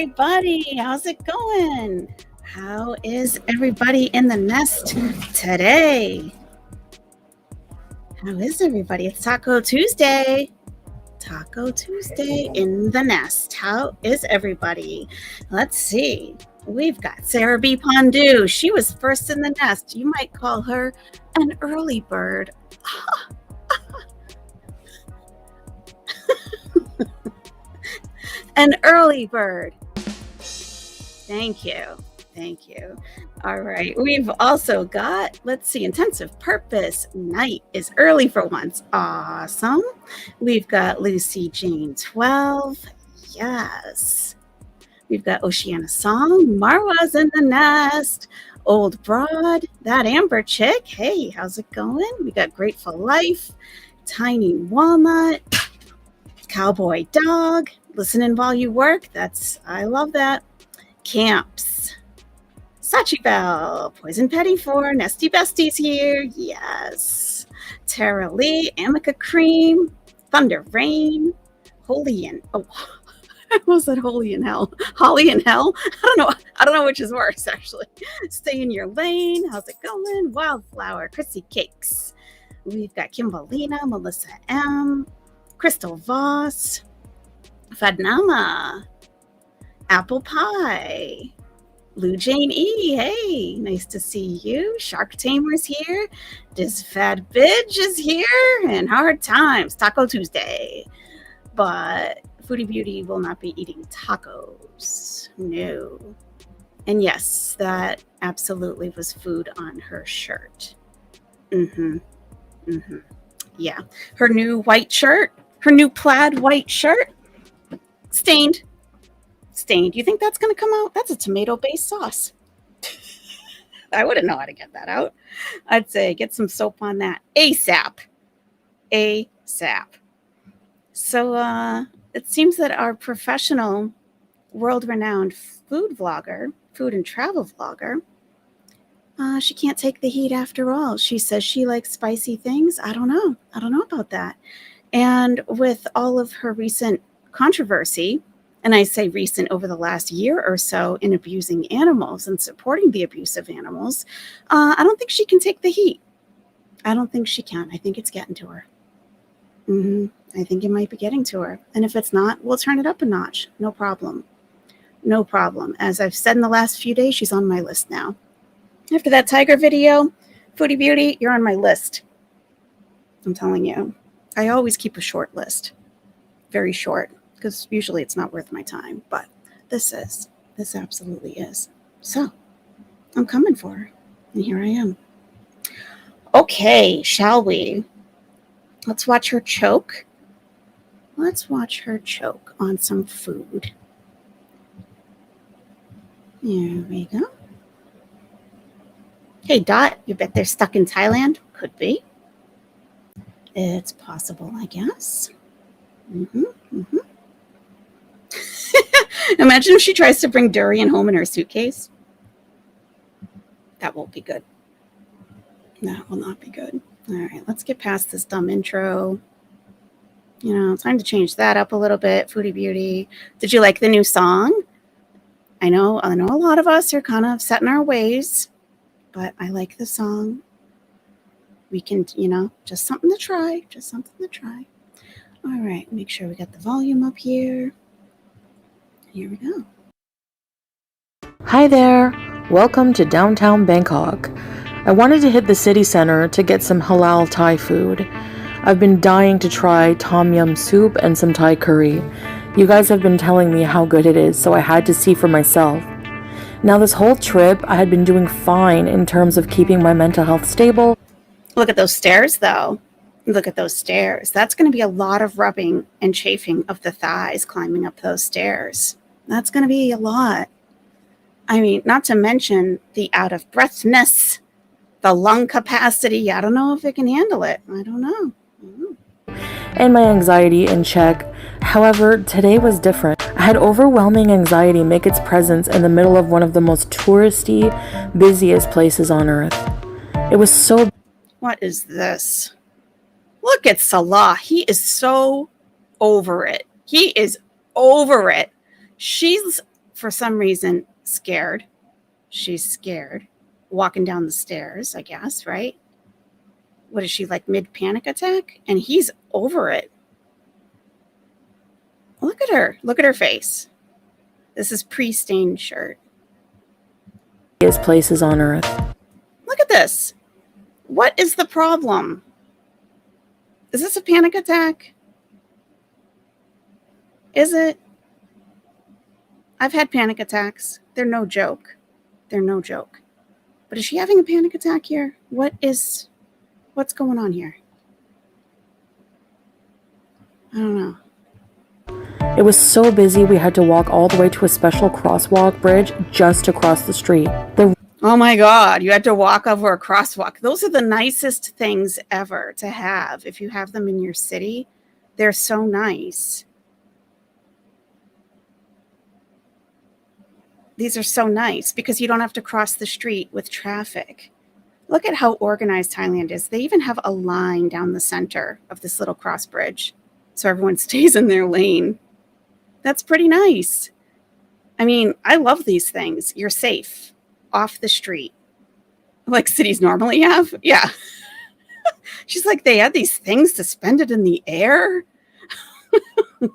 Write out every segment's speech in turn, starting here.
everybody. How's it going? How is everybody in the nest today? How is everybody? It's Taco Tuesday. Taco Tuesday in the nest. How is everybody? Let's see. We've got Sarah B. Pondu. She was first in the nest. You might call her an early bird. An early bird. Thank you. Thank you. All right. We've also got, let's see, intensive purpose. Night is early for once. Awesome. We've got Lucy Jane 12. Yes. We've got Oceana Song. Marwa's in the nest. Old Broad. That Amber chick. Hey, how's it going? We got Grateful Life. Tiny Walnut. Cowboy Dog. Listening while you work. I love that. Camps. Sachi Bell. Poison Petty 4. Nesty Besties here. Yes. Tara Lee. Amica Cream. Thunder Rain. Holy and I almost said Holy in Hell. Holly in Hell. I don't know which is worse actually. Stay in Your Lane. How's it going? Wildflower. Chrissy Cakes. We've got Kimbalina. Melissa M. Crystal Voss. Fadnama. Apple Pie. Lou Jane E. Hey, nice to see you. Shark Tamer's here. This Fat Bitch is here. And Hard Times. Taco Tuesday. But Foodie Beauty will not be eating tacos. No. And yes, that absolutely was food on her shirt. Yeah. Her new white shirt. Her new plaid white shirt. Stained. You think that's going to come out? That's a tomato-based sauce. I wouldn't know how to get that out. I'd say get some soap on that ASAP. So it seems that our professional, world-renowned food and travel vlogger, she can't take the heat after all. She says she likes spicy things. I don't know about that. And with all of her recent controversy, and I say recent over the last year or so, in abusing animals and supporting the abuse of animals, I don't think she can take the heat. I don't think she can. I think it's getting to her. I think it might be getting to her. And if it's not, we'll turn it up a notch. No problem. As I've said in the last few days, she's on my list now. After that tiger video, Foodie Beauty, you're on my list. I'm telling you. I always keep a short list. Very short. Because usually it's not worth my time, but this absolutely is. So I'm coming for her, and here I am. Okay, shall we? Let's watch her choke. Let's watch her choke on some food. There we go. Hey, Dot, you bet they're stuck in Thailand? Could be. It's possible, I guess. Imagine if she tries to bring durian home in her suitcase. That won't be good. That will not be good. All right, let's get past this dumb intro. Time to change that up a little bit. Foodie Beauty. Did you like the new song? I know a lot of us are kind of set in our ways, but I like the song. We can, just something to try. All right, make sure we got the volume up here. Here we go. Hi there. Welcome to downtown Bangkok. I wanted to hit the city center to get some halal Thai food. I've been dying to try tom yum soup and some Thai curry. You guys have been telling me how good it is, so I had to see for myself. Now this whole trip, I had been doing fine in terms of keeping my mental health stable. Look at those stairs, though. Look at those stairs. That's going to be a lot of rubbing and chafing of the thighs climbing up those stairs. That's going to be a lot. I mean, not to mention the out-of-breathness, the lung capacity. I don't know if it can handle it. I don't know. And my anxiety in check. However, today was different. I had overwhelming anxiety make its presence in the middle of one of the most touristy, busiest places on earth. It was so... What is this? Look at Salah. He is so over it. She's for some reason, scared. She's scared. Walking down the stairs, I guess, right? What is she, like mid-panic attack? And he's over it. Look at her. Look at her face. This is pre-stained shirt. Places on Earth. Look at this. What is the problem? Is this a panic attack? Is it? I've had panic attacks. They're no joke. They're no joke. But is she having a panic attack here? What's going on here? I don't know. It was so busy we had to walk all the way to a special crosswalk bridge just to cross the street. Oh my God, you had to walk over a crosswalk. Those are the nicest things ever to have. If you have them in your city, they're so nice. These are so nice because you don't have to cross the street with traffic. Look at how organized Thailand is. They even have a line down the center of this little cross bridge so everyone stays in their lane. That's pretty nice. I mean, I love these things. You're safe off the street like cities normally have. Yeah. She's like, they had these things suspended in the air.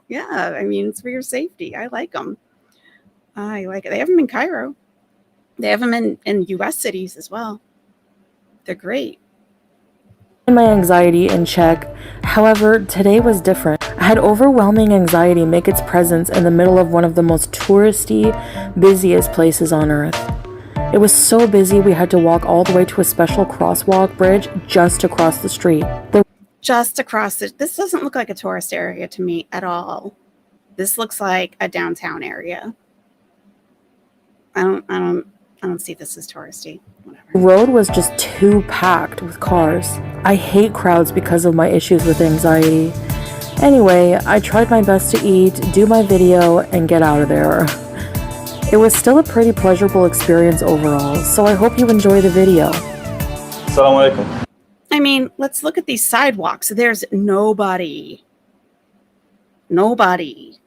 Yeah, I mean, it's for your safety. I like them. I like it. They have them in Cairo. They have them in U.S. cities as well. They're great. My anxiety in check. However, today was different. I had overwhelming anxiety make its presence in the middle of one of the most touristy, busiest places on Earth. It was so busy we had to walk all the way to a special crosswalk bridge just to cross the street. Just across it. This doesn't look like a tourist area to me at all. This looks like a downtown area. I don't see this as touristy. Whatever. The road was just too packed with cars. I hate crowds because of my issues with anxiety. Anyway, I tried my best to eat, do my video, and get out of there. It was still a pretty pleasurable experience overall, so I hope you enjoy the video. Assalamu alaikum. I mean, let's look at these sidewalks. There's nobody. Nobody.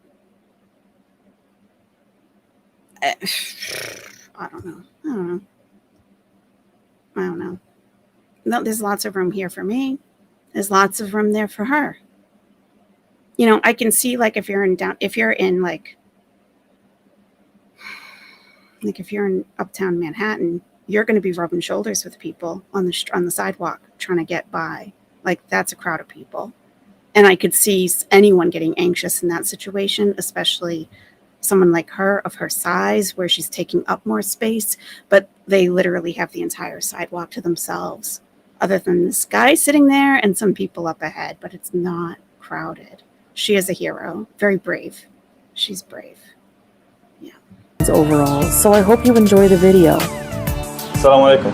I don't know. No, there's lots of room here for me. There's lots of room there for her. You know, I can see like if you're in uptown Manhattan, you're going to be rubbing shoulders with people on the sidewalk trying to get by. Like that's a crowd of people. And I could see anyone getting anxious in that situation, especially someone like her of her size where she's taking up more space, but they literally have the entire sidewalk to themselves other than this guy sitting there and some people up ahead, but it's not crowded. She is a hero, very brave. She's brave. Yeah. Overall, so I hope you enjoy the video. Assalamu alaikum.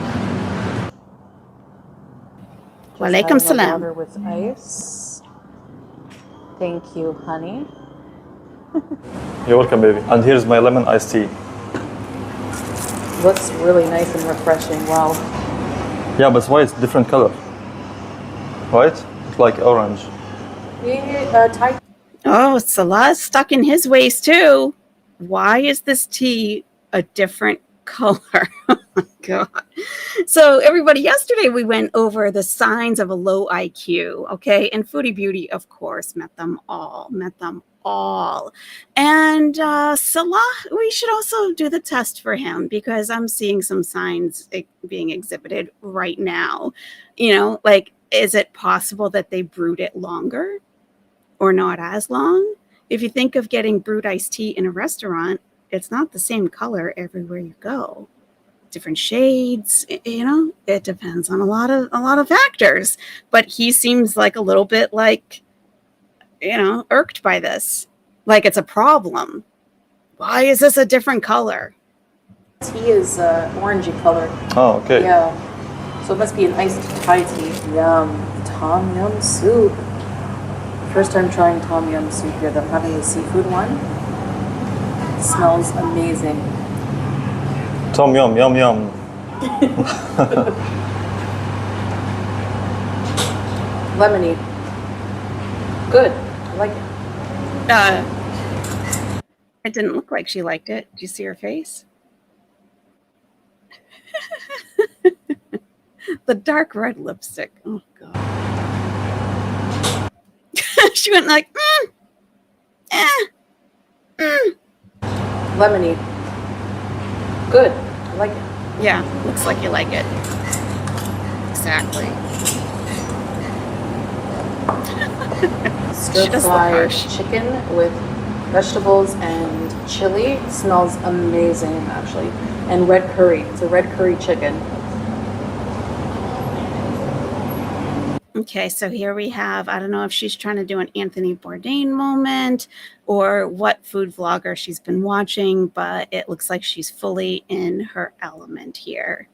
Walaikum salam. Water with ice. Thank you, honey. You're welcome, baby. And here's my lemon iced tea. Looks really nice and refreshing. Wow. Yeah, but why it's different color? Right? It's like orange. Oh, Salah's stuck in his ways too. Why is this tea a different color? Oh my God. So everybody, yesterday we went over the signs of a low IQ, okay? And Foodie Beauty, of course, met them all. And Salah, we should also do the test for him because I'm seeing some signs being exhibited right now. You know, like, is it possible that they brewed it longer or not as long? If you think of getting brewed iced tea in a restaurant, it's not the same color everywhere you go. Different shades, you know, it depends on a lot of factors. But he seems like a little bit like, you know, irked by this. Like it's a problem. Why is this a different color? Tea is orangey color. Oh, okay. Yeah. So it must be an iced Thai tea. Yum. Tom yum soup. First time trying tom yum soup here. I'm having the seafood one. It smells amazing. Tom yum, yum, yum. Lemony. Good. I like it. It didn't look like she liked it. Did you see her face? The dark red lipstick. Oh, God. She went like, Lemony. Good. I like it. Yeah, looks like you like it. Exactly. Stir-fried chicken with vegetables and chili. Smells amazing, actually. And red curry. It's a red curry chicken. Okay, so here we have, I don't know if she's trying to do an Anthony Bourdain moment or what food vlogger she's been watching, but it looks like she's fully in her element here.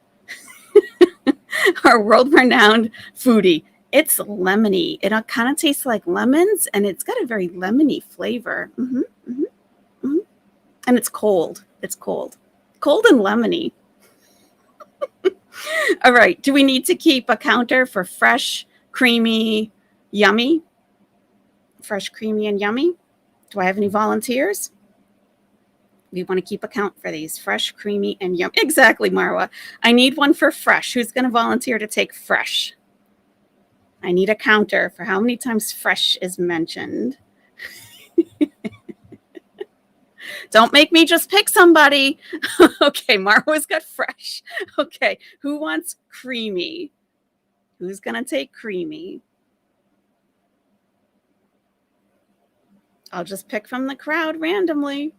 Our world-renowned foodie. It's lemony. It kind of tastes like lemons, and it's got a very lemony flavor. And it's cold. It's cold. Cold and lemony. All right. Do we need to keep a counter for fresh, creamy, yummy? Fresh, creamy, and yummy? Do I have any volunteers? We want to keep a count for these. Fresh, creamy, and yummy. Exactly, Marwa. I need one for fresh. Who's going to volunteer to take fresh? I need a counter for how many times fresh is mentioned. Don't make me just pick somebody. Okay, Marwa's got fresh. Okay, who wants creamy? Who's going to take creamy? I'll just pick from the crowd randomly.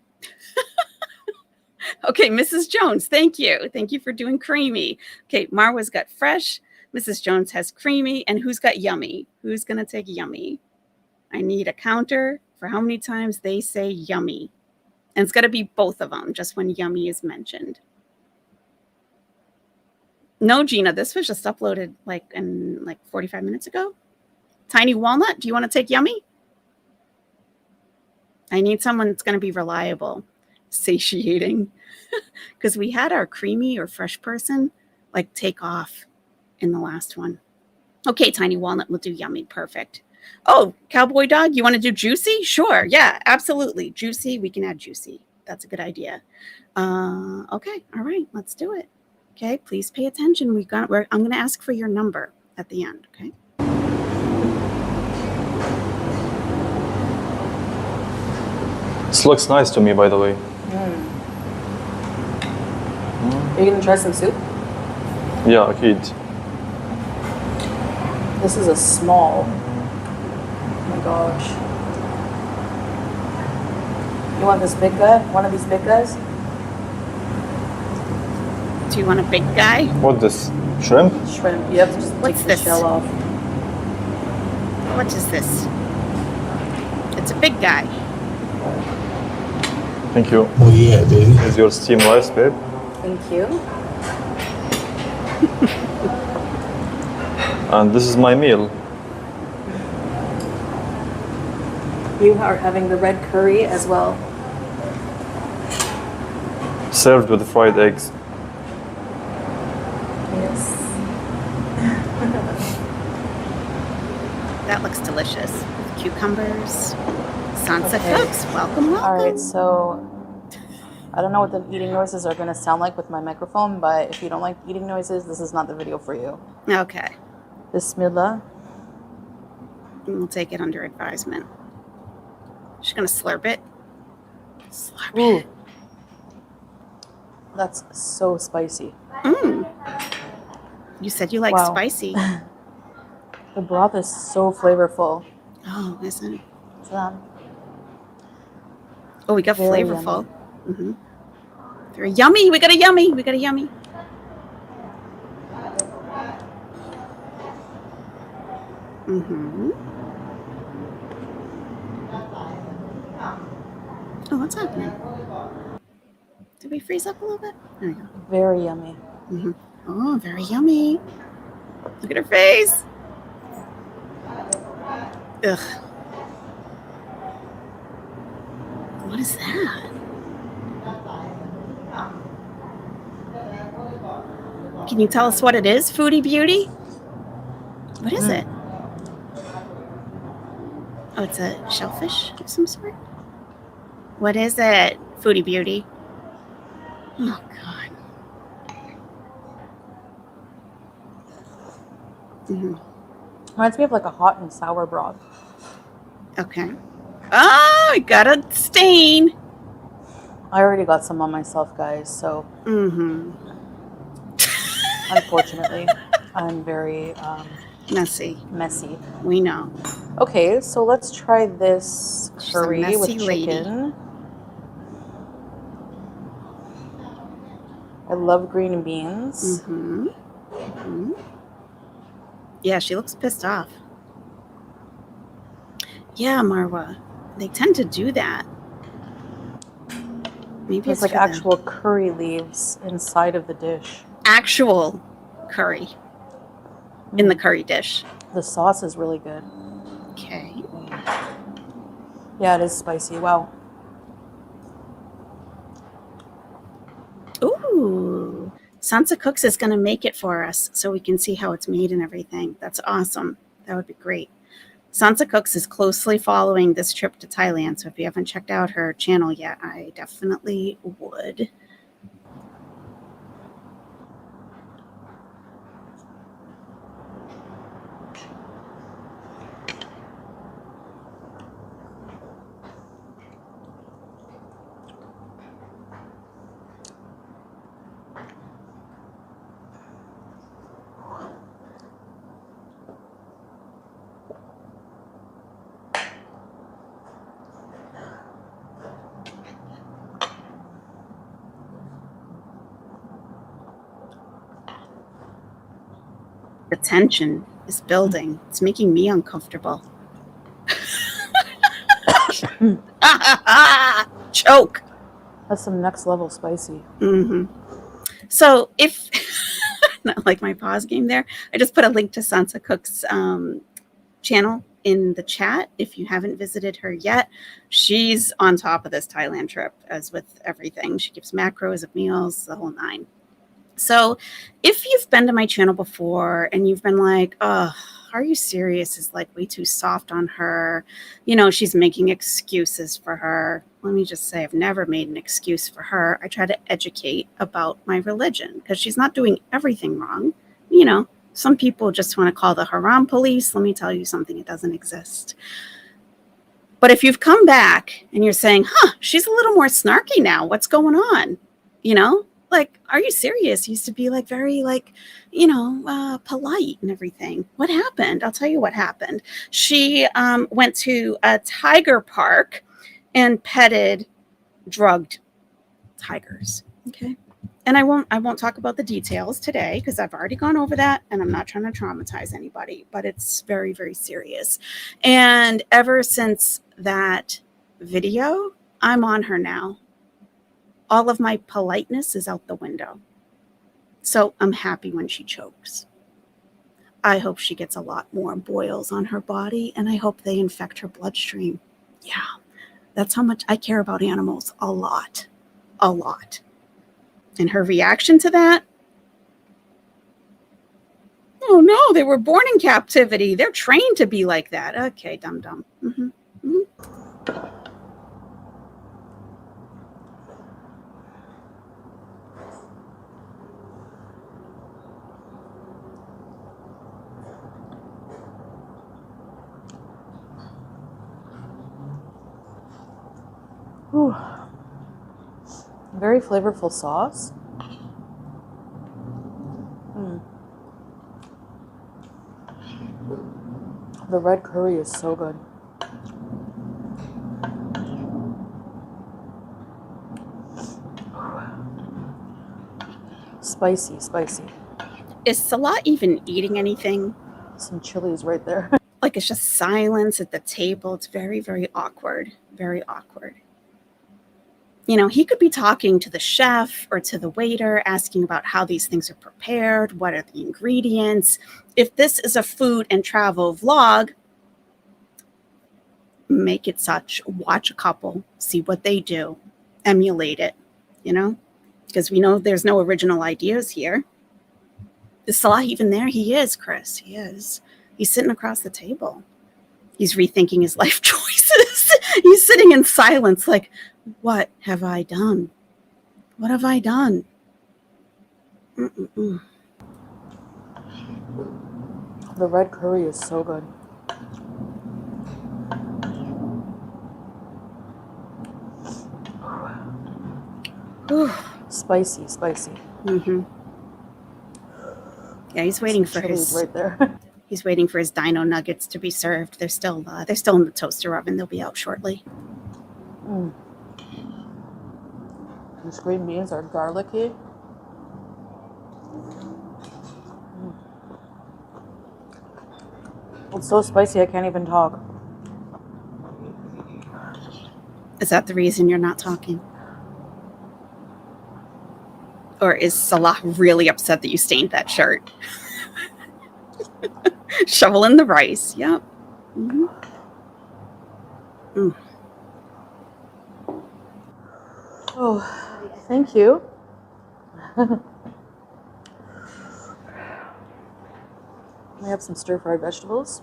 Okay, Mrs. Jones, thank you. Thank you for doing creamy. Okay, Marwa's got fresh. Mrs. Jones has creamy. And who's got yummy? Who's going to take yummy? I need a counter for how many times they say yummy. And it's got to be both of them, just when yummy is mentioned. No, Gina, this was just uploaded like 45 minutes ago. Tiny Walnut, do you want to take yummy? I need someone that's going to be reliable, satiating, because we had our creamy or fresh person like take off in the last one. Okay, Tiny Walnut, we'll do yummy. Perfect. Oh, Cowboy Dog, you want to do juicy? Sure. Yeah, absolutely. Juicy. We can add juicy. That's a good idea. Okay. All right. Let's do it. Okay. Please pay attention. I'm going to ask for your number at the end. Okay. This looks nice to me, by the way. Are you going to try some soup? Yeah, akid. This is a small. Oh my gosh. You want this big guy? One of these big guys? Do you want a big guy? What this? Shrimp? Shrimp. You have to just What's take this? the shell off. What is this? It's a big guy. Thank you. Oh yeah, baby. Is your steamed rice, babe? Thank you. And this is my meal. You are having the red curry as well. Served with fried eggs. Yes. That looks delicious. With cucumbers. Sansa Okay. Cooks. Welcome, welcome. All right, so I don't know what the eating noises are going to sound like with my microphone, but if you don't like eating noises, this is not the video for you. Okay. Bismillah. We'll take it under advisement. She's going to slurp it. Slurp Ooh. it. That's so spicy. You said you like Wow. spicy. The broth is so flavorful. Oh, isn't it? So, Oh, we got Very flavorful. Mm-hmm. Very yummy. We got a yummy. We got a yummy. Mm-hmm. Oh, what's happening? Did we freeze up a little bit? There we go. very yummy. Mm-hmm. Oh, very yummy. Look at her face. Ugh. What is that? Can you tell us what it is, Foodie Beauty? What is it? Oh, it's a shellfish of some sort? What is it? Foodie Beauty. Oh, God. Mhm. Reminds me of like a hot and sour broth. Okay. Oh, I got a stain. I already got some on myself, guys, so unfortunately, I'm very Messy. messy. We know. Okay, so let's try this She's a curry with messy lady. chicken. I love green beans. Yeah, she looks pissed off. Yeah, Marwa. They tend to do that. Maybe There's it's like for actual curry leaves inside of the dish. actual curry in the curry dish. The sauce is really good. Okay. Yeah, it is spicy. Wow. Ooh. Sansa Cooks is going to make it for us so we can see how it's made and everything. That's awesome. That would be great. Sansa Cooks is closely following this trip to Thailand, so if you haven't checked out her channel yet, I definitely would. The tension is building. It's making me uncomfortable. Choke. That's some next level spicy. So if not like my pause game there, I just put a link to Sansa Cook's channel in the chat. If you haven't visited her yet, she's on top of this Thailand trip, as with everything. She gives macros of meals, the whole nine. So if you've been to my channel before and you've been like, oh, are you serious? Is like way too soft on her. You know, she's making excuses for her. Let me just say, I've never made an excuse for her. I try to educate about my religion because she's not doing everything wrong. You know, some people just want to call the haram police. Let me tell you something, it doesn't exist. But if you've come back and you're saying, she's a little more snarky now, what's going on? You know, like, are you serious? Used to be like very like, polite and everything. What happened? I'll tell you what happened. She went to a tiger park and petted drugged tigers. Okay. And I won't talk about the details today because I've already gone over that and I'm not trying to traumatize anybody, but it's very, very serious. And ever since that video, I'm on her now. All of my politeness is out the window. So I'm happy when she chokes. I hope she gets a lot more boils on her body and I hope they infect her bloodstream. Yeah, that's how much I care about animals. A lot. A lot. And her reaction to that, oh no, they were born in captivity. They're trained to be like that. Okay, dum-dum. Whew. Very flavorful sauce. The red curry is so good. Spicy, spicy. Is Salah even eating anything? Some chilies right there. Like it's just silence at the table. It's very, very awkward. Very awkward. You know, he could be talking to the chef or to the waiter, asking about how these things are prepared, what are the ingredients. If this is a food and travel vlog, make it such. Watch a couple, see what they do, emulate it, because we know there's no original ideas here. Is Salah even there? He is, Chris. He is. He's sitting across the table. He's rethinking his life choices. He's sitting in silence like, what have I done? What have I done? Mm-mm-mm. The red curry is so good. Spicy. Mm-hmm. Yeah, he's waiting for his right there. He's waiting for his dino nuggets to be served. They're still in the toaster oven. They'll be out shortly. These green beans are garlicky. It's so spicy I can't even talk. Is that the reason you're not talking? Or is Salah really upset that you stained that shirt? Shovel in the rice. Yep. Mm-hmm. Oh, thank you. We have some stir-fried vegetables.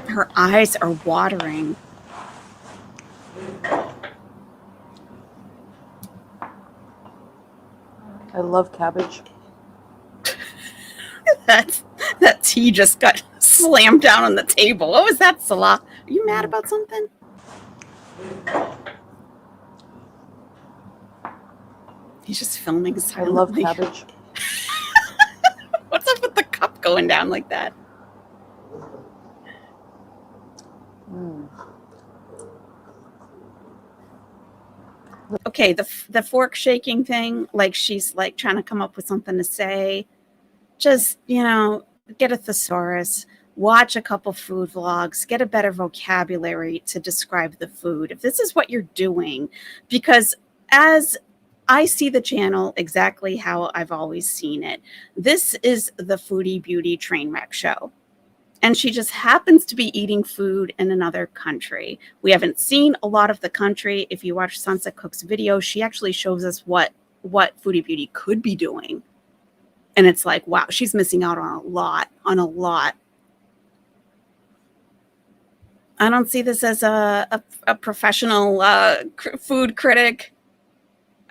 Her eyes are watering. I love cabbage. That tea just got slammed down on the table. What was that, Salah? Are you mad about something? He's just filming silently. I love cabbage. What's up with the cup going down like that? Okay, the fork shaking thing, like she's like trying to come up with something to say. Just, get a thesaurus, watch a couple food vlogs, get a better vocabulary to describe the food. If this is what you're doing, because as I see the channel exactly how I've always seen it, this is the Foodie Beauty train wreck show. And she just happens to be eating food in another country. We haven't seen a lot of the country. If you watch Sunset Cook's video, she actually shows us what Foodie Beauty could be doing. And it's like, wow, she's missing out on a lot. I don't see this as a professional food critic,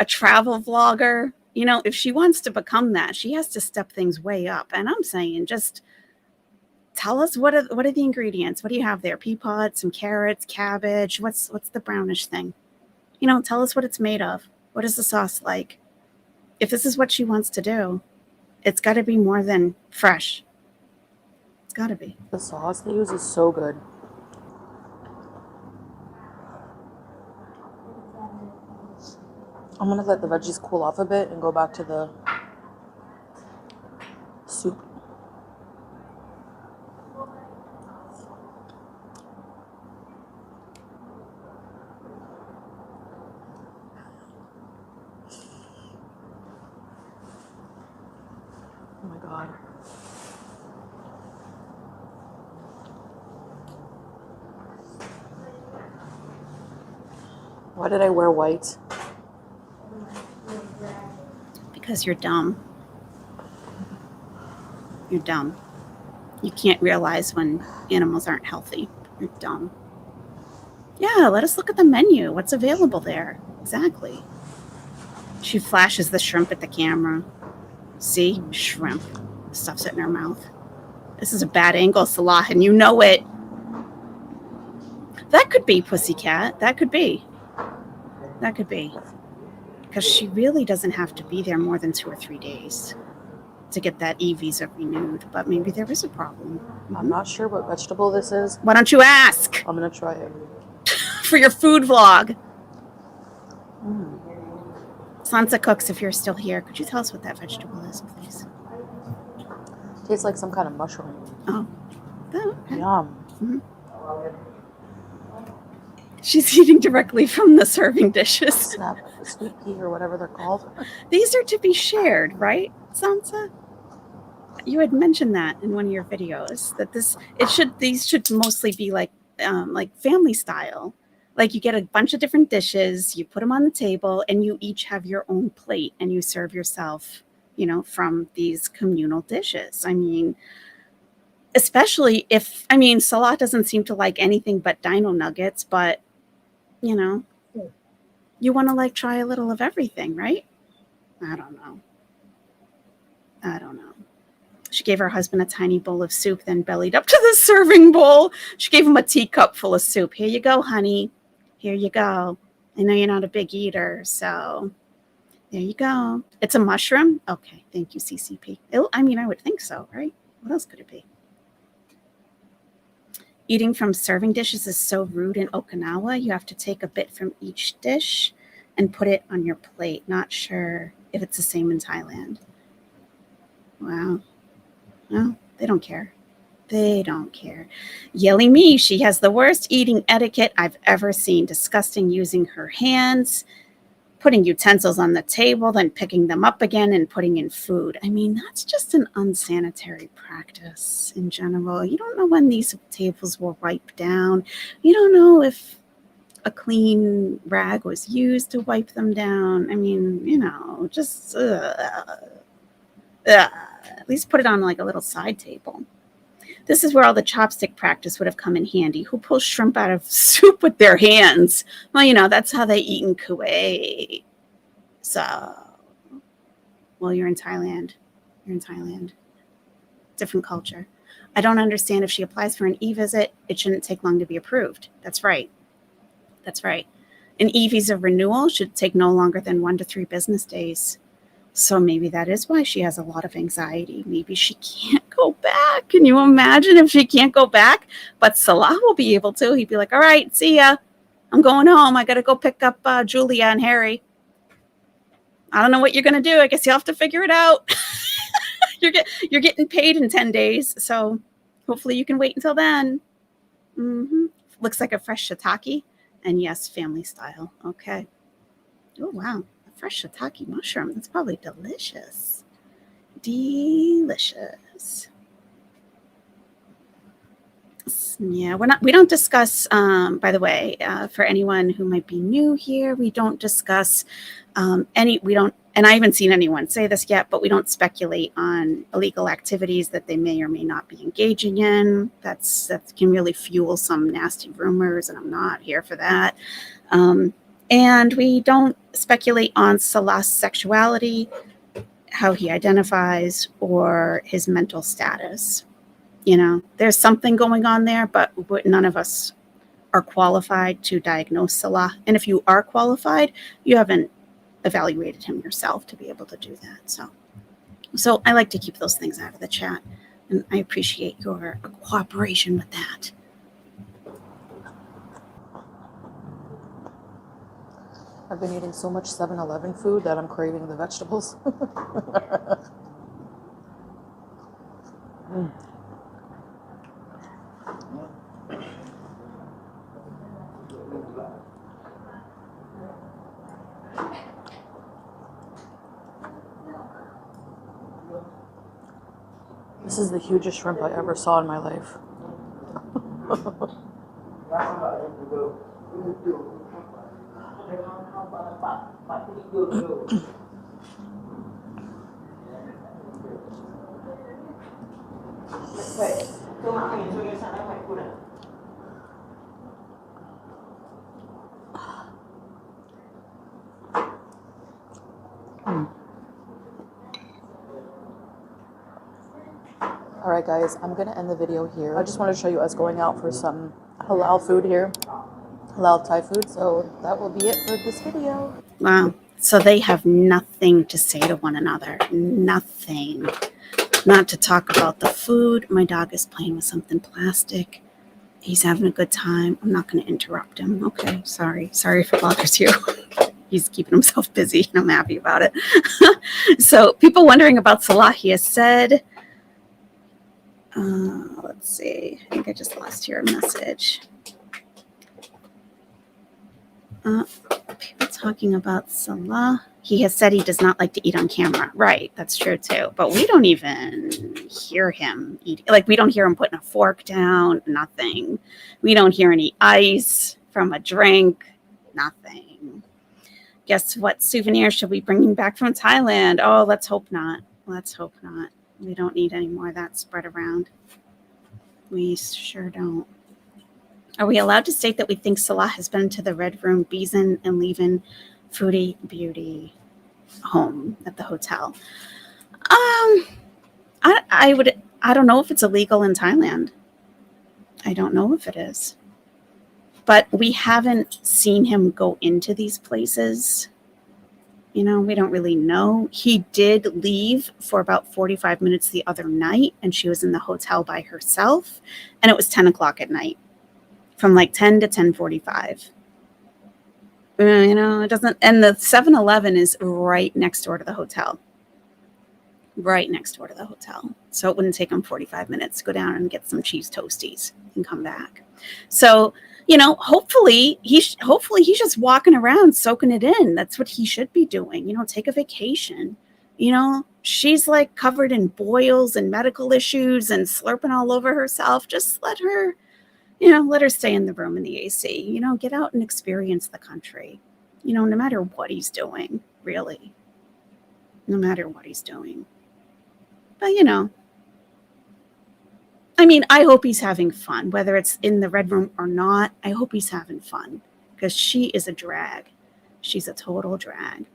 a travel vlogger. If she wants to become that, she has to step things way up. And I'm saying, just tell us what are the ingredients? What do you have there? Pea pods, some carrots, cabbage. What's the brownish thing? Tell us what it's made of. What is the sauce like? If this is what she wants to do, it's got to be more than fresh. It's got to be. The sauce they use is so good. I'm gonna let the veggies cool off a bit and go back to the soup. Oh my God. Why did I wear white? Because you're dumb. You're dumb. You can't realize when animals aren't healthy. You're dumb. Yeah, let us look at the menu. What's available there? Exactly. She flashes the shrimp at the camera. See? Shrimp. Stuffs it in her mouth. This is a bad angle, Salah, and you know it. That could be Pussycat. That could be. Because she really doesn't have to be there more than 2 or 3 days to get that e-visa renewed. But maybe there is a problem. I'm not sure what vegetable this is. Why don't you ask? I'm gonna try it. For your food vlog. Sansa Cooks, if you're still here, could you tell us what that vegetable is, please? Tastes like some kind of mushroom. Oh, okay. Yum. Mm-hmm. She's eating directly from the serving dishes. Snap, sweet pea or whatever they're called. These are to be shared, right, Sansa? You had mentioned that in one of your videos that these should mostly be like family style. Like you get a bunch of different dishes, you put them on the table, and you each have your own plate, and you serve yourself, from these communal dishes. I mean, especially if, Salah doesn't seem to like anything but dino nuggets, but, you want to like try a little of everything, right? I don't know. She gave her husband a tiny bowl of soup, then bellied up to the serving bowl. She gave him a teacup full of soup. Here you go, honey. Here you go. I know you're not a big eater, so there you go. It's a mushroom? Okay, thank you, CCP. I would think so, right? What else could it be? Eating from serving dishes is so rude in Okinawa. You have to take a bit from each dish and put it on your plate. Not sure if it's the same in Thailand. Wow. No, they don't care. They don't care. Yelling me, she has the worst eating etiquette I've ever seen. Disgusting, using her hands, putting utensils on the table, then picking them up again and putting in food. That's just an unsanitary practice in general. You don't know when these tables were wiped down. You don't know if a clean rag was used to wipe them down. Just at least put it on like a little side table. This is where all the chopstick practice would have come in handy. Who pulls shrimp out of soup with their hands? Well, that's how they eat in Kuwait. So, well, you're in Thailand. Different culture. I don't understand. If she applies for an e-visit, it shouldn't take long to be approved. That's right. An e-visa renewal should take no longer than 1 to 3 business days. So maybe that is why she has a lot of anxiety. Maybe she can't go back. Can you imagine if she can't go back? But Salah will be able to. He'd be like, all right, see ya. I'm going home. I got to go pick up Julia and Harry. I don't know what you're going to do. I guess you'll have to figure it out. You're getting paid in 10 days. So hopefully you can wait until then. Looks like a fresh shiitake. And yes, family style. Okay. Oh, wow. Fresh shiitake mushroom. That's probably delicious. Yeah, we don't discuss, by the way, for anyone who might be new here, we don't discuss and I haven't seen anyone say this yet, but we don't speculate on illegal activities that they may or may not be engaging in. That can really fuel some nasty rumors, and I'm not here for that. And we don't speculate on Salah's sexuality, how he identifies, or his mental status. There's something going on there, but none of us are qualified to diagnose Salah. And if you are qualified, you haven't evaluated him yourself to be able to do that. So I like to keep those things out of the chat, and I appreciate your cooperation with that. I've been eating so much 7-Eleven food that I'm craving the vegetables. This is the hugest shrimp I ever saw in my life. Alright guys, I'm going to end the video here. I just wanted to show you us going out for some halal food here. Halal Thai food. So that will be it for this video. Wow. So they have nothing to say to one another. Nothing. Not to talk about the food. My dog is playing with something plastic. He's having a good time. I'm not going to interrupt him. Okay. Sorry if it bothers you. He's keeping himself busy, and I'm happy about it. So people wondering about Salah, he has said, let's see. I think I just lost your message. People talking about Salah. He has said he does not like to eat on camera. Right, that's true too. But we don't even hear him eating. Like, we don't hear him putting a fork down, nothing. We don't hear any ice. from a drink, nothing. Guess what souvenir should we bring back from Thailand? Oh, let's hope not. Let's hope not. We don't need any more of that spread around. We sure don't. Are we allowed to state that we think Salah has been to the Red Room, Beeson, and leaving Foodie Beauty home at the hotel? I don't know if it's illegal in Thailand. I don't know if it is. But we haven't seen him go into these places. We don't really know. He did leave for about 45 minutes the other night, and she was in the hotel by herself, and it was 10 o'clock at night, from like 10 to 10:45. It doesn't, and the 7-Eleven is right next door to the hotel. Right next door to the hotel. So it wouldn't take him 45 minutes to go down and get some cheese toasties and come back. So, hopefully he's just walking around soaking it in. That's what he should be doing. Take a vacation. She's like covered in boils and medical issues and slurping all over herself. Just let her stay in the room in the AC. Get out and experience the country. No matter what he's doing, really. No matter what he's doing. But, I hope he's having fun, whether it's in the Red Room or not. I hope he's having fun because she is a drag. She's a total drag.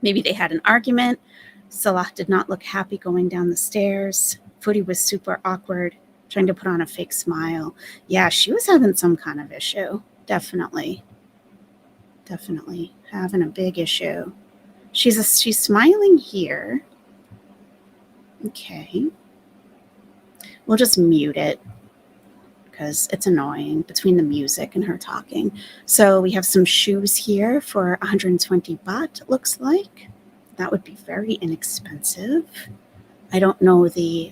Maybe they had an argument. Salah did not look happy going down the stairs. Foodie was super awkward, trying to put on a fake smile. Yeah, she was having some kind of issue. Definitely having a big issue. She's smiling here. Okay. We'll just mute it because it's annoying between the music and her talking. So we have some shoes here for 120 baht, it looks like. That would be very inexpensive. I don't know the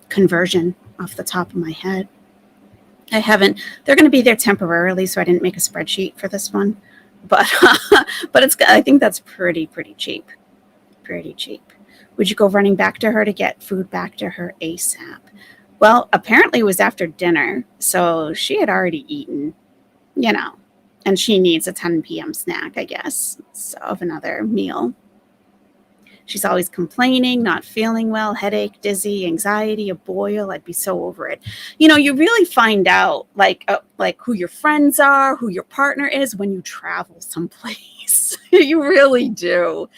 conversion off the top of my head. They're going to be there temporarily, so I didn't make a spreadsheet for this one. But I think that's pretty cheap. Pretty cheap. Would you go running back to her to get food back to her ASAP? Well, apparently it was after dinner, so she had already eaten, and she needs a 10 p.m. snack, I guess, of another meal. She's always complaining, not feeling well, headache, dizzy, anxiety, a boil. I'd be so over it. You really find out like who your friends are, who your partner is when you travel someplace. You really do.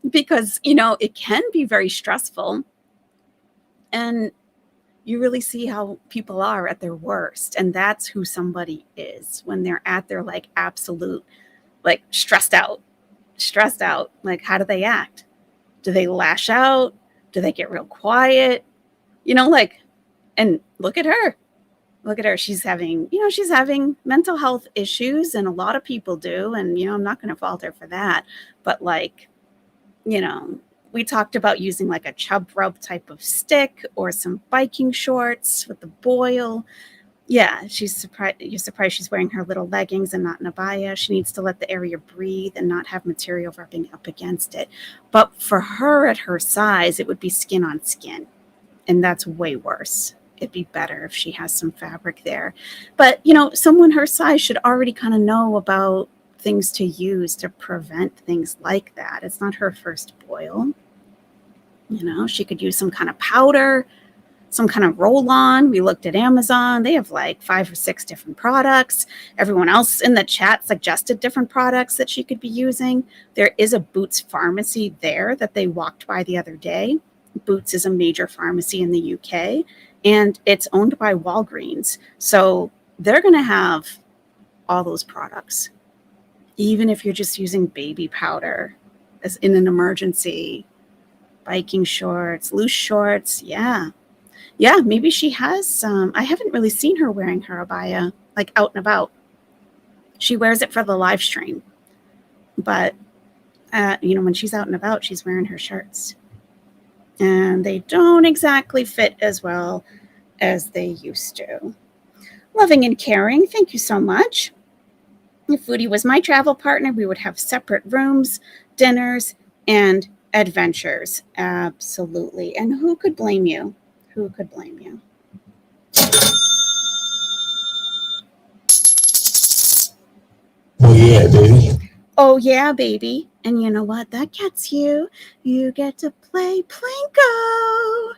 Because, it can be very stressful, and you really see how people are at their worst. And that's who somebody is when they're at their absolute, stressed out. Like, how do they act? Do they lash out? Do they get real quiet? And look at her. She's having mental health issues, and a lot of people do. And, I'm not going to fault her for that. But we talked about using a chub rub type of stick or some biking shorts with the boil. Yeah, you're surprised she's wearing her little leggings and not an abaya. She needs to let the area breathe and not have material rubbing up against it. But for her at her size, it would be skin on skin. And that's way worse. It'd be better if she has some fabric there. But, someone her size should already kind of know about things to use to prevent things like that. It's not her first boil. She could use some kind of powder, some kind of roll-on. We looked at Amazon. They have 5 or 6 different products. Everyone else in the chat suggested different products that she could be using. There is a Boots pharmacy there that they walked by the other day. Boots is a major pharmacy in the UK, and it's owned by Walgreens. So they're going to have all those products. Even if you're just using baby powder as in an emergency, biking shorts, loose shorts. Yeah, maybe she has some. I haven't really seen her wearing her abaya out and about. She wears it for the live stream. But, when she's out and about, she's wearing her shirts. And they don't exactly fit as well as they used to. Loving and caring. Thank you so much. If Foodie was my travel partner, we would have separate rooms, dinners, and adventures. Absolutely. And who could blame you? Who could blame you? yeah, baby. Oh, yeah, baby. And you know what that gets you? You get to play Plinko.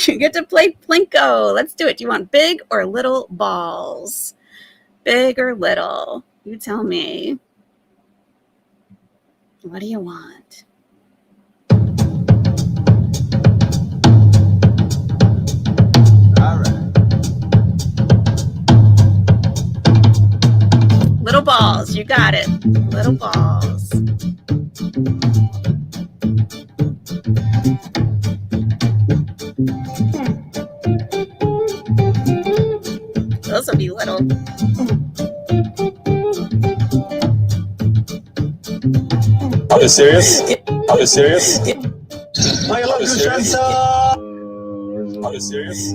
You get to play Plinko. Let's do it. Do you want big or little balls? Big or little? You tell me. What do you want? All right. Little balls. You got it. Little balls. Those will be little. Are you serious? Are you serious? I love you, Chantal. Are you serious?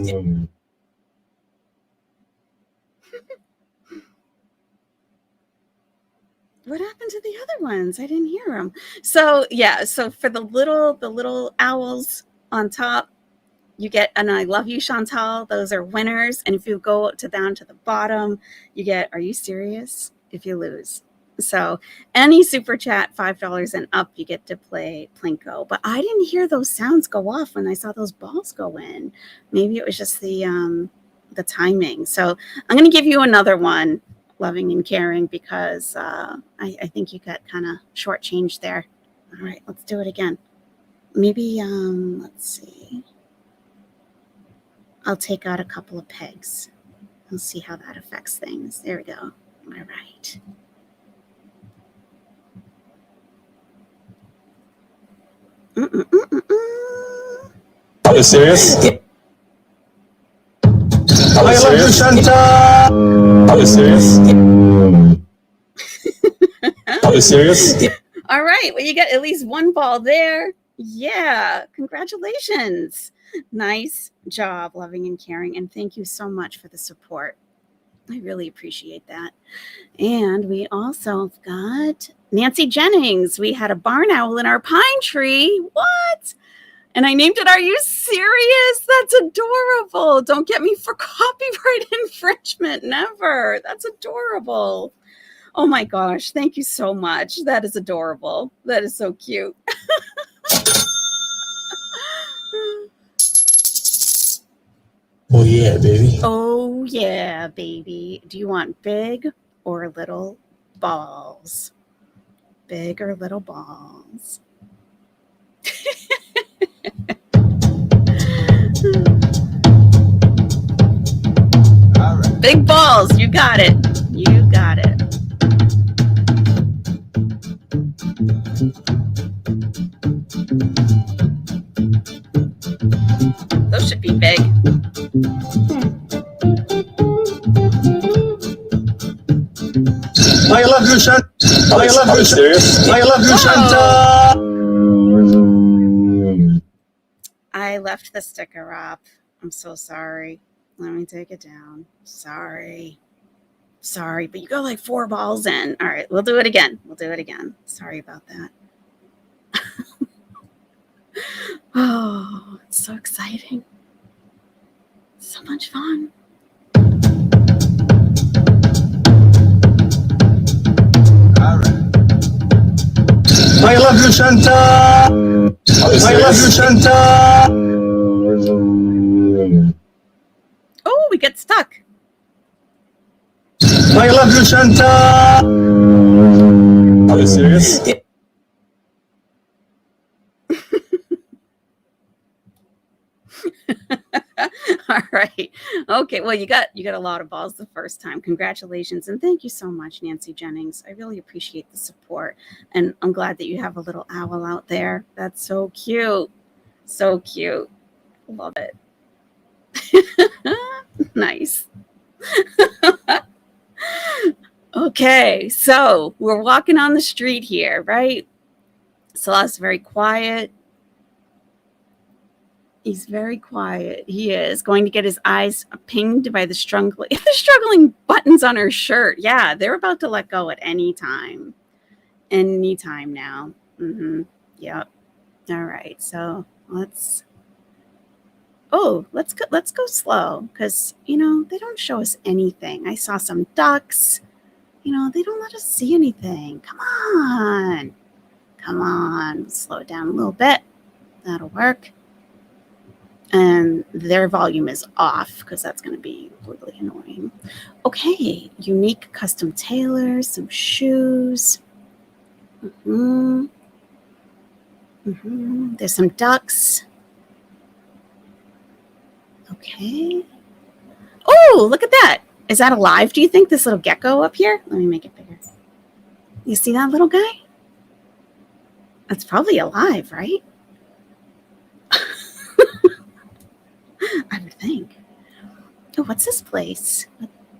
What happened to the other ones? I didn't hear them. So yeah, so for the little owls on top, you get an I love you, Chantal. Those are winners. And if you go down to the bottom, you get are you serious? If you lose. So any super chat, $5 and up, you get to play Plinko. But I didn't hear those sounds go off when I saw those balls go in. Maybe it was just the timing. So I'm gonna give you another one, loving and caring, because I think you got kind of shortchanged there. All right, let's do it again. Maybe let's see. I'll take out a couple of pegs. We'll see how that affects things. There we go. All right. Are you serious? Are you serious, Chantal? Are you serious? Are you serious? All right. Well, you got at least one ball there. Yeah. Congratulations. Nice job, loving and caring. And thank you so much for the support. I really appreciate that. And we also got Nancy Jennings. We had a barn owl in our pine tree. What? And I named it, Are You Serious? That's adorable. Don't get me for copyright infringement. Never. That's adorable. Oh my gosh. Thank you so much. That is adorable. That is so cute. Oh yeah, baby. Oh yeah, baby. Do you want big or little balls? Big or little balls? All right. Big balls. You got it. You got it. Those should be big. I love you, Chantal. I love you, serious. I love you, Chantal. I left the sticker up. I'm so sorry. Let me take it down. Sorry, but you got like 4 balls in. All right, we'll do it again. Sorry about that. Oh, it's so exciting. So much fun. All right. I love you, Chantal. I love you, Chantal. Oh, we get stuck. I love you, Chantal. Are you serious? All right. Okay. Well, you got a lot of balls the first time. Congratulations. And thank you so much, Nancy Jennings. I really appreciate the support. And I'm glad that you have a little owl out there. That's so cute. So cute. Love it. Nice. Okay. So we're walking on the street here, right? Salah's very quiet. He's very quiet. He is going to get his eyes pinged by the struggling buttons on her shirt. Yeah, they're about to let go at any time. Anytime now. Yep. All right. So let's go slow because they don't show us anything. I saw some ducks. They don't let us see anything. Come on. Come on. Slow it down a little bit. That'll work. And their volume is off because that's going to be really annoying. Okay. Unique custom tailors, some shoes. There's some ducks. Okay. Oh, look at that. Is that alive, do you think, this little gecko up here? Let me make it bigger. You see that little guy? That's probably alive, right? I would think. Oh, what's this place?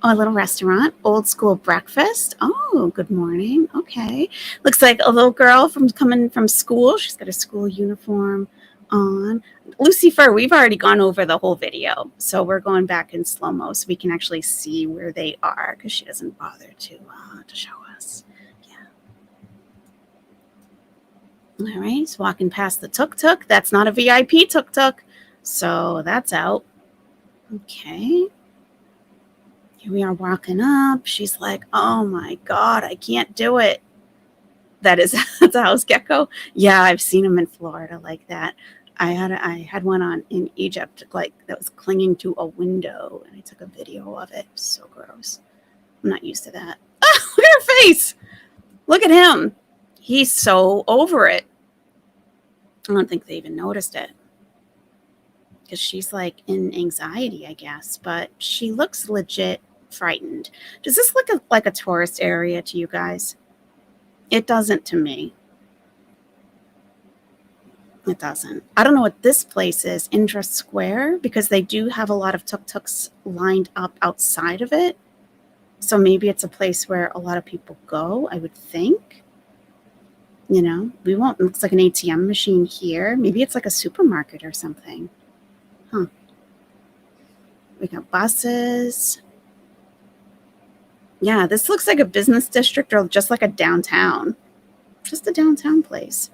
Oh, a little restaurant. Old school breakfast. Oh, good morning. Okay. Looks like a little girl coming from school. She's got a school uniform on. Lucifer, we've already gone over the whole video, so we're going back in slow-mo so we can actually see where they are because she doesn't bother to show us. Yeah. All right, he's walking past the tuk-tuk. That's not a VIP tuk-tuk, so that's out. Okay. Here we are walking up. She's like, oh my God, I can't do it. That's a house gecko? Yeah, I've seen them in Florida like that. I had one on in Egypt, like that was clinging to a window, and I took a video of it. So gross. I'm not used to that. Oh, look at her face. Look at him. He's so over it. I don't think they even noticed it because she's like in anxiety, I guess, but she looks legit frightened. Does this look like a tourist area to you guys? It doesn't to me. It doesn't. I don't know what this place is, Indra Square, because they do have a lot of tuk-tuks lined up outside of it. So maybe it's a place where a lot of people go, I would think. We won't. It looks like an ATM machine here. Maybe it's like a supermarket or something. Huh. We got buses. Yeah, this looks like a business district or just like a downtown. Just a downtown place.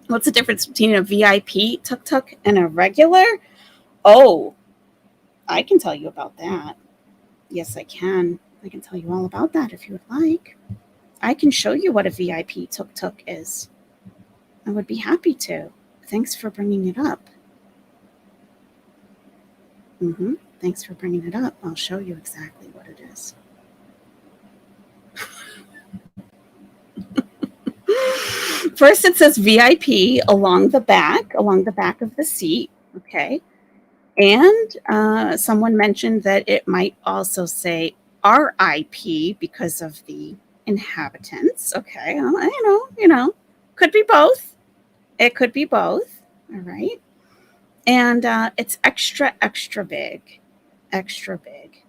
What's the difference between a VIP tuk-tuk and a regular? Oh, I can tell you about that. Yes, I can. I can tell you all about that if you would like. I can show you what a VIP tuk-tuk is. I would be happy to. Thanks for bringing it up. Thanks for bringing it up. I'll show you exactly what it is. First, it says VIP along the back of the seat. Okay. And someone mentioned that it might also say RIP because of the inhabitants. Okay. Well, could be both. It could be both. All right. And it's extra, extra big. Extra big.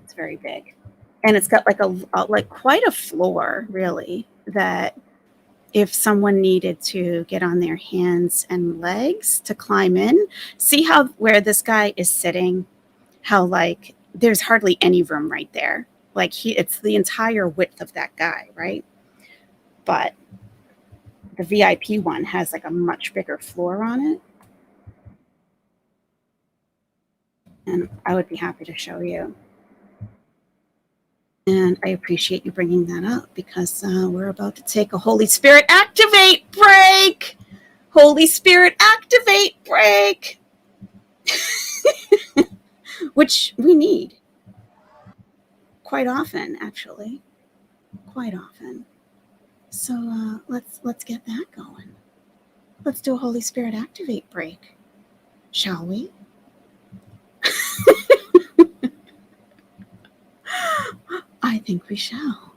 It's very big. And it's got like quite a floor, really, that if someone needed to get on their hands and legs to climb in, see how where this guy is sitting, how like there's hardly any room right there. Like it's the entire width of that guy, right? But the VIP one has like a much bigger floor on it. And I would be happy to show you. And I appreciate you bringing that up because we're about to take a Holy Spirit activate break. Holy Spirit activate break. Which we need quite often, actually. Quite often. So let's get that going. Let's do a Holy Spirit activate break. Shall we? I think we shall.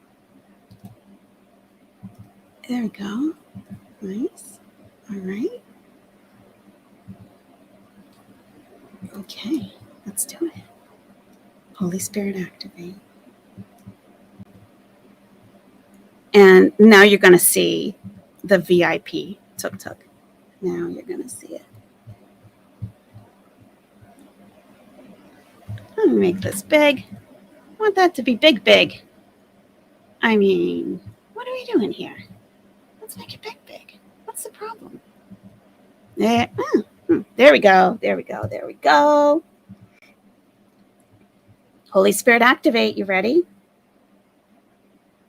There we go. Nice. All right. Okay, let's do it. Holy Spirit activate. And now you're going to see the VIP tuk-tuk. Now you're going to see it. Let me make this big. I want that to be big, big. I mean, what are we doing here? Let's make it big, big. What's the problem? There we go. There we go. There we go. Holy Spirit activate. You ready?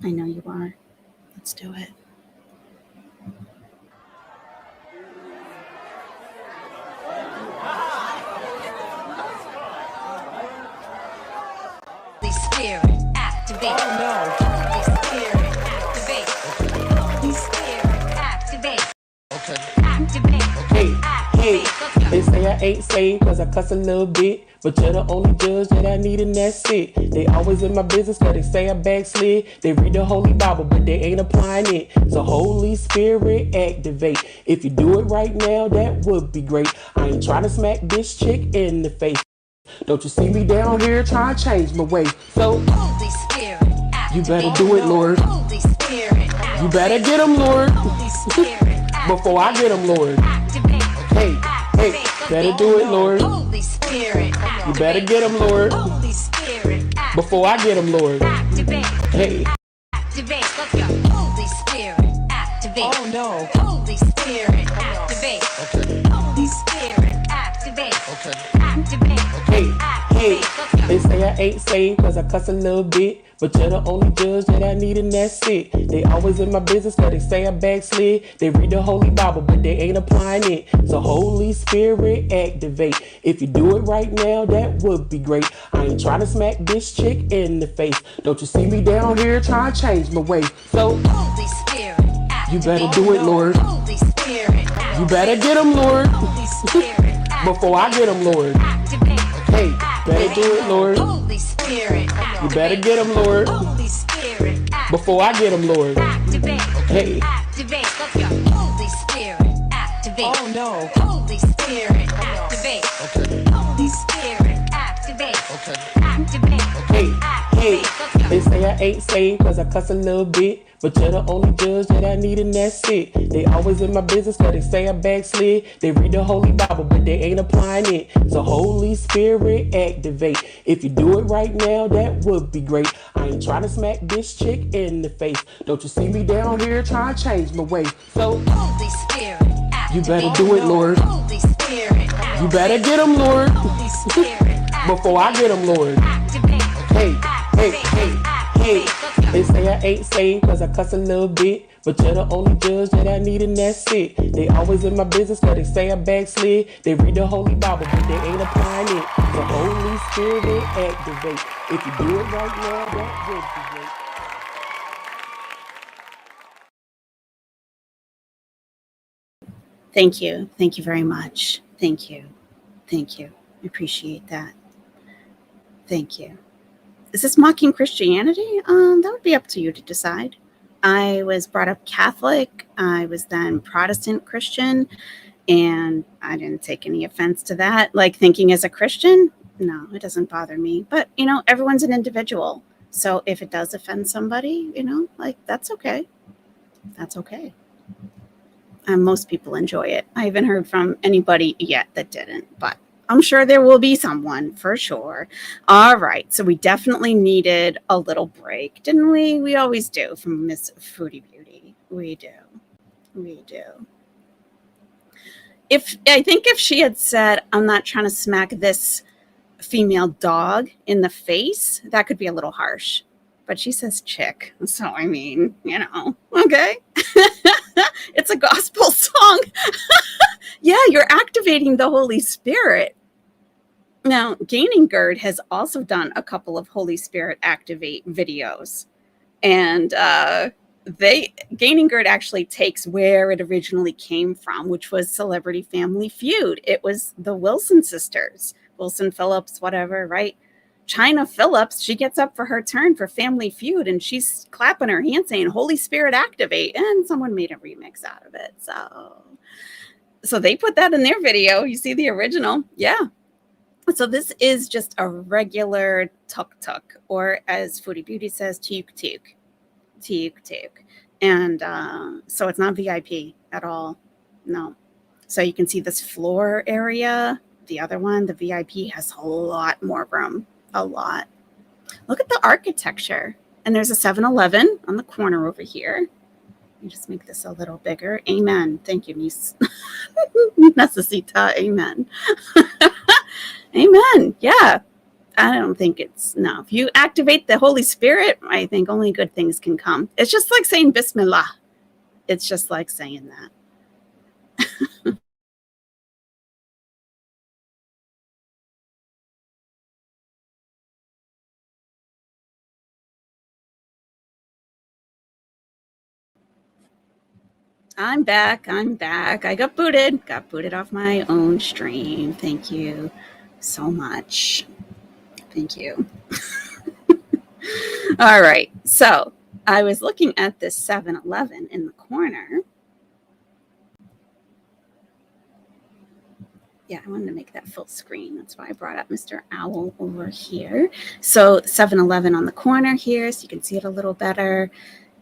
I know you are. Let's do it. Holy Spirit, activate. Oh no. Holy Spirit, activate. Holy Spirit, activate. Okay. Activate. Hey, they say I ain't saved cause I cuss a little bit, but you're the only judge that I need and that's it. They always in my business cause they say I backslid. They read the Holy Bible but they ain't applying it. So Holy Spirit activate. If you do it right now, that would be great. I ain't trying to smack this chick in the face. Don't you see me down here trying to change my way? So Holy Spirit, activate. You better do it, Lord. Holy Spirit, activate. You better get him, Lord. Holy Spirit, Before I get him, Lord. activate. Hey, better do it, Lord. Holy Spirit, activate. You better get him, Lord. Holy Spirit, activate. Before I get him, Lord. Activate. Hey. Activate. Let's go. Holy Spirit, activate. Oh no. Holy Spirit, activate. Okay. Holy Spirit, activate. Okay. Activate. Hey, Activate. Let's go. they say I ain't saved cause I cuss a little bit, but you're the only judge that I need and that's it. They always in my business cause they say I backslid. They read the Holy Bible but they ain't applying it. So Holy Spirit activate. If you do it right now, that would be great. I ain't trying to smack this chick in the face. Don't you see me down here trying to change my way? So Holy Spirit, activate. You better do it, Lord. Holy Spirit, activate. You better get him, Lord. Holy Spirit, activate. Before I get him, Lord. Activate. Hey, better do it, Lord. Holy Spirit, activate. You better get him, Lord. Holy Spirit, activate. Before I get him, Lord. Activate. Hey. Activate. Let's go. Holy Spirit, activate. Oh no. Holy Spirit, activate. Okay. Holy Spirit, activate. Okay. Activate. Hey, Activate. Let's go. they say I ain't saved cause I cuss a little bit, but you're the only judge that I need and that's it. They always in my business cause they say I backslid. They read the Holy Bible but they ain't applying it. So Holy Spirit activate. If you do it right now, that would be great. I ain't trying to smack this chick in the face. Don't you see me down here trying to change my way? So Holy Spirit, activate. You better do it, Lord. Holy Spirit, activate. You better get him, Lord. Holy Spirit, activate. Before I get him, Lord. Activate. Hey, Activate. Let's go. they say I ain't saved cause I cuss a little bit, but you're the only judge that I need and that's it. They always in my business cause they say I backslid. They read the Holy Bible but they ain't applying it. The Holy Spirit activate. If you do it right now, that would be great. Thank you. Thank you very much. Thank you. Thank you. I appreciate that. Thank you. Is this mocking Christianity? That would be up to you to decide. I was brought up Catholic. I was then Protestant Christian, and I didn't take any offense to that. Like thinking as a Christian, no, it doesn't bother me. But, everyone's an individual. So if it does offend somebody, that's okay. That's okay. And most people enjoy it. I haven't heard from anybody yet that didn't, but I'm sure there will be someone for sure. All right. So we definitely needed a little break, didn't we? We always do from Miss Foodie Beauty. We do. We do. I think if she had said, I'm not trying to smack this female dog in the face, that could be a little harsh. But she says chick. So, okay. It's a gospel song. Yeah, you're activating the Holy Spirit. Now, Gaining Gird has also done a couple of Holy Spirit activate videos. And Gaining Gird actually takes where it originally came from, which was Celebrity Family Feud. It was the Wilson sisters, Wilson Phillips, whatever, right? China Phillips, she gets up for her turn for Family Feud and she's clapping her hands saying, Holy Spirit activate. And someone made a remix out of it. So they put that in their video. You see the original. Yeah. So this is just a regular tuk-tuk, or as Foodie Beauty says, tuk-tuk. Tuk-tuk. And so it's not VIP at all. No. So you can see this floor area. The other one, the VIP, has a lot more room. A lot. Look at the architecture. And there's a 7-Eleven on the corner over here. Let me just make this a little bigger. Amen. Thank you, niece. Necesita. Amen. Amen. Yeah. I don't think it's, no. If you activate the Holy Spirit, I think only good things can come. It's just like saying Bismillah. It's just like saying that. I'm back. I got booted off my own stream. Thank you so much. Thank you. All right. So I was looking at this 7-Eleven in the corner. Yeah, I wanted to make that full screen. That's why I brought up Mr. Owl over here. So 7-Eleven on the corner here, so you can see it a little better.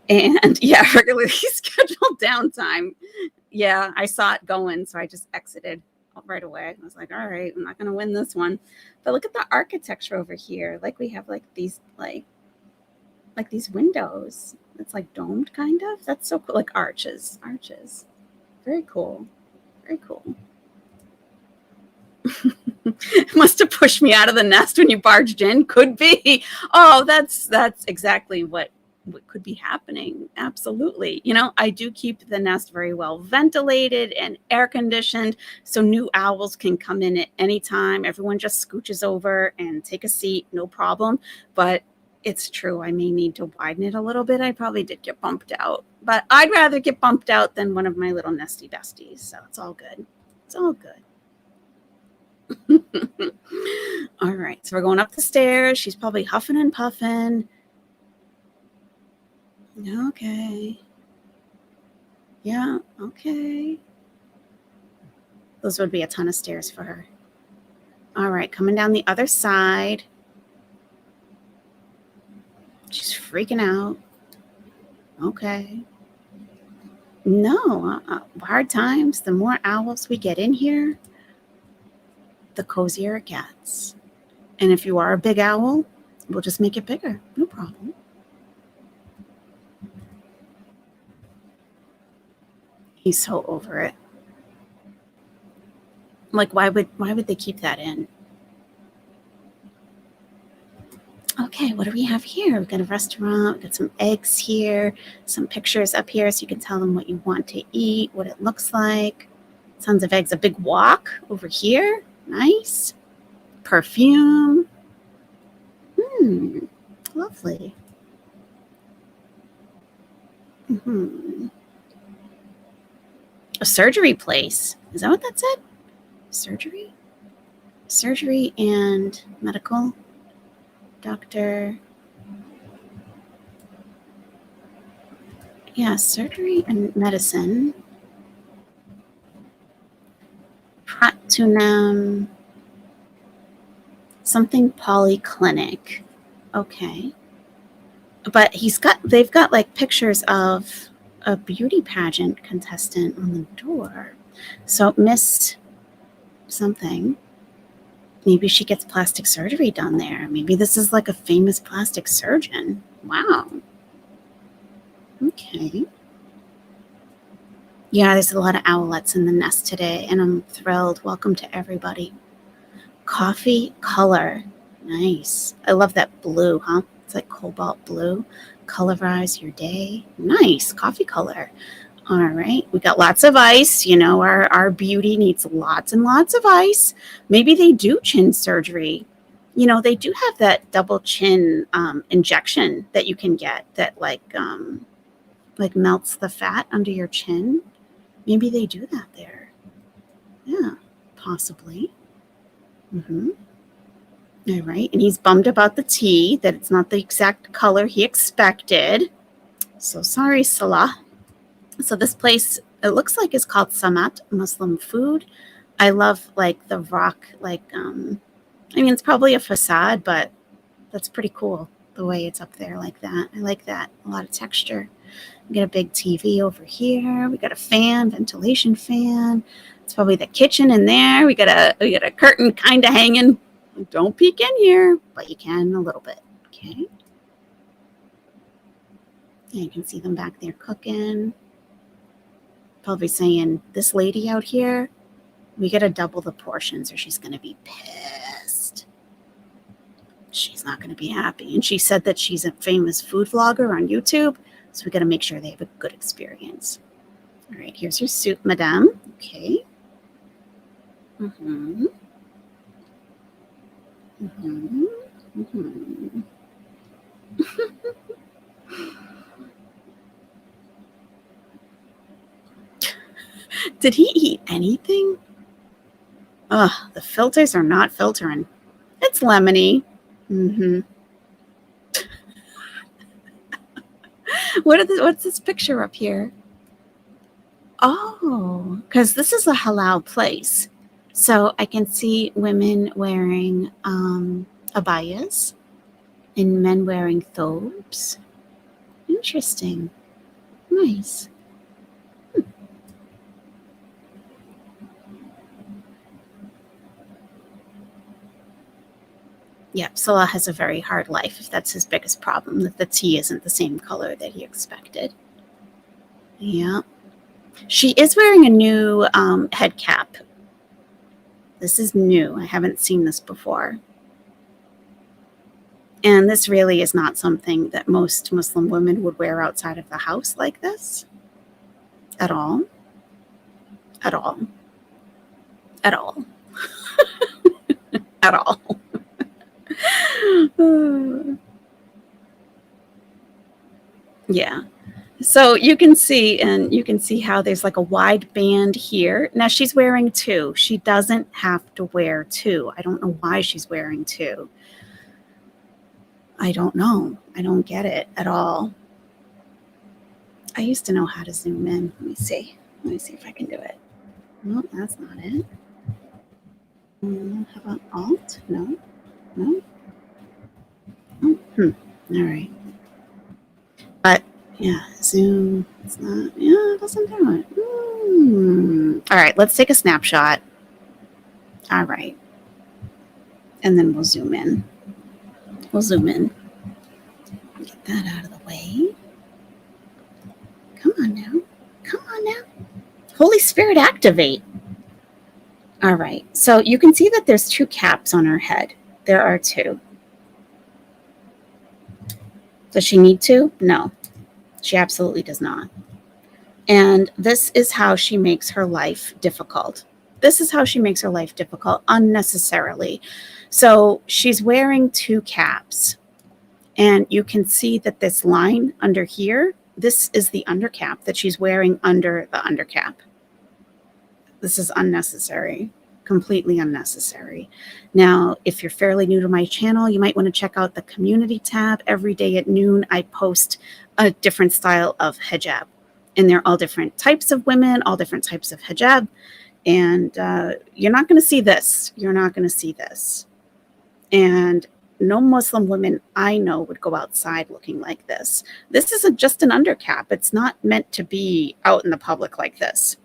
And yeah, regularly scheduled downtime. Yeah, I saw it going, so I just exited right away. I was like, all right, I'm not going to win this one. But look at the architecture over here. Like we have like these these windows. It's like domed kind of. That's so cool. Like arches. Very cool. Very cool. Must have pushed me out of the nest when you barged in. Could be. Oh, that's exactly what could be happening. Absolutely. You know, I do keep the nest very well ventilated and air conditioned, so new owls can come in at any time. Everyone just scooches over and take a seat, no problem. But it's true, I may need to widen it a little bit. I probably did get bumped out, but I'd rather get bumped out than one of my little nesty besties. So it's all good. It's all good. All right, so we're going up the stairs. She's probably huffing and puffing. Okay. Yeah, okay. Those would be a ton of stairs for her. All right, coming down the other side. She's freaking out. Okay. No, hard times. The more owls we get in here, the cozier it gets. And if you are a big owl, we'll just make it bigger. No problem. He's so over it. Like, why would they keep that in? Okay, what do we have here? We've got a restaurant, we've got some eggs here, some pictures up here so you can tell them what you want to eat, what it looks like. Tons of eggs, a big wok over here. Nice. Perfume. Lovely. A surgery place. Is that what that said? Surgery? Surgery and medical. Doctor. Yeah, surgery and medicine. Pratunam. Something polyclinic. Okay. But they've got like pictures of a beauty pageant contestant on the door. So Miss something. Maybe she gets plastic surgery done there. Maybe this is like a famous plastic surgeon. Wow. Okay. Yeah, there's a lot of owlets in the nest today, and I'm thrilled. Welcome to everybody. Coffee color. Nice. I love that blue, huh? It's like cobalt blue. Colorize your day. Nice. Coffee color. All right. We got lots of ice. You know, our beauty needs lots and lots of ice. Maybe they do chin surgery. You know, they do have that double chin injection that you can get that like melts the fat under your chin. Maybe they do that there. Yeah, possibly. All right. And he's bummed about the tea, that it's not the exact color he expected. So sorry, Salah. So this place, it looks like it's called Samat Muslim Food. I love like the rock, like, I mean, it's probably a facade, but that's pretty cool the way it's up there like that. I like that. A lot of texture. We got a big TV over here. We got a fan, ventilation fan. It's probably the kitchen in there. We got a curtain kind of hanging. Don't peek in here, but you can a little bit. Okay. Yeah, you can see them back there cooking. Probably saying, this lady out here, we got to double the portions or she's going to be pissed. she's not going to be happy. And she said that she's a famous food vlogger on YouTube, so we got to make sure they have a good experience. All right, here's your soup, madame. Okay. Mm-hmm. Mm-hmm. Mm-hmm. Did he eat anything? Ugh, the filters are not filtering. It's lemony. Mm-hmm. What's this picture up here? Oh, because this is a halal place. So I can see women wearing abayas and men wearing thobes. Interesting. Nice. Yeah, Salah has a very hard life, if that's his biggest problem, that the tea isn't the same color that he expected. Yeah. She is wearing a new head cap. This is new. I haven't seen this before. And this really is not something that most Muslim women would wear outside of the house like this. At all. At all. At all. At all. Yeah. So you can see, and you can see how there's like a wide band here. Now she's wearing two. She doesn't have to wear two. I don't know why she's wearing two. I don't know. I don't get it at all. I used to know how to zoom in. Let me see. Let me see if I can do it. No, that's not it. How about Alt? No. No. Oh, all right. But yeah, zoom. It's not. Yeah, it doesn't do it. All right, let's take a snapshot. All right. And then we'll zoom in. We'll zoom in. Get that out of the way. Come on now. Come on now. Holy Spirit, activate. All right. So you can see that there's two caps on her head. There are two. Does she need to? No, she absolutely does not. And this is how she makes her life difficult. This is how she makes her life difficult unnecessarily. So she's wearing two caps. And you can see that this line under here, this is the undercap that she's wearing under the undercap. This is unnecessary. Completely unnecessary. Now, if you're fairly new to my channel, you might want to check out the community tab. Every day at noon, I post a different style of hijab. And they're all different types of women, all different types of hijab. And you're not going to see this. You're not going to see this. And no Muslim women I know would go outside looking like this. This is just an undercap. It's not meant to be out in the public like this.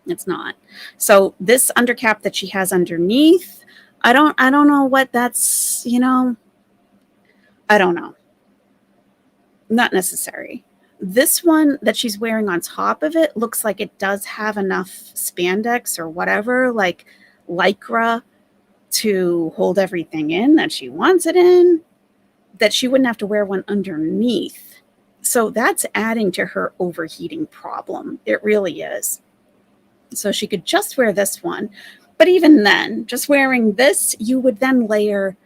It's not. So this undercap that she has underneath, I don't know what that's, I don't know. Not necessary. This one that she's wearing on top of it looks like it does have enough spandex or whatever, like lycra, to hold everything in that she wants it in, that she wouldn't have to wear one underneath. So that's adding to her overheating problem. It really is. So she could just wear this one. But even then, just wearing this, you would then layer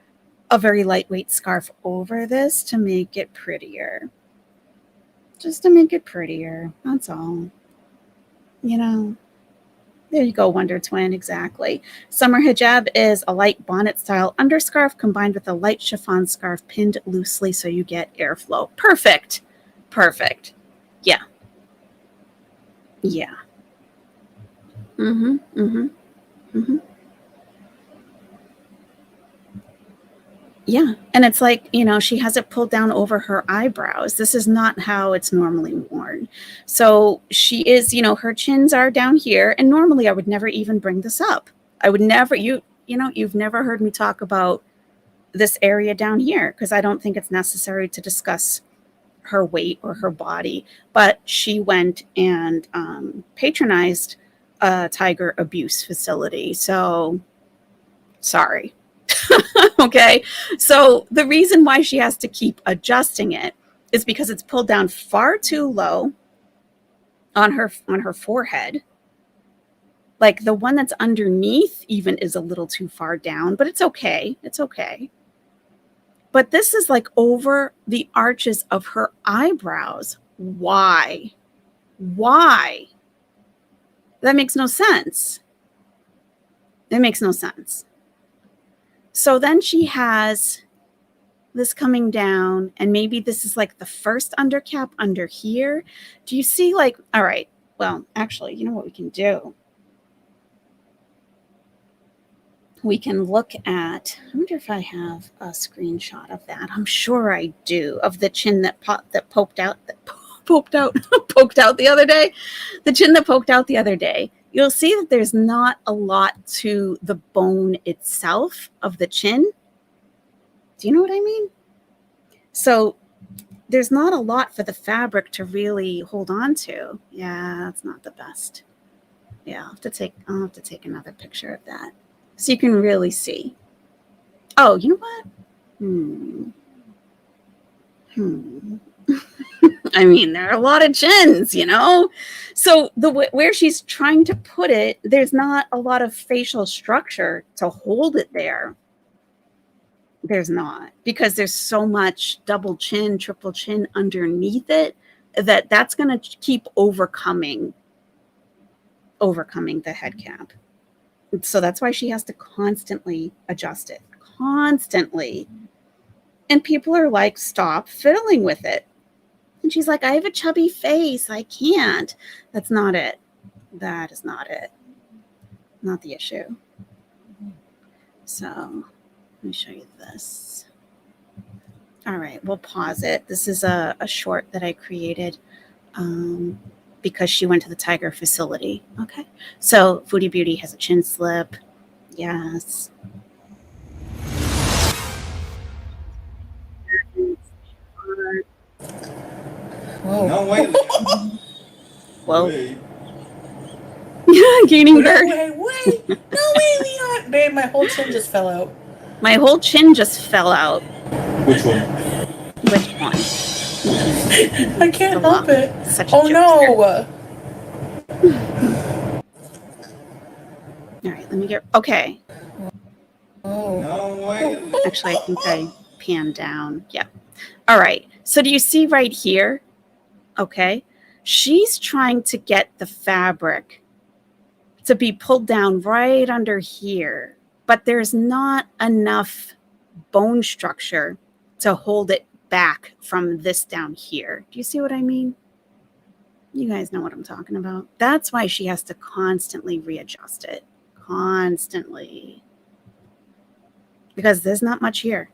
a very lightweight scarf over this to make it prettier. Just to make it prettier. That's all. There you go, Wonder Twin. Exactly. Summer hijab is a light bonnet style underscarf combined with a light chiffon scarf pinned loosely so you get airflow. Perfect. Perfect. Yeah. Yeah. Yeah. And it's like, she has it pulled down over her eyebrows. This is not how it's normally worn. So she is, her chins are down here. And normally I would never even bring this up. I would never, you've never heard me talk about this area down here because I don't think it's necessary to discuss her weight or her body. But she went and patronized a tiger abuse facility. So sorry. Okay. So the reason why she has to keep adjusting it is because it's pulled down far too low on her forehead. Like the one that's underneath even is a little too far down, but it's okay. It's okay. But this is like over the arches of her eyebrows. Why? Why? That makes no sense. It makes no sense. So then she has this coming down, and maybe this is like the first undercap under here. Do you see like, all right, well, actually, you know what we can do? We can look at, I wonder if I have a screenshot of that. I'm sure I do, of the chin that poked out the other day. The chin that poked out the other day. You'll see that there's not a lot to the bone itself of the chin. Do you know what I mean? So there's not a lot for the fabric to really hold on to. Yeah, that's not the best. Yeah, I'll have to take another picture of that so you can really see. Oh, you know what? I mean, there are a lot of chins, you know? So where she's trying to put it, there's not a lot of facial structure to hold it there. There's not, because there's so much double chin, triple chin underneath it that's going to keep overcoming the head cap. So that's why she has to constantly adjust it. Constantly. And people are like, stop fiddling with it. And she's like, I have a chubby face. I can't. That's not it. That is not it. Not the issue. So let me show you this. All right, we'll pause it. This is a short that I created because she went to the Tiger facility. Okay. So Foodie Beauty has a chin slip. Yes. Whoa. No way. Whoa. Wait. Gaining girth. Wait. No way, Leon. Babe, my whole chin just fell out. My whole chin just fell out. Which one? Which one? I can't help it. Such a Oh no. All right, let me get, okay. Oh. No way. Actually, I think I panned down. Yeah. All right. So do you see right here? Okay. She's trying to get the fabric to be pulled down right under here, but there's not enough bone structure to hold it back from this down here. Do you see what I mean? You guys know what I'm talking about. That's why she has to constantly readjust it. Constantly. Because there's not much here.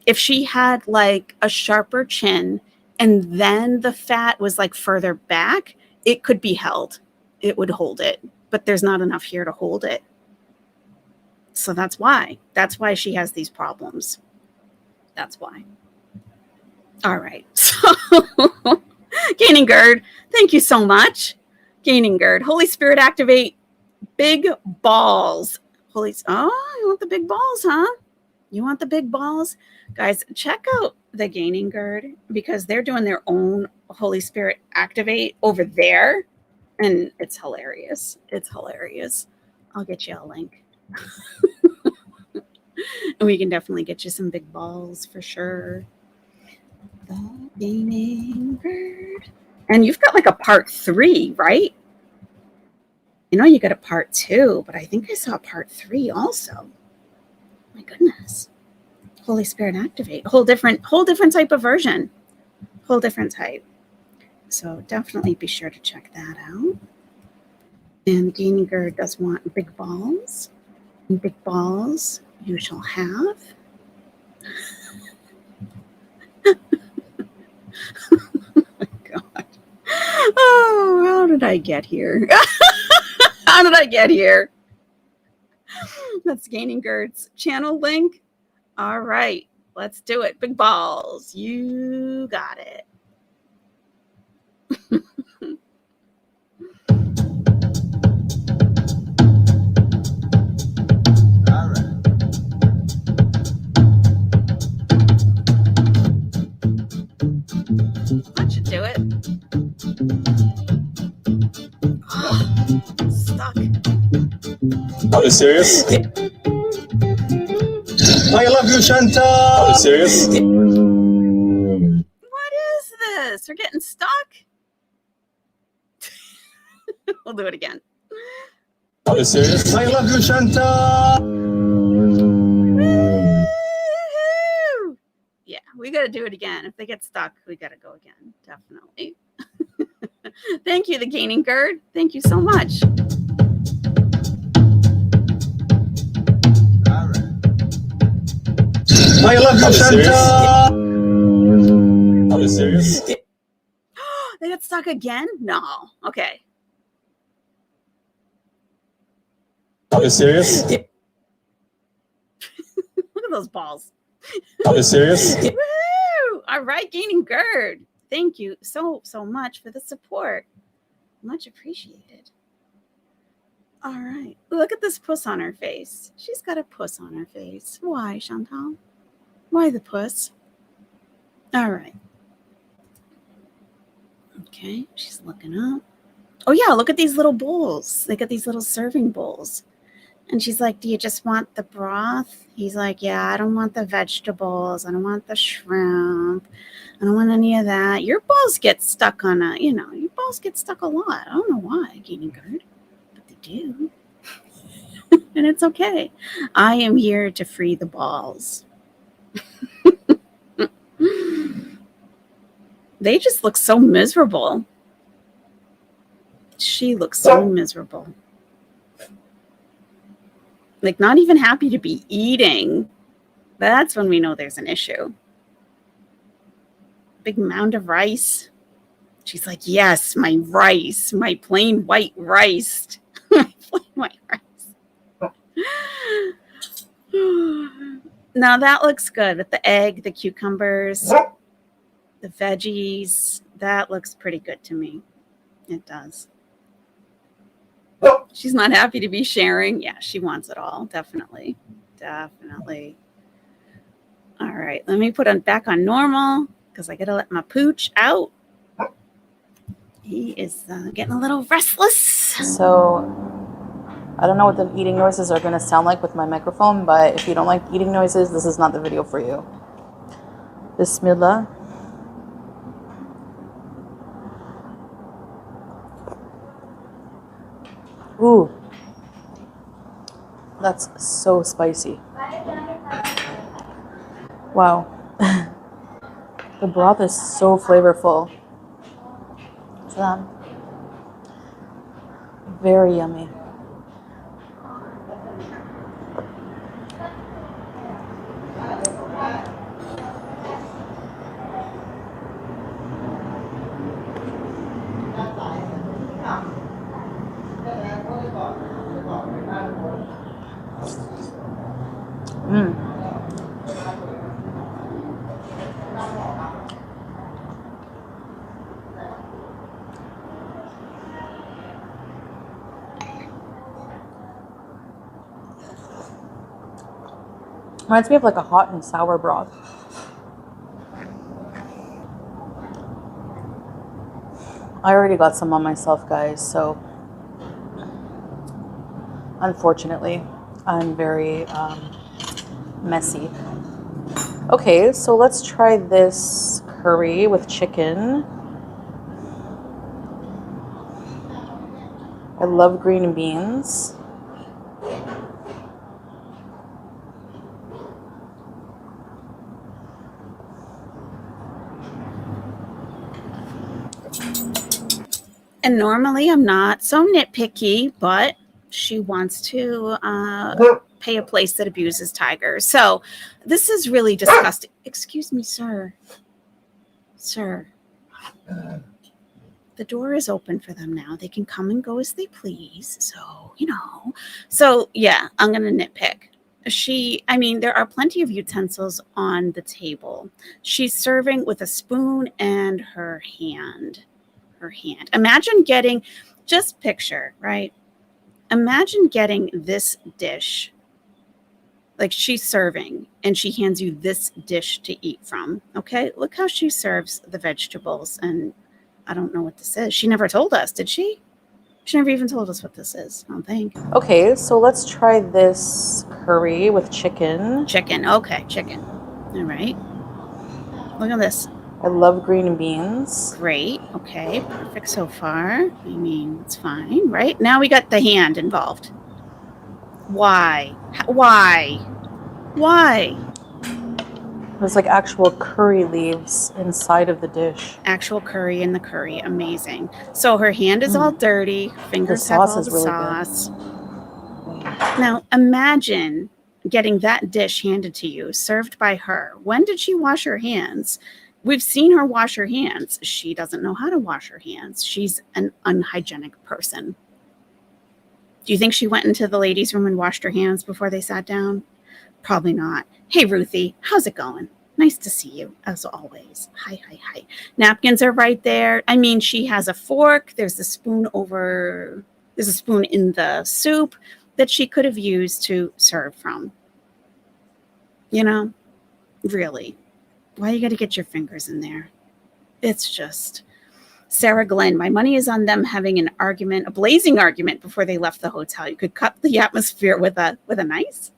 If she had like a sharper chin and then the fat was like further back, it could be held. It would hold it. But there's not enough here to hold it. So that's why. That's why she has these problems. That's why. All right. So, Gaining Gird, thank you so much. Gaining Gird. Holy Spirit activate. Big balls. Oh, you want the big balls, huh? You want the big balls? Guys, check out the Gaining Gird because they're doing their own Holy Spirit activate over there. And it's hilarious. It's hilarious. I'll get you a link. And we can definitely get you some big balls for sure. The Gaining Gird. And you've got like a part 3, right? You know, you got a part 2, but I think I saw part 3 also. My goodness. Holy Spirit activate. Whole different type of version. Whole different type. So definitely be sure to check that out. And Gaining Gird does want big balls. And big balls you shall have. Oh my God. Oh, how did I get here? How did I get here? That's Gaining Gird's channel link. All right, let's do it. Big balls. You got it. All right. Are you serious? I love you, Chantal. Are you serious? What is this? We're getting stuck. We'll do it again. Are you serious? I love you, Chantal. Woo-hoo! Yeah, we got to do it again. If they get stuck, we got to go again. Definitely. Thank you, the Gaining Gird. Thank you so much. I love you, Chantal. Are you serious? They got stuck again? No. Okay. Are you serious? Look at those balls. Are you serious? Woo! All right, Gaining Gird. Thank you so much for the support. Much appreciated. All right. Look at this puss on her face. She's got a puss on her face. Why, Chantal? Why the puss? All right. Okay, she's looking up. Oh, yeah, look at these little bowls. They got these little serving bowls. And she's like, do you just want the broth? He's like, yeah, I don't want the vegetables. I don't want the shrimp. I don't want any of that. Your balls get stuck on your balls get stuck a lot. I don't know why, Gaining Gird, but they do. And it's okay. I am here to free the balls. They just look so miserable. She looks so miserable. Like, not even happy to be eating. That's when we know there's an issue. Big mound of rice. She's like, yes, my rice, my plain white rice. My plain white rice. Now that looks good with the egg, the cucumbers, the veggies. That looks pretty good to me. It does. She's not happy to be sharing. Yeah, she wants it all. Definitely. Definitely. All right. Let me put it back on normal because I got to let my pooch out. He is getting a little restless. So, I don't know what the eating noises are going to sound like with my microphone, but if you don't like eating noises, this is not the video for you. Bismillah. Ooh. That's so spicy. Wow. The broth is so flavorful. It's very yummy. Reminds me of like a hot and sour broth. I already got some on myself, guys, so unfortunately, I'm very messy. Okay, so let's try this curry with chicken. I love green beans. And normally I'm not so nitpicky, but she wants to pay a place that abuses tigers. So this is really disgusting. Excuse me, sir. Sir. The door is open for them now. They can come and go as they please. So, So, yeah, I'm going to nitpick. There are plenty of utensils on the table. She's serving with a spoon and her hand. Imagine just picture, right? Imagine getting this dish, like she's serving and she hands you this dish to eat from. Okay. Look how she serves the vegetables. And I don't know what this is. She never told us, did she? She never even told us what this is, I don't think. Okay, so let's try this curry with chicken. Chicken. Okay, chicken. All right. Look at this. I love green beans. Great. Okay, perfect so far. I mean, it's fine, right? Now we got the hand involved. Why? Why? Why? There's like actual curry leaves inside of the dish. Actual curry in the curry. Amazing. So her hand is all dirty. Fingers have all the sauce. Now imagine getting that dish handed to you, served by her. When did she wash her hands? We've seen her wash her hands. She doesn't know how to wash her hands. She's an unhygienic person. Do you think she went into the ladies' room and washed her hands before they sat down? Probably not. Hey, Ruthie, how's it going? Nice to see you, as always. Hi, hi, hi. Napkins are right there. I mean, she has a fork. There's a spoon in the soup that she could have used to serve from. You know, really. Why you got to get your fingers in there? It's just... Sarah Glenn, my money is on them having an argument, a blazing argument before they left the hotel. You could cut the atmosphere with a nice...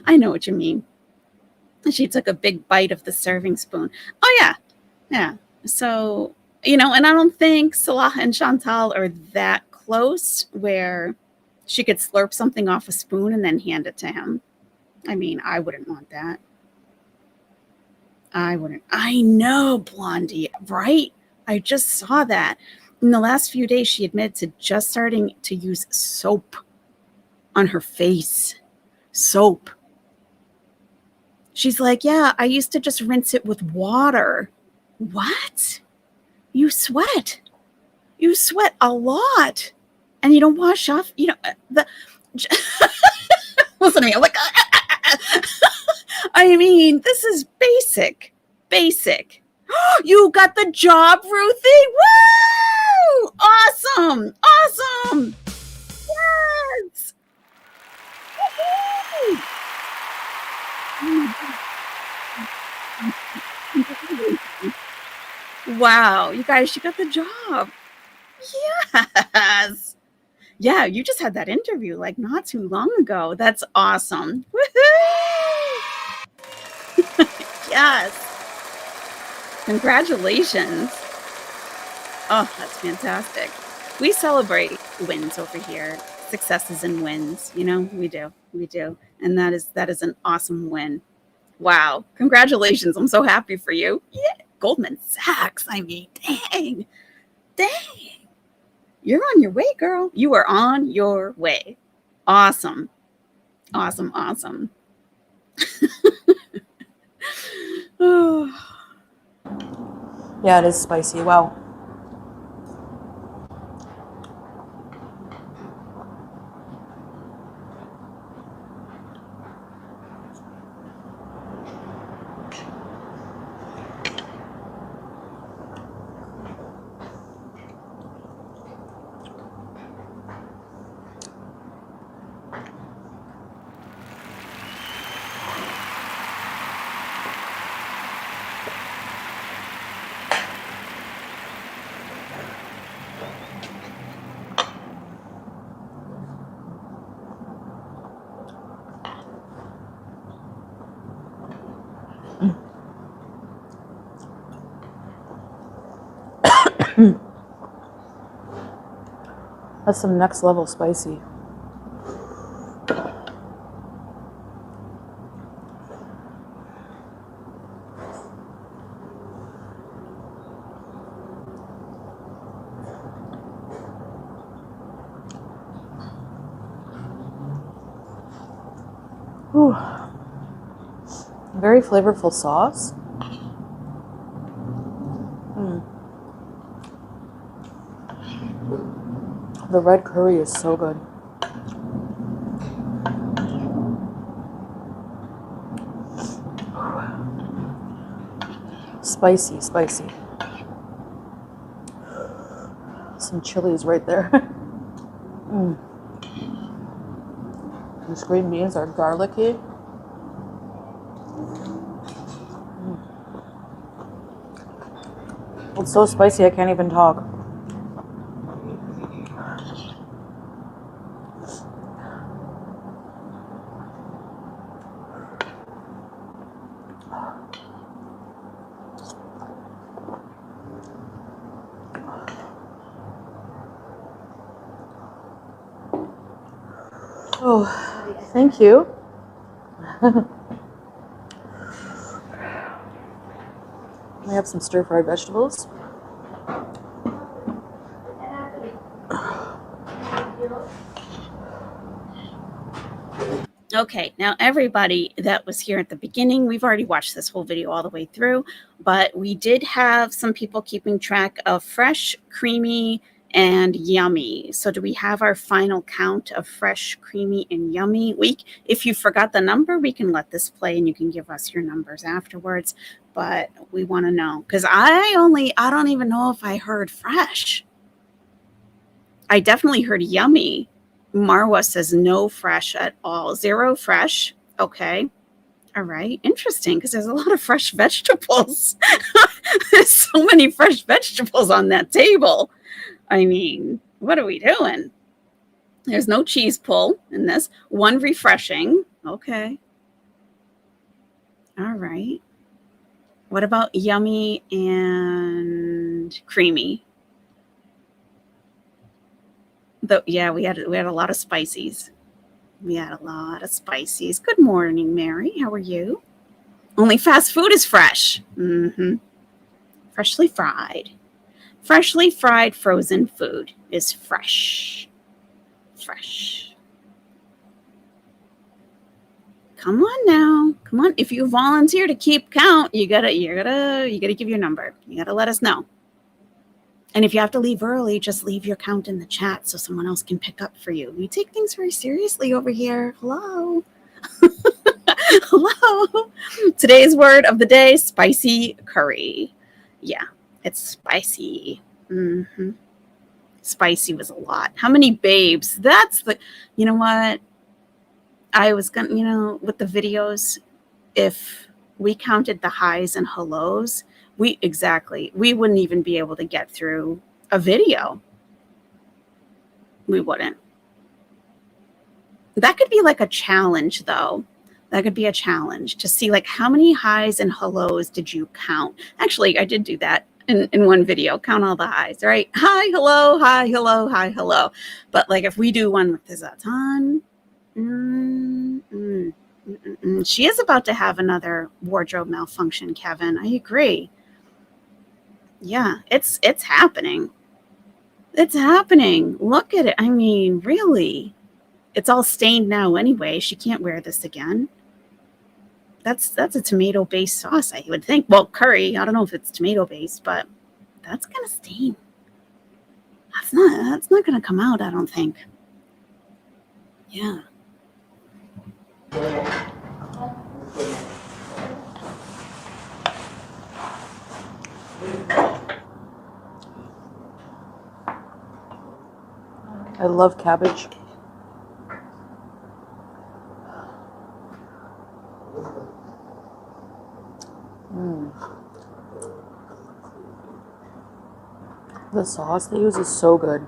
I know what you mean. She took a big bite of the serving spoon. Oh, yeah. Yeah. So, you know, and I don't think Salah and Chantal are that close where she could slurp something off a spoon and then hand it to him. I mean, I wouldn't want that. I wouldn't. I know, Blondie, right? I just saw that. In the last few days, she admitted to just starting to use soap on her face. Soap. She's like, yeah, I used to just rinse it with water. What? You sweat. You sweat a lot. And you don't wash off, you know, listen to me. I'm like, I mean, this is basic. Basic. You got the job, Ruthie. Woo! Awesome. Awesome. Yes. Woo-hoo. Wow, you guys, she got the job. Yes. Yeah, you just had that interview like not too long ago. That's awesome. Woohoo! Yes. Congratulations. Oh, that's fantastic. We celebrate wins over here. Successes and wins. You know, we do. We do. And that is an awesome win. Wow. Congratulations. I'm so happy for you. Yeah. Goldman Sachs. I mean, dang. Dang. You're on your way, girl. You are on your way. Awesome. Awesome. Awesome. Oh. Yeah, it is spicy. Wow. That's some next level spicy. Whew. Very flavorful sauce. The red curry is so good. Spicy, spicy. Some chilies right there. These green beans are garlicky. It's so spicy I can't even talk. Oh, thank you. We have some stir-fried vegetables. Okay, now everybody that was here at the beginning, we've already watched this whole video all the way through, but we did have some people keeping track of fresh, creamy, and yummy. So do we have our final count of fresh, creamy, and yummy? If you forgot the number, we can let this play and you can give us your numbers afterwards, but we want to know, because I don't even know if I heard fresh. I definitely heard yummy. Marwa says no fresh at all. 0 fresh. Okay. All right. Interesting, because there's a lot of fresh vegetables. There's so many fresh vegetables on that table. I mean, what are we doing? There's no cheese pull in this. 1 refreshing. Okay. All right. What about yummy and creamy? Yeah, we had a lot of spices. We had a lot of spices. Good morning, Mary. How are you? Only fast food is fresh. Freshly fried. Freshly fried frozen food is fresh. Fresh. Come on now. Come on. If you volunteer to keep count, you gotta give your number. You gotta let us know. And if you have to leave early, just leave your count in the chat so someone else can pick up for you. We take things very seriously over here. Hello. Hello. Today's word of the day, spicy curry. Yeah, it's spicy. Spicy was a lot. How many babes? You know what? I was gonna, with the videos, if we counted the highs and hellos, we wouldn't even be able to get through a video. We wouldn't. That could be like a challenge, though. That could be a challenge to see, like, how many highs and hellos did you count? Actually, I did do that in one video. Count all the highs, right? Hi, hello, hi, hello, hi, hello. But like, if we do one with this a ton, she is about to have another wardrobe malfunction, Kevin. I agree. Yeah, it's happening. It's happening. Look at it. I mean, really. It's all stained now anyway. She can't wear this again. That's a tomato-based sauce, I would think. Well, curry. I don't know if it's tomato-based, but that's gonna stain. That's not gonna come out, I don't think. Yeah. I love cabbage. The sauce they use is so good.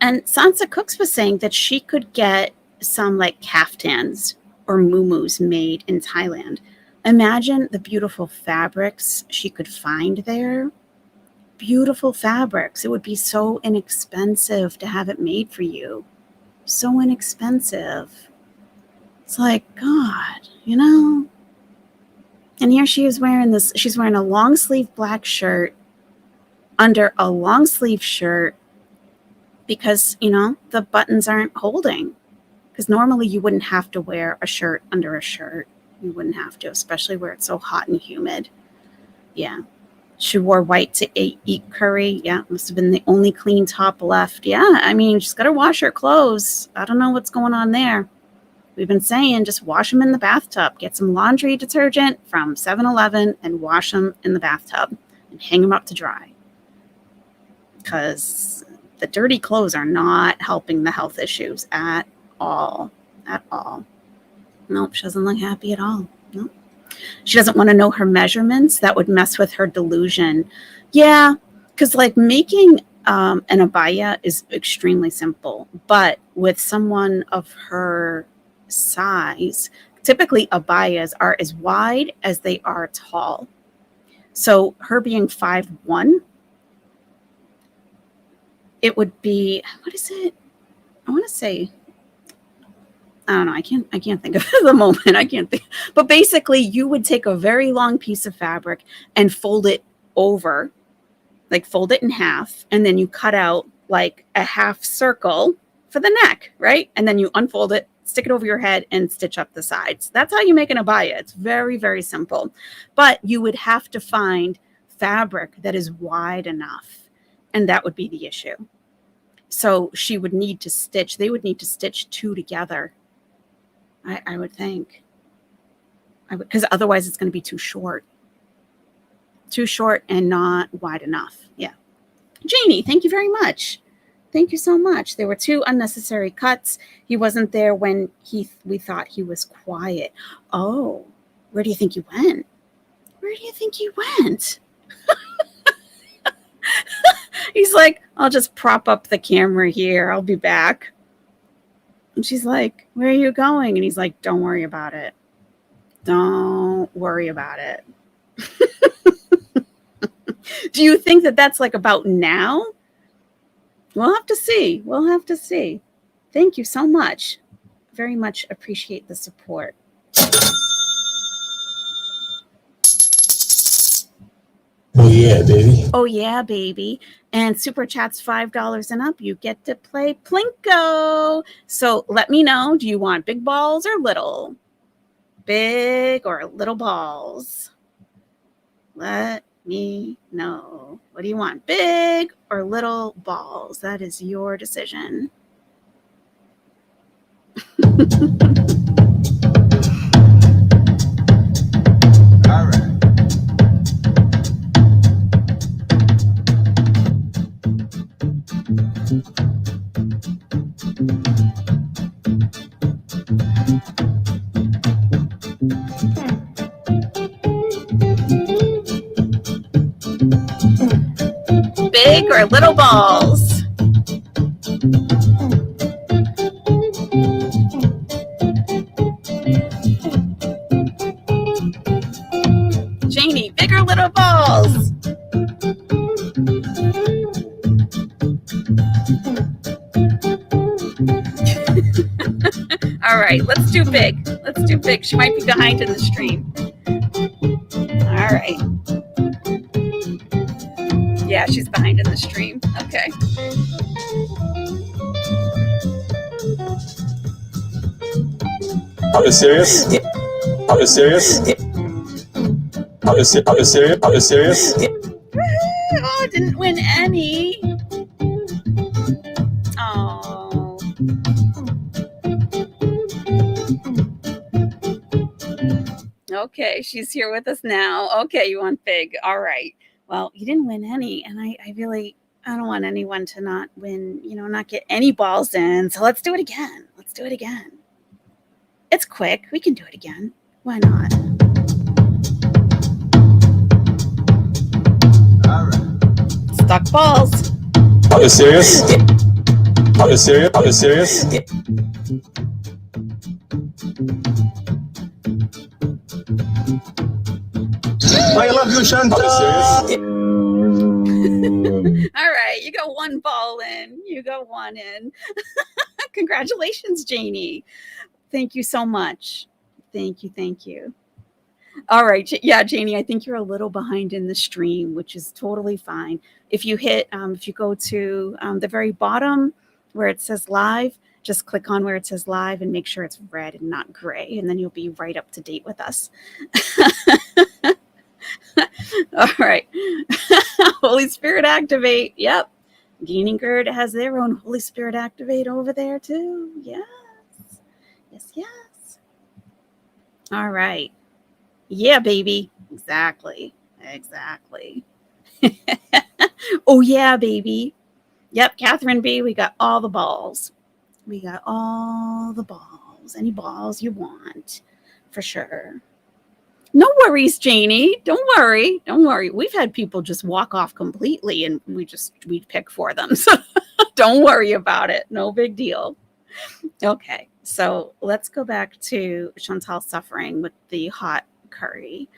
And Sansa Cooks was saying that she could get some like kaftans or muumuus made in Thailand. Imagine the beautiful fabrics she could find there. Beautiful fabrics. It would be so inexpensive to have it made for you. So inexpensive. It's like, God, you know? And here she is wearing this. She's wearing a long sleeve black shirt under a long sleeve shirt because, you know, the buttons aren't holding. Because normally you wouldn't have to wear a shirt under a shirt. You wouldn't have to, especially where it's so hot and humid. Yeah. She wore white to eat curry. Yeah, must have been the only clean top left. Yeah, I mean, she's got to wash her clothes. I don't know what's going on there. We've been saying just wash them in the bathtub. Get some laundry detergent from 7-Eleven and wash them in the bathtub and hang them up to dry. Because the dirty clothes are not helping the health issues at all. At all. Nope, she doesn't look happy at all. Nope. She doesn't want to know her measurements. That would mess with her delusion. Yeah, because like making an abaya is extremely simple, but with someone of her size, typically abayas are as wide as they are tall. So her being 5'1", it would be, what is it? I want to say, I don't know. I can't think of it at the moment. I can't think. But basically, you would take a very long piece of fabric and fold it over, like fold it in half, and then you cut out like a half circle for the neck, right? And then you unfold it, stick it over your head, and stitch up the sides. That's how you make an abaya. It's very, very simple. But you would have to find fabric that is wide enough, and that would be the issue. So she would need to stitch. They would need to stitch two together, I would think. Because otherwise it's going to be too short. Too short and not wide enough. Yeah. Janie, thank you very much. Thank you so much. There were 2 unnecessary cuts. He wasn't there when we thought he was quiet. Oh, where do you think he went? Where do you think he went? He's like, I'll just prop up the camera here. I'll be back. And she's like, where are you going? And he's like, don't worry about it. Don't worry about it. Do you think that that's like about now? We'll have to see. We'll have to see. Thank you so much. Very much appreciate the support. Oh yeah, baby. Oh yeah, baby. And super chats $5 and up. You get to play Plinko. So let me know. Do you want big balls or little? Big or little balls? Let me know. What do you want? Big or little balls? That is your decision. All right. Big or little balls? Janie, big or little balls? All right, let's do big. Let's do big. She might be behind in the stream. All right. Yeah, she's behind in the stream. Okay. Are you serious? Are you serious? Are you serious? Are you serious? Oh, didn't win any. Oh. Okay, she's here with us now. Okay, you want big. All right. Well, you didn't win any, and I don't want anyone to not win, not get any balls in. So let's do it again. Let's do it again. It's quick. We can do it again. Why not? All right. Stuck balls. Are you serious? Are you serious? Are you serious? I love you, Chantal. Are you serious? All right, you got one ball in. You got one in. Congratulations, Janie. Thank you so much. Thank you. Thank you. All right. Yeah, Janie, I think you're a little behind in the stream, which is totally fine. If you go to the very bottom where it says live, just click on where it says live and make sure it's red and not gray, and then you'll be right up to date with us. All right. Holy Spirit activate. Yep. Gaining Gird has their own Holy Spirit activate over there too. Yes. Yes, yes. All right. Yeah, baby. Exactly. Exactly. Oh, yeah, baby. Yep, Catherine B., we got all the balls. We got all the balls. Any balls you want, for sure. No worries, Janie. Don't worry. Don't worry. We've had people just walk off completely and we pick for them. So don't worry about it. No big deal. Okay. So let's go back to Chantal suffering with the hot curry.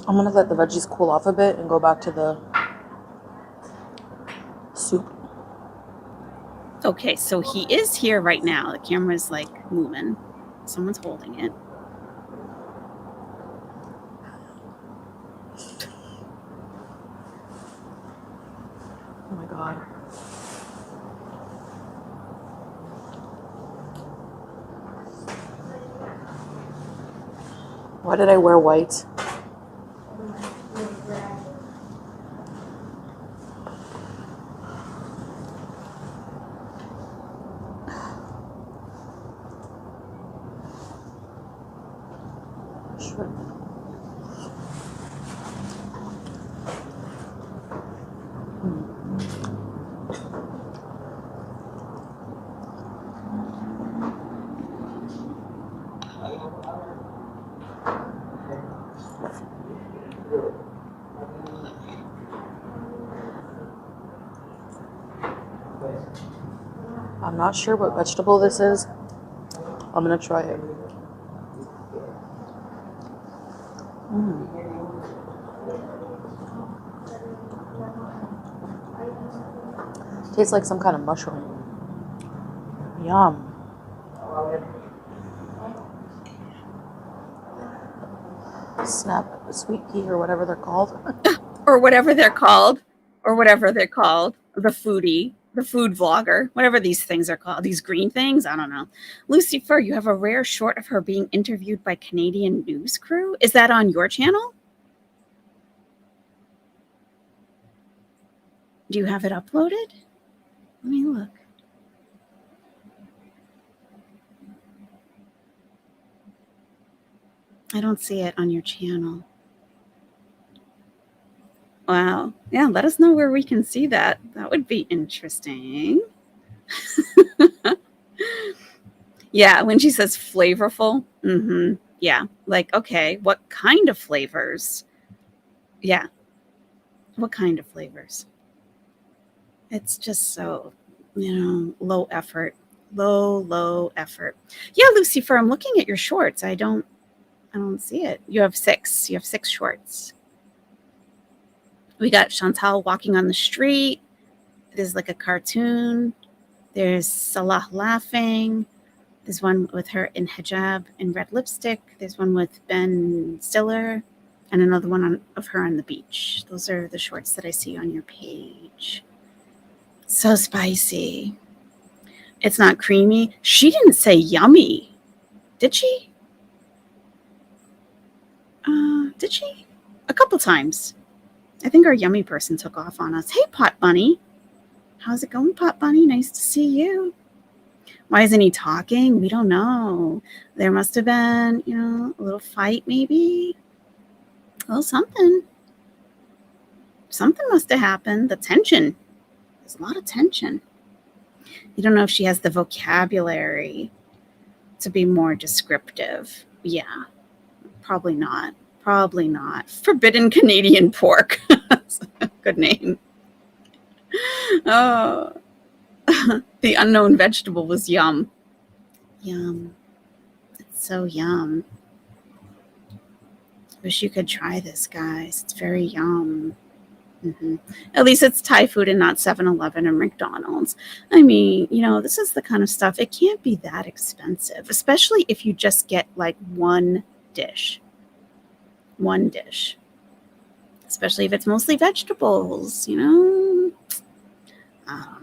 I'm gonna let the veggies cool off a bit and go back to the soup. Okay, so he is here right now. The camera's like moving. Someone's holding it. Oh my god. Why did I wear white? Sure. I'm not sure what vegetable this is. I'm gonna try it. Tastes like some kind of mushroom. Yum. Snap, sweet pea or whatever they're called. Or whatever they're called. Or whatever they're called. The foodie. The food vlogger. Whatever these things are called. These green things. I don't know. Lucy Fur, you have a rare short of her being interviewed by Canadian news crew. Is that on your channel? Do you have it uploaded? Let me look. I don't see it on your channel. Wow. Yeah, let us know where we can see that. That would be interesting. Yeah, when she says flavorful. Yeah, like, okay, what kind of flavors? Yeah. What kind of flavors? It's just so, low effort. Low effort. Yeah, Lucifer, I'm looking at your shorts. I don't see it. You have 6. You have 6 shorts. We got Chantal walking on the street. There's like a cartoon. There's Salah laughing. There's one with her in hijab and red lipstick. There's one with Ben Stiller and another one of her on the beach. Those are the shorts that I see on your page. So spicy. It's not creamy. She didn't say yummy. Did she? Did she? A couple times. I think our yummy person took off on us. Hey, Pot Bunny. How's it going, Pot Bunny? Nice to see you. Why isn't he talking? We don't know. There must have been, a little fight maybe. A little something. Something must have happened. The tension. There's a lot of tension. You don't know if she has the vocabulary to be more descriptive. Yeah, probably not. Probably not. Forbidden Canadian pork. That's a good name. Oh, the unknown vegetable was yum. Yum. It's so yum. Wish you could try this, guys. It's very yum. At least it's Thai food and not 7-Eleven or McDonald's. I mean, this is the kind of stuff. It can't be that expensive, especially if you just get like one dish. One dish. Especially if it's mostly vegetables, I don't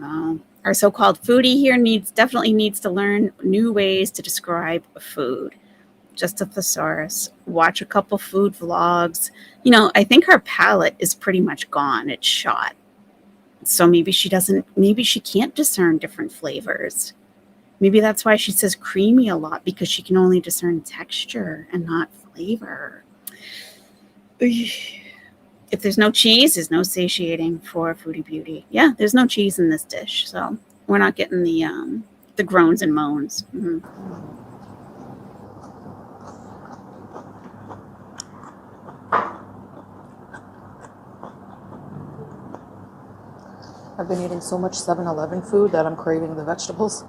know. Our so-called foodie here definitely needs to learn new ways to describe food. Just a thesaurus. Watch a couple food vlogs. I think her palate is pretty much gone. It's shot. So maybe she can't discern different flavors. Maybe that's why she says creamy a lot, because she can only discern texture and not flavor. If there's no cheese, there's no satiating for Foodie Beauty. Yeah, there's no cheese in this dish, so we're not getting the groans and moans. I've been eating so much 7-Eleven food that I'm craving the vegetables.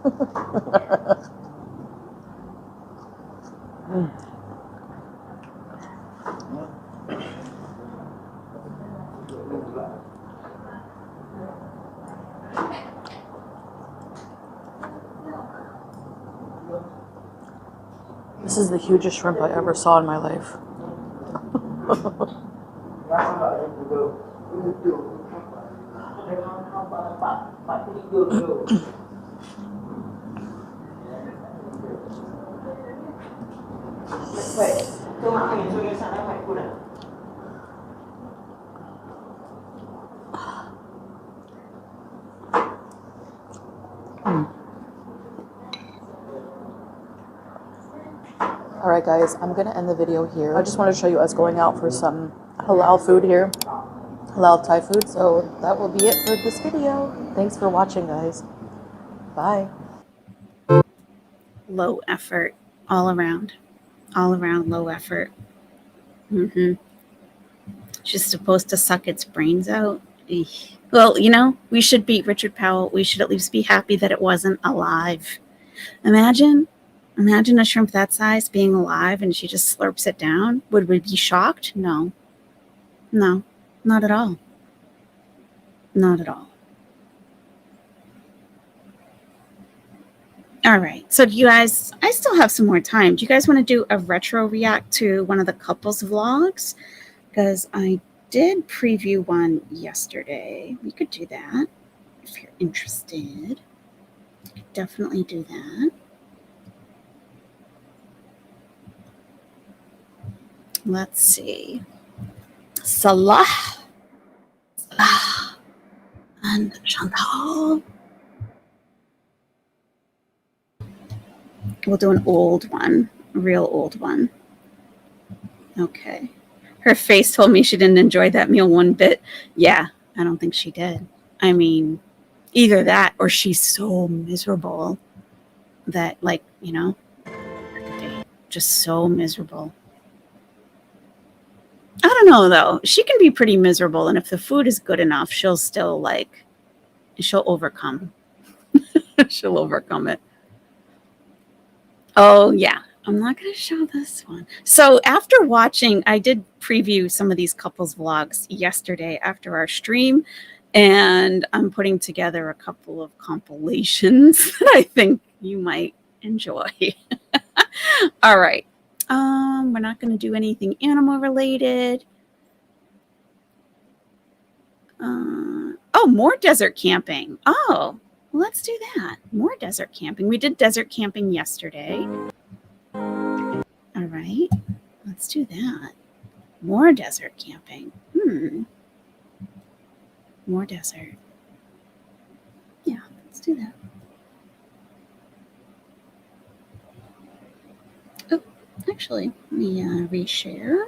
This is the hugest shrimp I ever saw in my life. Alright guys, I'm going to end the video here. I just wanted to show you us going out for some halal food here. Halal Thai food. So that will be it for this video. Thanks for watching, guys. Bye. Low effort all around. All around low effort. She's supposed to suck its brains out. Eesh. Well, you know, we should beat Richard Powell. We should at least be happy that it wasn't alive. Imagine a shrimp that size being alive and she just slurps it down. Would we be shocked? No. No, not at all. Not at all. All right. So do you guys, I still have some more time. Do you guys want to do a retro react to one of the couples vlogs? Because I did preview one yesterday. We could do that if you're interested. You could definitely do that. Let's see. Salah and Chantal. We'll do an old one, a real old one. Okay. Her face told me she didn't enjoy that meal one bit. Yeah, I don't think she did. I mean, either that or she's so miserable that, like, you know, just so miserable. I don't know, though. She can be pretty miserable, and if the food is good enough, she'll still, like, she'll overcome. She'll overcome it. Oh, yeah. I'm not going to show this one. So after watching, I did preview some of these couples vlogs yesterday after our stream, and I'm putting together a couple of compilations that I think you might enjoy. All right. We're not going to do anything animal related. Oh, more desert camping. Oh, well, let's do that. More desert camping. We did desert camping yesterday. All right, let's do that. More desert camping. More desert. Yeah, let's do that. Oh, actually, let me reshare.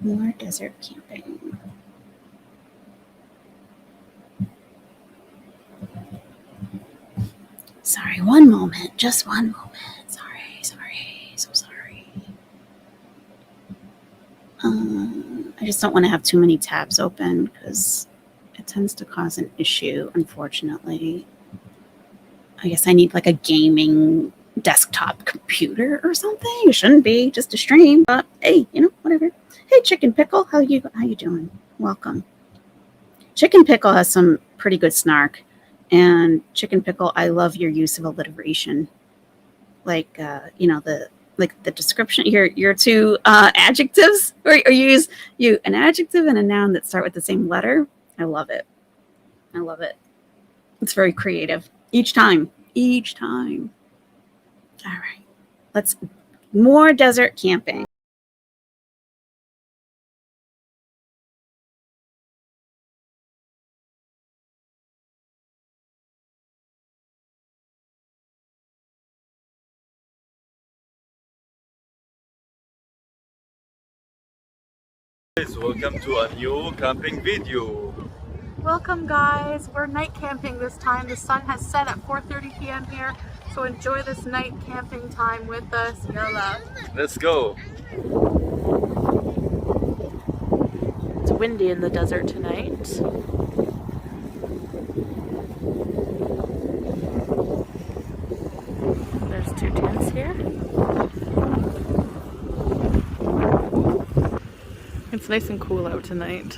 More desert camping. Sorry, one moment. Just one moment. Sorry. So sorry. I just don't want to have too many tabs open because it tends to cause an issue, unfortunately. I guess I need like a gaming desktop computer or something. It shouldn't be just a stream, but hey, you know, whatever. Hey, Chicken Pickle, how you doing? Welcome. Chicken Pickle has some pretty good snark, and Chicken Pickle, I love your use of alliteration, like you know, the description. Your two adjectives, or you use an adjective and a noun that start with the same letter. I love it. I love it. It's very creative each time. All right, let's more desert camping. Welcome to a new camping video. Welcome, guys. We're night camping this time. The sun has set at 4:30 p.m. here, so enjoy this night camping time with us. Yalla. Let's go. It's windy in the desert tonight. here. It's nice and cool out tonight.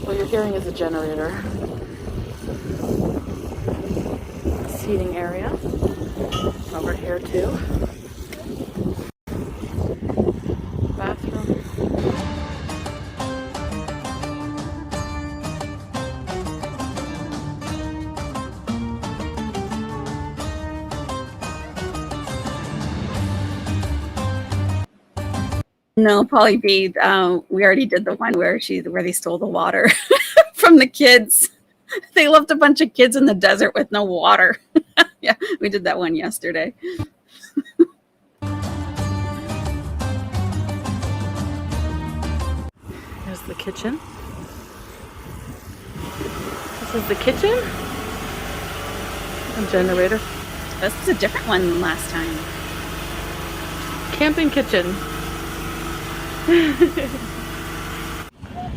What you're hearing is a generator. Seating area. Over here too. Bathroom. No, Polly B. We already did the one where they stole the water from the kids. They left a bunch of kids in the desert with no water. Yeah, we did that one yesterday. There's the kitchen. This is the kitchen. A generator. This is a different one than last time. Camping kitchen.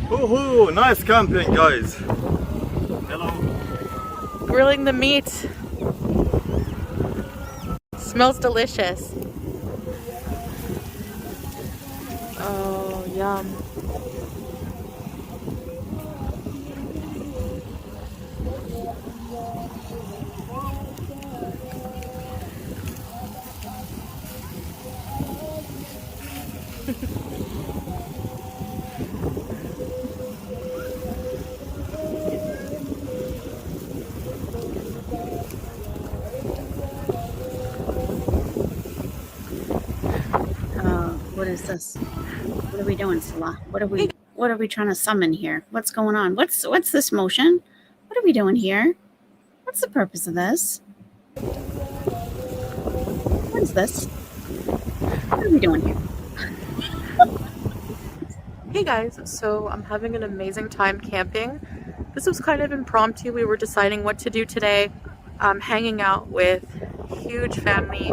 Woohoo! Nice camping, guys. Hello. Grilling the meat. Smells delicious. Oh, yum. What is this? What are we doing, Salah? What are we trying to summon here? What's going on? What's this motion? What are we doing here? What's the purpose of this? What is this? What are we doing here? Hey guys, so I'm having an amazing time camping. This was kind of impromptu. We were deciding what to do today. Hanging out with huge family,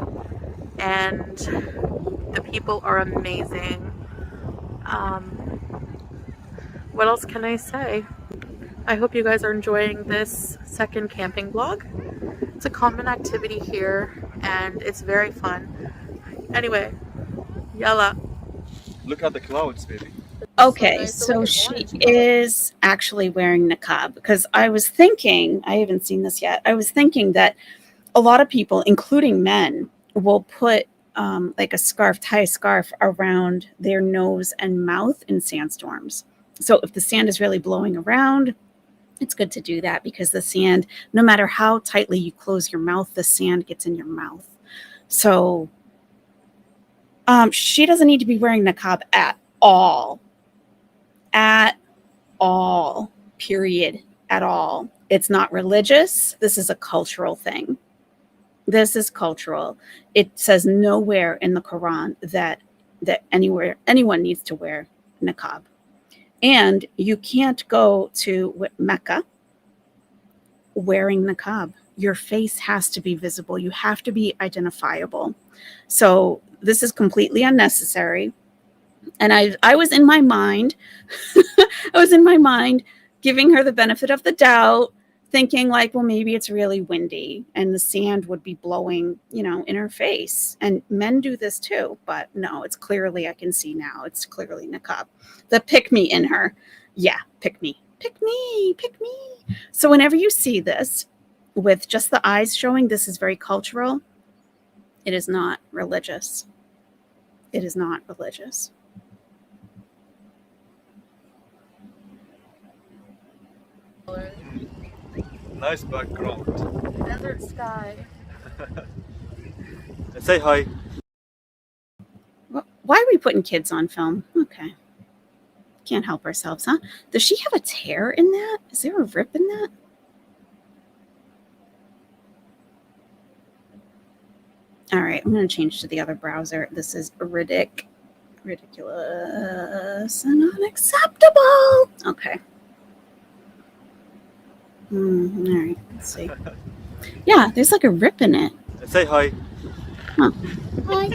and the people are amazing. What else can I say? I hope you guys are enjoying this second camping vlog. It's a common activity here and it's very fun. Anyway, yalla. Look at the clouds, baby. Okay, so she is actually wearing niqab, because I was thinking, I haven't seen this yet, I was thinking that a lot of people, including men, will put like a scarf, tie a scarf around their nose and mouth in sandstorms. So if the sand is really blowing around, it's good to do that, because the sand, no matter how tightly you close your mouth, the sand gets in your mouth. So she doesn't need to be wearing niqab at all. At all, period, at all. It's not religious. This is a cultural thing. This is cultural. It says nowhere in the Quran that anyone needs to wear niqab. And you can't go to Mecca wearing niqab. Your face has to be visible. You have to be identifiable. So this is completely unnecessary. And I was in my mind, giving her the benefit of the doubt, thinking like, well, maybe it's really windy and the sand would be blowing, in her face. And men do this too, but no, it's clearly, I can see now, it's clearly niqab. The pick me in her. Yeah, pick me. So whenever you see this with just the eyes showing, this is very cultural. It is not religious. It is not religious. Nice background. Desert sky. Say hi. Why are we putting kids on film? Okay. Can't help ourselves, huh? Does she have a tear in that? Is there a rip in that? All right, I'm going to change to the other browser. This is ridiculous and unacceptable. Okay. All right, let's see. Yeah, there's like a rip in it. Say hi. Huh. Hi.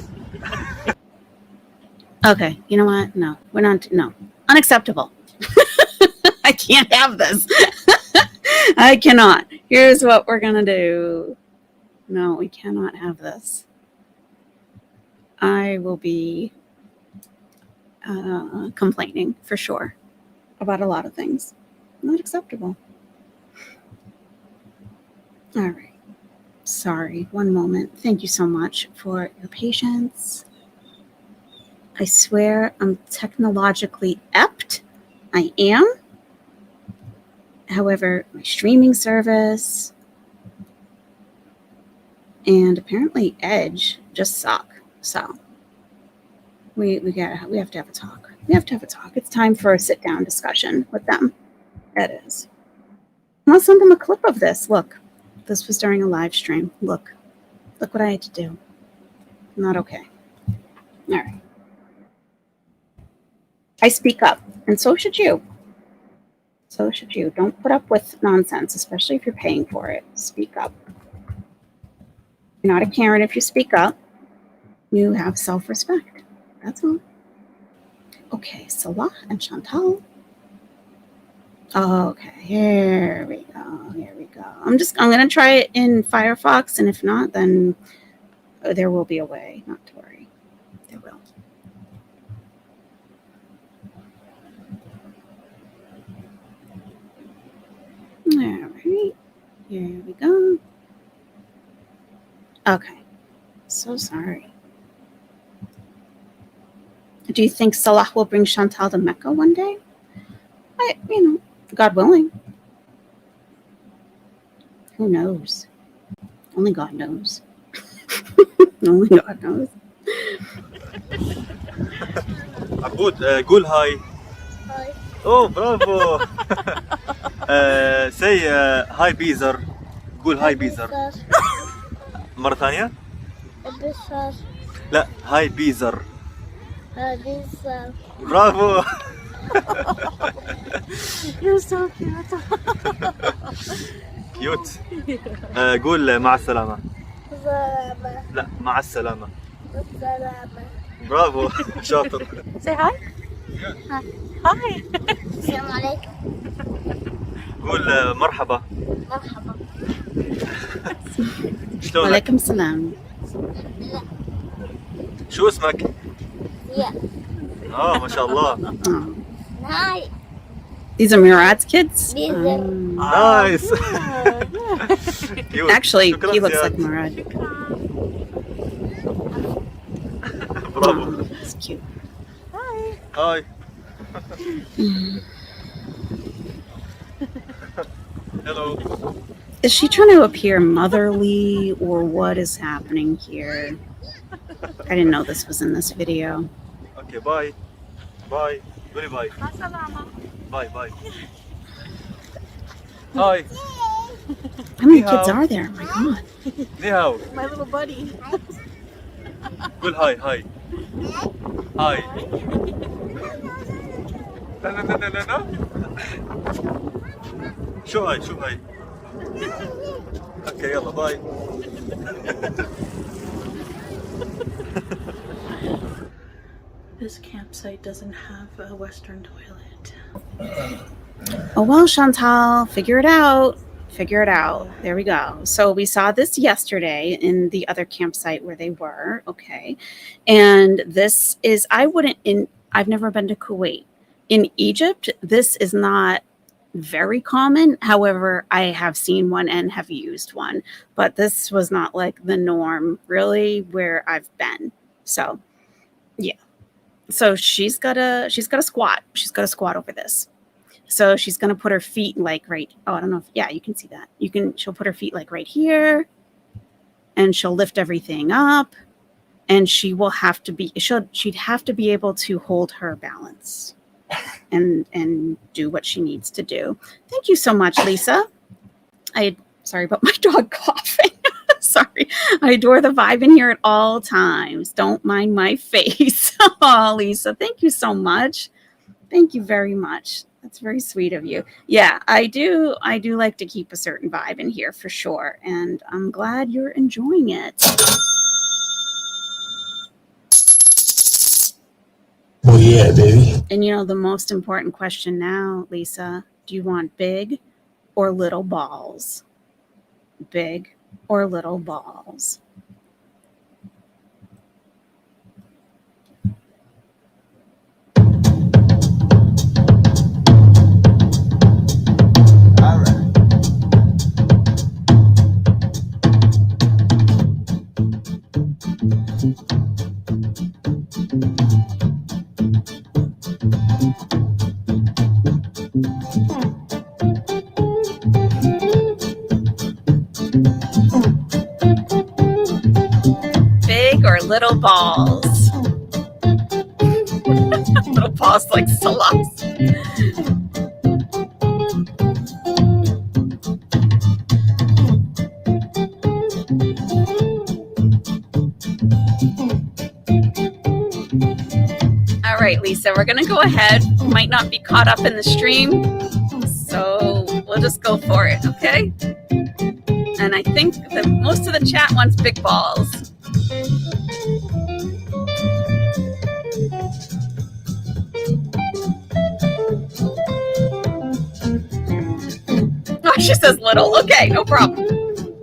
Okay, you know what? No, we're not. No, unacceptable. I can't have this. I cannot. Here's what we're going to do. No, we cannot have this. I will be complaining for sure about a lot of things. Not acceptable. All right. Sorry. One moment. Thank you so much for your patience. I swear I'm technologically apt. I am. However, my streaming service and apparently Edge just suck. So we have to have a talk. We have to have a talk. It's time for a sit down discussion with them. It is. I'll send them a clip of this. Look, this was during a live stream. Look what I had to do. Not okay. All right. I speak up, and so should you. So should you. Don't put up with nonsense, especially if you're paying for it. Speak up. You're not a Karen if you speak up. You have self-respect. That's all. Okay, Salah and Chantal. Okay, here we go. Here we go. I'm going to try it in Firefox, and if not, then there will be a way. Not to worry. There will. All right. Here we go. Okay. So sorry. Do you think Salah will bring Chantal to Mecca one day? God willing. Who knows? Only God knows. Only God knows. عبود قول هاي. Hi. اوه برافو. say هاي بيزر. قول هاي بيزر. مرة ثانية؟ بيزر. لا هاي بيزر. بيزر. برافو. You're so cute. كيوت. قول مع السلامة. سلامة. لا مع السلامة. سلامة. برافو شاطر. Say hi. Hi. السلام عليكم. قول مرحبا. مرحبا. شلونك؟ وعليكم السلام. شو اسمك؟ Yeah. ما شاء الله. Hi. These are Murad's kids? These are- نايس. Actually, he looks like Murad. برافو. It's cute. هاي. Hello. Is she trying to appear motherly, or what is happening here? I didn't know this was in this video. Okay, bye. Bye. Very bye. Bye, bye. Hi. How many Ni kids hao. are there? Oh my God. Ni hao. My little buddy. قول هاي هاي. هاي. لا لا لا لا لا. شو هاي شو هاي؟ اوكي يلا باي. This campsite doesn't have a Western toilet. Oh, well, Chantal, figure it out. Figure it out. There we go. So we saw this yesterday in the other campsite where they were. Okay. And this is, I've never been to Kuwait. In Egypt, this is not very common. However, I have seen one and have used one, but this was not like the norm really where I've been. So yeah. So she's got a squat. She's got a squat over this. So she's going to put her feet like right. Oh, I don't know if, yeah, you can see that. She'll put her feet like right here, and she'll lift everything up, and she'd have to be able to hold her balance and do what she needs to do. Thank you so much, Lisa. Sorry about my dog coughing. Sorry. I adore the vibe in here at all times. Don't mind my face. Oh, Lisa, thank you so much. Thank you very much. That's very sweet of you. Yeah, I do like to keep a certain vibe in here for sure. And I'm glad you're enjoying it. Oh yeah, baby. And the most important question now, Lisa, do you want big or little balls? Big or little balls? All right. Big or little balls? Little balls like salams. All right, Lisa, we're going to go ahead. Might not be caught up in the stream, so we'll just go for it, okay? And I think that most of the chat wants big balls. Oh, she says little. Okay, no problem.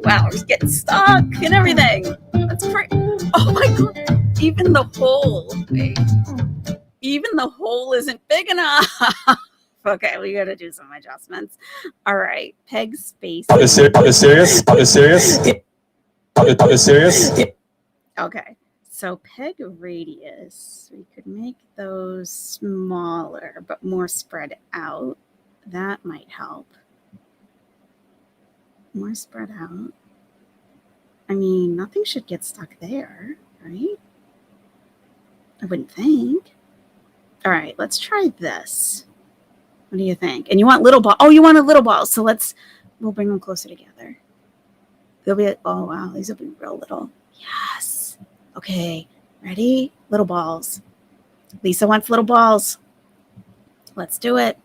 Wow, we're getting stuck and everything. That's great. Oh my God. Even the hole. Wait. Even the hole isn't big enough. Okay, we got to do some adjustments. All right, peg space. Are you serious? Are you serious? Are you serious? Okay, so peg radius. We could make those smaller, but more spread out. That might help. More spread out. I mean, nothing should get stuck there, right? I wouldn't think. All right, let's try this. What do you think? And you want little ball? Oh, you want a little ball. So we'll bring them closer together. They'll be, oh wow, these will be real little. Yes. Okay, ready? Little balls. Lisa wants little balls. Let's do it.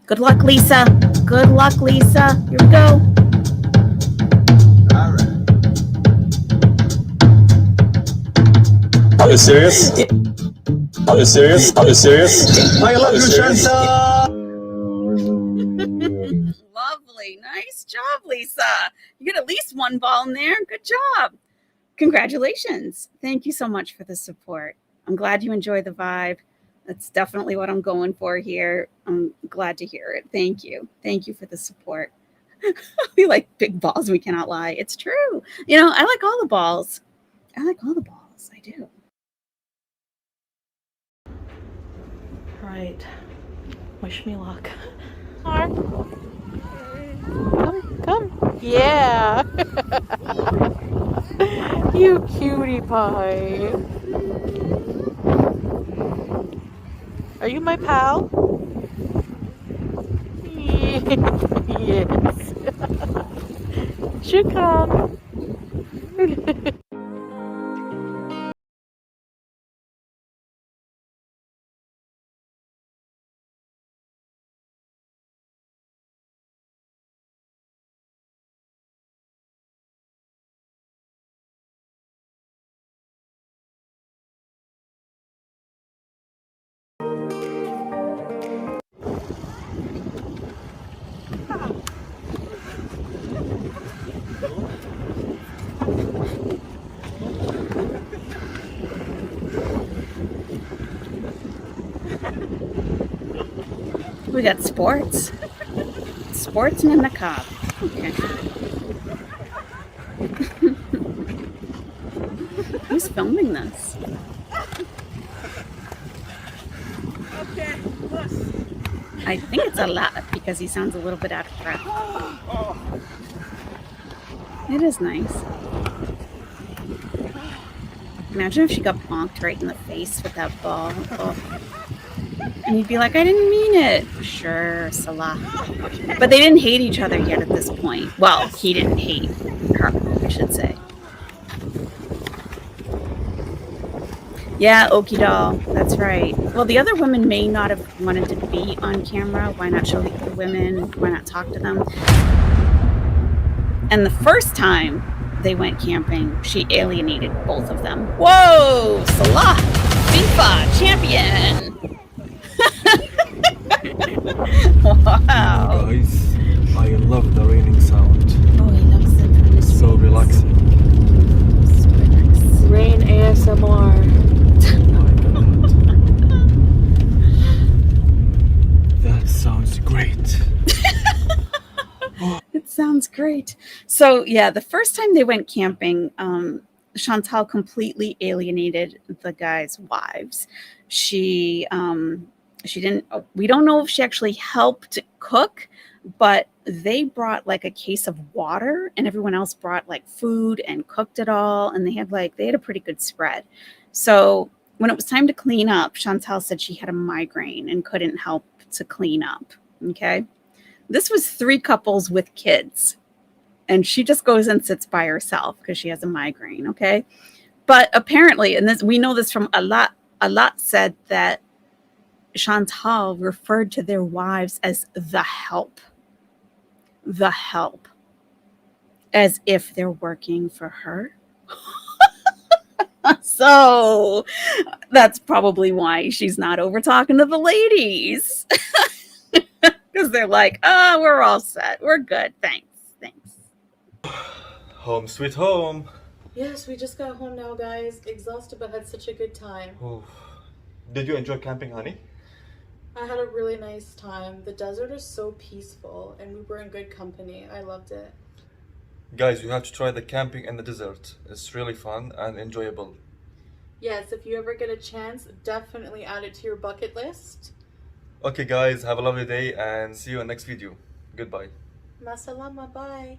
Good luck, Lisa. Good luck, Lisa. Here we go. All right. Are you serious? Are you serious? Are you serious? I love you, Chantal. Lovely. Nice job, Lisa. You get at least one ball in there. Good job. Congratulations. Thank you so much for the support. I'm glad you enjoy the vibe. That's definitely what I'm going for here. I'm glad to hear it. Thank you. Thank you for the support. We like big balls. We cannot lie. It's true. You know, I like all the balls. I like all the balls. I do. All right. Wish me luck. Come. Yeah. You cutie pie. Are you my pal? Yes. Shukran. We got sports. Sports and a niqab. Okay. Who's filming this? Okay, I think it's a lot because he sounds a little bit out of breath. It is nice. Imagine if she got bonked right in the face with that ball. Oh. And he'd be like, I didn't mean it. Sure, Salah. But they didn't hate each other yet at this point. Well, he didn't hate her, I should say. Yeah, Okie doll. That's right. Well, the other women may not have wanted to be on camera. Why not show the other women? Why not talk to them? And the first time they went camping, she alienated both of them. Whoa! Salah! FIFA champion! Wow. Guys. Sounds great. So yeah, the first time they went camping, Chantal completely alienated the guys' wives. She didn't. We don't know if she actually helped cook, but they brought like a case of water, and everyone else brought like food and cooked it all, and they had a pretty good spread. So when it was time to clean up, Chantal said she had a migraine and couldn't help to clean up. Okay. This was 3 couples with kids, and she just goes and sits by herself because she has a migraine. Okay. But apparently, and this, we know this from a lot said that Chantal referred to their wives as the help, as if they're working for her. So that's probably why she's not over talking to the ladies. Because they're like, oh, we're all set. We're good. Thanks. Home sweet home. Yes, we just got home now, guys. Exhausted, but had such a good time. Oh. Did you enjoy camping, honey? I had a really nice time. The desert is so peaceful, and we were in good company. I loved it. Guys, you have to try the camping in the desert. It's really fun and enjoyable. Yes, if you ever get a chance, definitely add it to your bucket list. Okay, guys, have a lovely day and see you in the next video. Goodbye. Masalama, bye.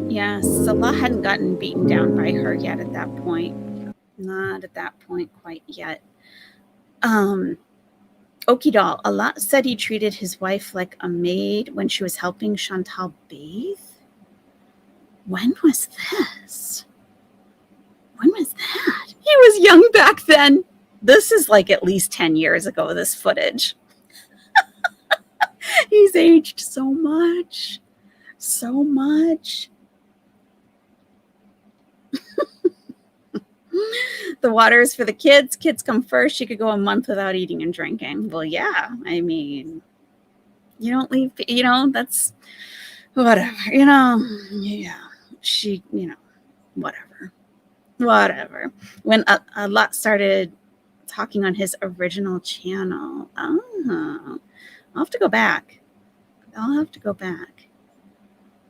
Yeah, Salah hadn't gotten beaten down by her yet at that point. Not at that point quite yet. Okidal, Allah said he treated his wife like a maid when she was helping Chantal bathe. When was this? When was that? He was young back then. This is like at least 10 years ago, this footage. He's aged so much. So much. The water is for the kids. Kids come first. She could go a month without eating and drinking. Well, yeah. I mean, you don't leave, that's whatever, yeah. She, whatever. When a lot started talking on his original channel, I'll have to go back.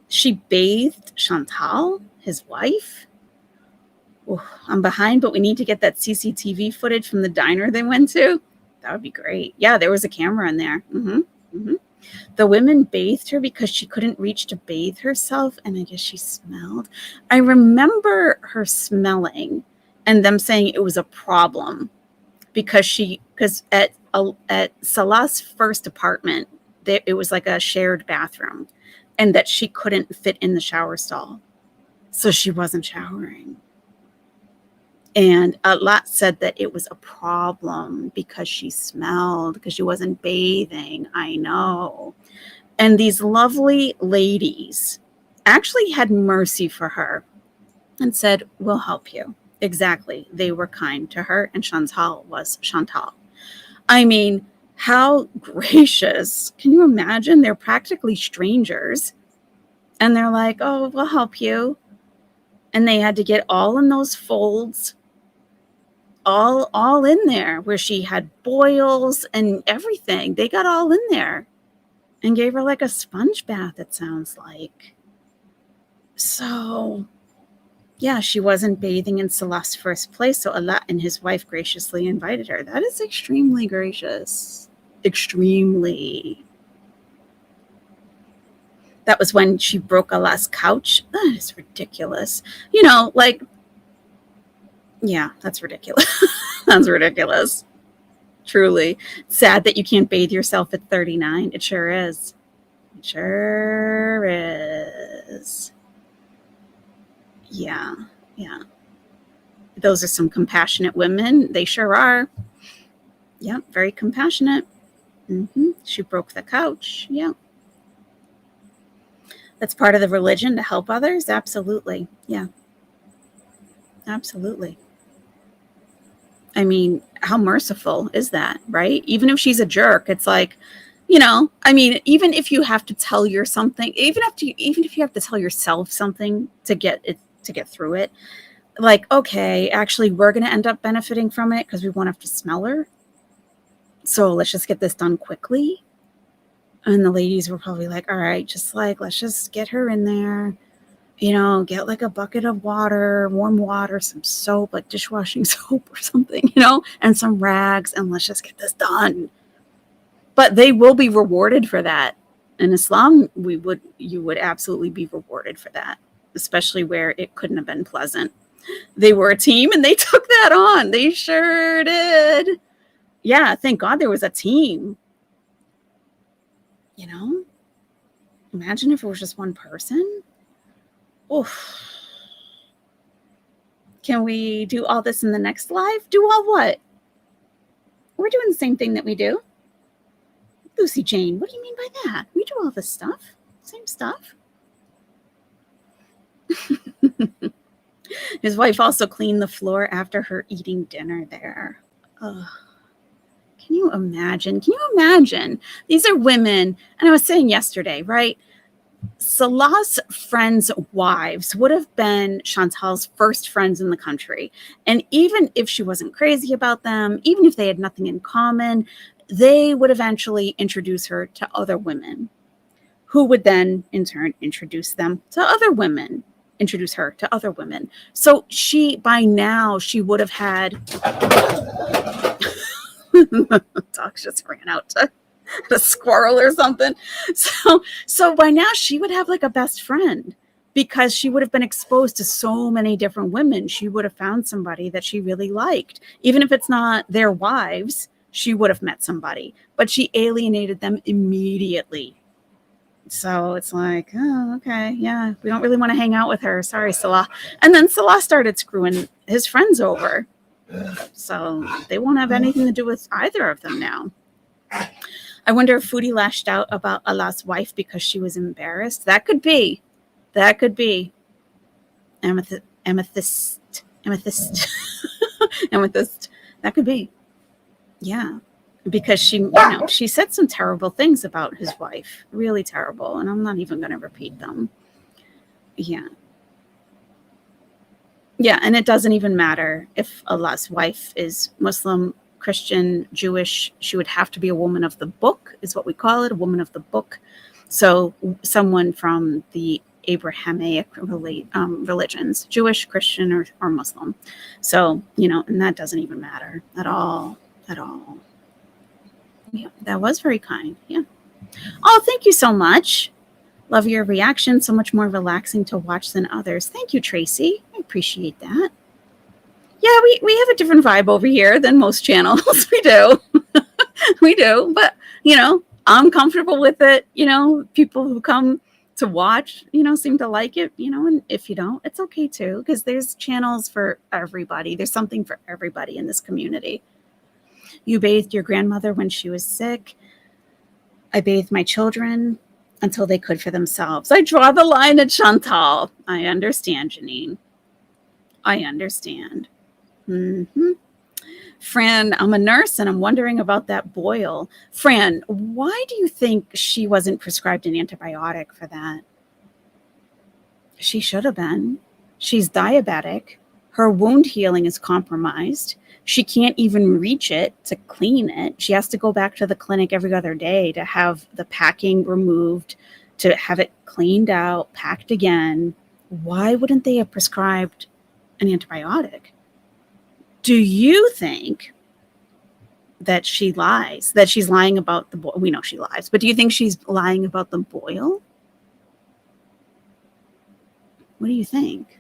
She bathed Chantal, his wife. Oh, I'm behind, but we need to get that CCTV footage from the diner they went to. That would be great. Yeah, there was a camera in there. The women bathed her because she couldn't reach to bathe herself, and I guess she smelled. I remember her smelling and them saying it was a problem because at Salah's first apartment, it was like a shared bathroom, and that she couldn't fit in the shower stall. So she wasn't showering. And a lot said that it was a problem because she smelled, because she wasn't bathing. I know. And these lovely ladies actually had mercy for her and said, we'll help you. Exactly. They were kind to her, and Chantal was Chantal. I mean, how gracious. Can you imagine? They're practically strangers. And they're like, oh, we'll help you. And they had to get all in those folds, all in there, where she had boils and everything. They got all in there and gave her like a sponge bath, it sounds like. So, yeah, she wasn't bathing in Salah's first place, so Allah and his wife graciously invited her. That is extremely gracious. Extremely. That was when she broke Allah's couch. That is ridiculous. Yeah, that's ridiculous. That's ridiculous. Truly. Sad that you can't bathe yourself at 39. It sure is. It sure is. Yeah. Those are some compassionate women. They sure are. Yeah, very compassionate. She broke the couch. Yeah. That's part of the religion, to help others. Absolutely. Yeah. Absolutely. I mean, how merciful is that, right? Even if she's a jerk, it's like, even if you have to tell her something, even if you have to tell yourself something to get through it, like, okay, actually, we're going to end up benefiting from it because we won't have to smell her. So let's just get this done quickly. And the ladies were probably like, all right, just like, let's just get her in there, you know, get like a bucket of water, warm water, some soap, like dishwashing soap or something, you know, and some rags, and let's just get this done. But they will be rewarded for that. In Islam, you would absolutely be rewarded for that, especially where it couldn't have been pleasant. They were a team and they took that on. They sure did. Yeah, thank God there was a team. You know? Imagine if it was just one person. Oof. Can we do all this in the next live? Do all what? We're doing the same thing that we do. Lucy Jane, what do you mean by that? We do all this stuff. Same stuff. His wife also cleaned the floor after her eating dinner there. Ugh. Can you imagine? Can you imagine? These are women. And I was saying yesterday, right? Salah's friends' wives would have been Chantal's first friends in the country. And even if she wasn't crazy about them, even if they had nothing in common, they would eventually introduce her to other women who would then in turn introduce them to other women, introduce her to other women. So by now she would have had, the dog just ran out to a squirrel or something. So by now she would have like a best friend because she would have been exposed to so many different women. She would have found somebody that she really liked. Even if it's not their wives, she would have met somebody, but she alienated them immediately. So it's like, oh, okay, yeah, we don't really want to hang out with her. Sorry, Salah. And then Salah started screwing his friends over. So they won't have anything to do with either of them now. I wonder if Foodie lashed out about Allah's wife because she was embarrassed. That could be. That could be. Amethyst. Amethyst. That could be. Yeah. Because she said some terrible things about his wife. Really terrible. And I'm not even going to repeat them. Yeah. Yeah. And it doesn't even matter if Allah's wife is Muslim, Christian, Jewish. She would have to be a woman of the book, is what we call it, a woman of the book. So someone from the Abrahamic religions, Jewish, Christian, or Muslim. So, and that doesn't even matter at all. Yeah, that was very kind. Yeah. Oh, thank you so much. Love your reaction. So much more relaxing to watch than others. Thank you, Tracy. I appreciate that. Yeah, we have a different vibe over here than most channels. We do. We do. But, I'm comfortable with it. People who come to watch, seem to like it, and if you don't, it's okay too, because there's channels for everybody. There's something for everybody in this community. You bathed your grandmother when she was sick. I bathed my children until they could for themselves. I draw the line at Chantal. I understand, Janine. I understand. Mm-hmm. Fran, I'm a nurse and I'm wondering about that boil. Fran, why do you think she wasn't prescribed an antibiotic for that? She should have been. She's diabetic. Her wound healing is compromised. She can't even reach it to clean it. She has to go back to the clinic every other day to have the packing removed, to have it cleaned out, packed again. Why wouldn't they have prescribed an antibiotic? Do you think that she lies, that she's lying about the boil? We know she lies, but do you think she's lying about the boil? What do you think?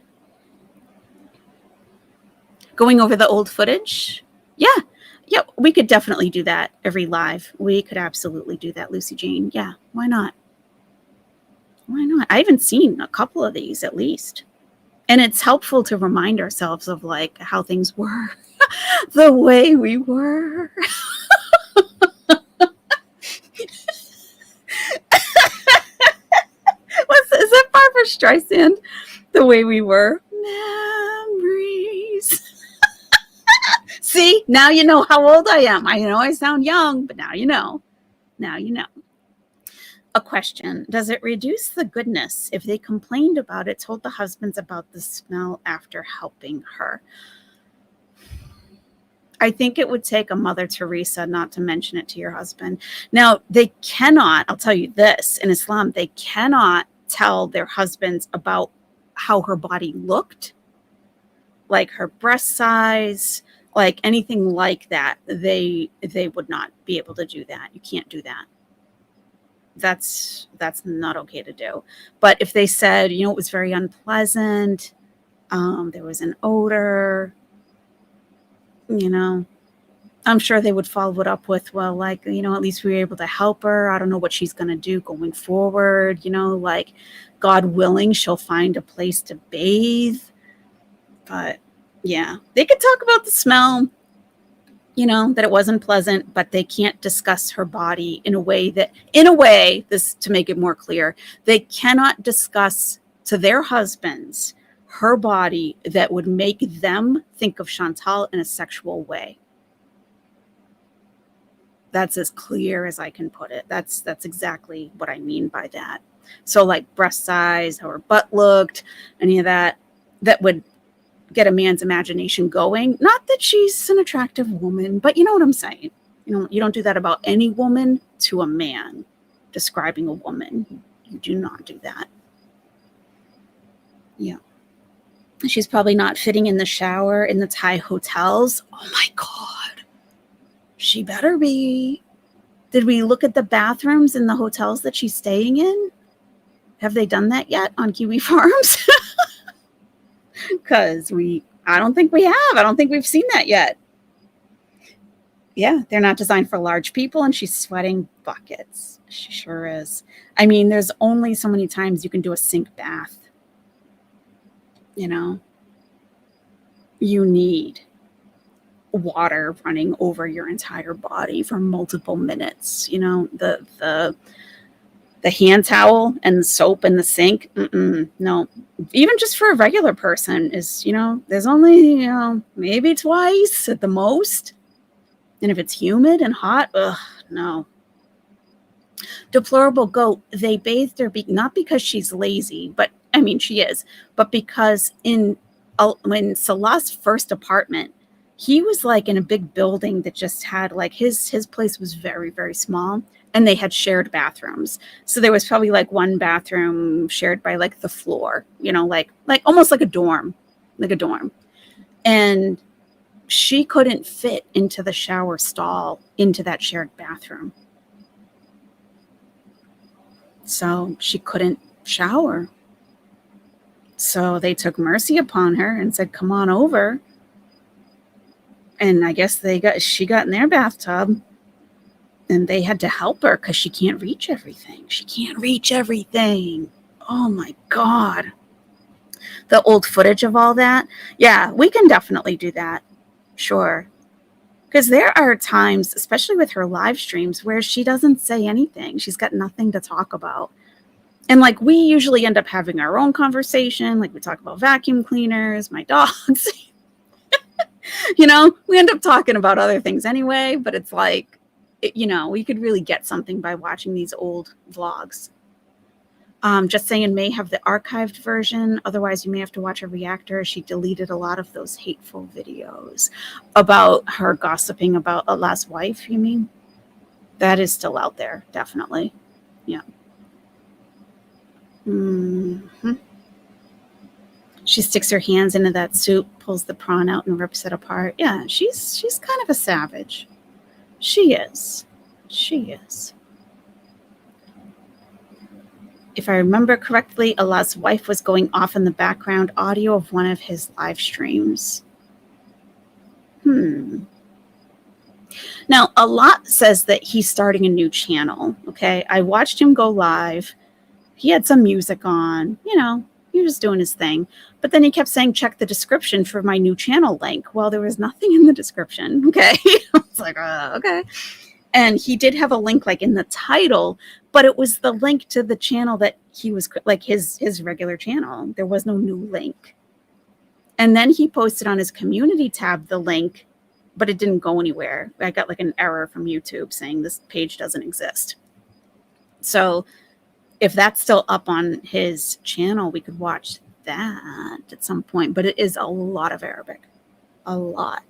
Going over the old footage? Yeah, we could definitely do that every live. We could absolutely do that, Lucy Jane. Yeah, why not? Why not? I haven't seen a couple of these at least. And it's helpful to remind ourselves of like how things were, the way we were. Is that Barbara Streisand? The way we were. Memories. See, now you know how old I am. I know I sound young, but now you know. Now you know. A question. Does it reduce the goodness if they complained about it, told the husbands about the smell after helping her? I think it would take a Mother Teresa not to mention it to your husband. Now, they cannot, I'll tell you this, in Islam, they cannot tell their husbands about how her body looked, like her breast size, like anything like that. They would not be able to do that. You can't do that. That's not okay to do. But if they said, it was very unpleasant, there was an odor, I'm sure they would follow it up with, well, like, at least we were able to help her. I don't know what she's going to do going forward. Like, God willing, she'll find a place to bathe. But yeah, they could talk about the smell, that it wasn't pleasant, but they can't discuss her body in a way, this, to make it more clear, they cannot discuss to their husbands her body that would make them think of Chantal in a sexual way. That's as clear as I can put it. That's exactly what I mean by that. So like breast size, how her butt looked, any of that would get a man's imagination going. Not that she's an attractive woman, but you know what I'm saying. You don't do that about any woman to a man. Describing a woman, you do not do that. Yeah. She's probably not fitting in the shower in the Thai hotels. Oh my God. She better be. Did we look at the bathrooms in the hotels that she's staying in? Have they done that yet on Kiwi Farms? Because I don't think we have. I don't think we've seen that yet. Yeah, they're not designed for large people, and she's sweating buckets. She sure is. I mean, there's only so many times you can do a sink bath. You need water running over your entire body for multiple minutes. The hand towel and the soap in the sink. No, even just for a regular person is, there's only, maybe twice at the most. And if it's humid and hot, no. Deplorable goat, they bathed her not because she's lazy, but I mean, she is, but because when Salah's first apartment, he was like in a big building that just had like his place was very, very small, and they had shared bathrooms. So there was probably like one bathroom shared by like the floor, like almost like a dorm. And she couldn't fit into the shower stall into that shared bathroom. So she couldn't shower. So they took mercy upon her and said, come on over. And I guess she got in their bathtub, and they had to help her because she can't reach everything. Oh my God. The old footage of all that. Yeah, we can definitely do that. Sure. Because there are times, especially with her live streams, where she doesn't say anything. She's got nothing to talk about. And like, we usually end up having our own conversation. Like, we talk about vacuum cleaners, my dogs. We end up talking about other things anyway, but it's like, we could really get something by watching these old vlogs. Just saying, may have the archived version. Otherwise, you may have to watch a reactor. She deleted a lot of those hateful videos about her gossiping about Allah's wife, you mean? That is still out there, definitely. Yeah. Mm-hmm. She sticks her hands into that soup, pulls the prawn out, and rips it apart. Yeah, she's kind of a savage. She is. If I remember correctly, Allah's wife was going off in the background audio of one of his live streams. Now, Allah says that he's starting a new channel. Okay, I watched him go live. He had some music on, he was doing his thing. But then he kept saying, check the description for my new channel link. Well, there was nothing in the description. Okay. I was like, okay. And he did have a link like in the title, but it was the link to the channel that he was like his regular channel. There was no new link. And then he posted on his community tab the link, but it didn't go anywhere. I got like an error from YouTube saying this page doesn't exist. So if that's still up on his channel, we could watch that at some point. But it is a lot of Arabic. A lot.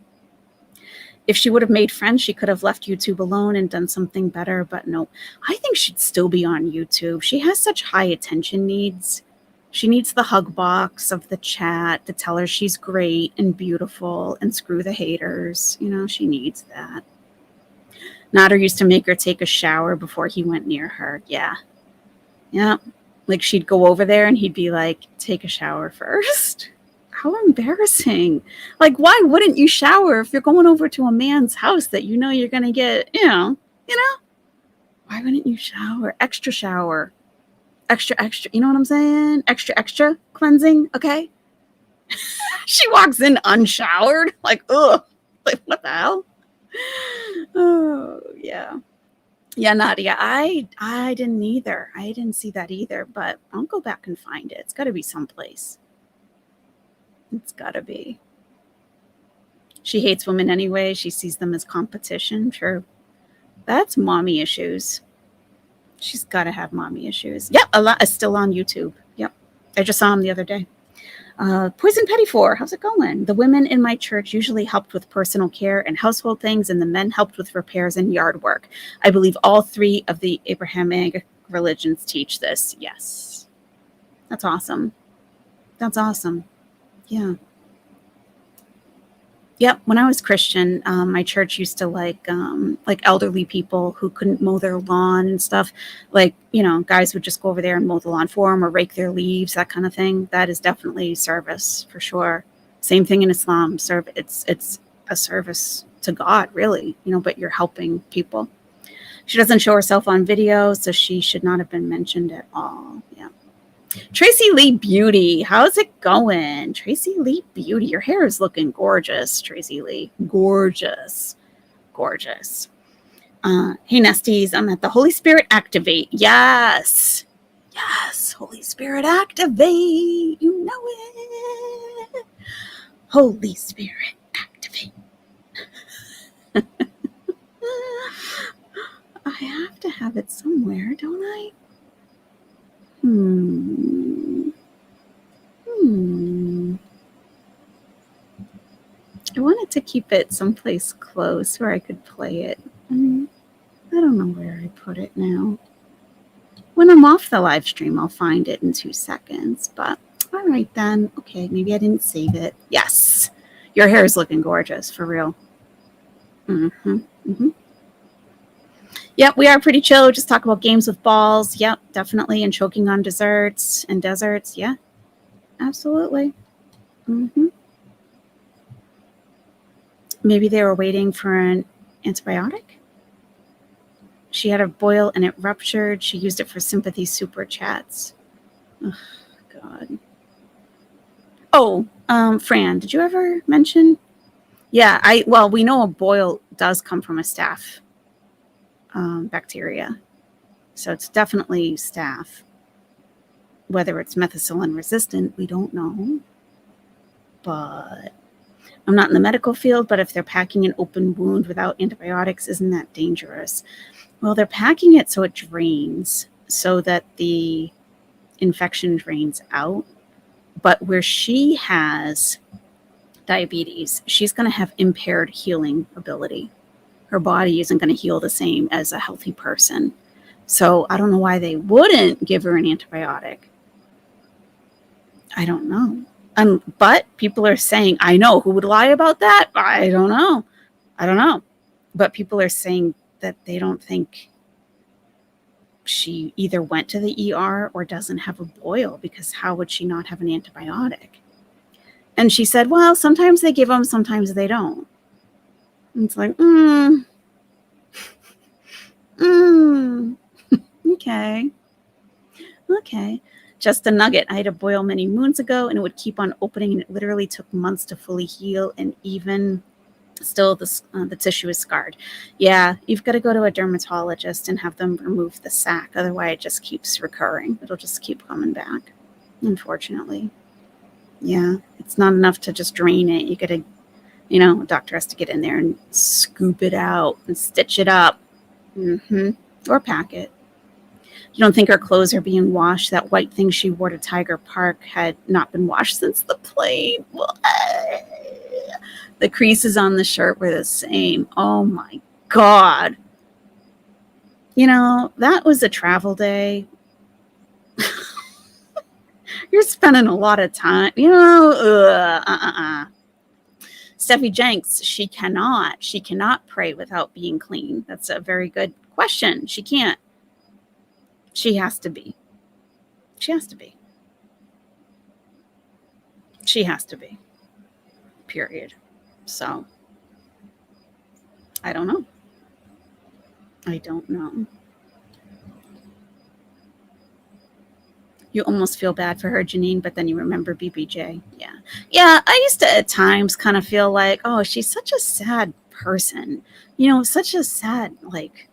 if she would have made friends, she could have left YouTube alone and done something better. But no, I think she'd still be on YouTube. She has such high attention needs. She needs the hug box of the chat to tell her she's great and beautiful and screw the haters. You know, she needs that. Nader used to make her take a shower before he went near her. Yeah. Yeah. Like she'd go over there and he'd be like, take a shower first. How embarrassing. Like, why wouldn't you shower if you're going over to a man's house that you know you're going to get, you know? Why wouldn't you shower? Extra shower. Extra, you know what I'm saying? Extra cleansing, okay? She walks in unshowered. Like, ugh. Like, what the hell? Oh, yeah. Yeah, Nadia, I didn't either. I didn't see that either, but I'll go back and find it. It's got to be someplace. It's got to be. She hates women anyway. She sees them as competition. True. That's mommy issues. She's got to have mommy issues. Yep, a lot is still on YouTube. Yep. I just saw him the other day. Poison Petty 4, how's it going? The women in my church usually helped with personal care and household things, and the men helped with repairs and yard work. I believe all three of the Abrahamic religions teach this. Yes. That's awesome. That's awesome. Yeah. Yep. When I was Christian, my church used to like elderly people who couldn't mow their lawn and stuff. Like, you know, guys would just go over there and mow the lawn for them or rake their leaves, that kind of thing. That is definitely service for sure. Same thing in Islam. It's a service to God, really, you know, but you're helping people. She doesn't show herself on video, so she should not have been mentioned at all. Yeah. Tracy Lee Beauty, how's it going? Tracy Lee Beauty, your hair is looking gorgeous, Tracy Lee. Gorgeous. Gorgeous. Hey, Nesties, I'm at the Holy Spirit Activate. Yes. Yes, Holy Spirit Activate. You know it. Holy Spirit Activate. I have to have it somewhere, don't I? I wanted to keep it someplace close where I could play it. I don't know where I put it now. When I'm off the live stream, I'll find it in 2 seconds. But all right then. Okay, maybe I didn't save it. Yes, your hair is looking gorgeous, for real. Yep, we are pretty chill. Just talk about games with balls. Yep, definitely. And choking on desserts and deserts. Yeah, absolutely. Maybe they were waiting for an antibiotic. She had a boil and it ruptured. She used it for sympathy super chats. Oh, God. Oh, Fran, did you ever mention? Yeah, well, we know a boil does come from a staph bacteria. So it's definitely staph. Whether it's methicillin resistant, we don't know. But I'm not in the medical field, but if they're packing an open wound without antibiotics, isn't that dangerous? Well, they're packing it so it drains, so that the infection drains out. But where she has diabetes, she's going to have impaired healing ability. Her body isn't going to heal the same as a healthy person. So I don't know why they wouldn't give her an antibiotic. I don't know. But people are saying, I know, who would lie about that? I don't know. But people are saying that they don't think she either went to the ER or doesn't have a boil, because how would she not have an antibiotic? And she said, well, sometimes they give them, sometimes they don't. And it's like, okay. Just a nugget. I had a boil many moons ago and it would keep on opening, and it literally took months to fully heal, and even still the tissue is scarred. Yeah, you've got to go to a dermatologist and have them remove the sac. Otherwise, it just keeps recurring. It'll just keep coming back, unfortunately. Yeah, it's not enough to just drain it. You got to, a doctor has to get in there and scoop it out and stitch it up. Or pack it. You don't think her clothes are being washed? That white thing she wore to Tiger Park had not been washed since the plane. Well, The creases on the shirt were the same. Oh my God. You know, that was a travel day. You're spending a lot of time, you know, Steffi Jenks, she cannot pray without being clean. That's a very good question. She can't. She has to be. She has to be. She has to be. Period. So, I don't know. I don't know. You almost feel bad for her, Janine, but then you remember BBJ. Yeah. Yeah, I used to at times kind of feel like, oh, she's such a sad person. You know, such a sad, like,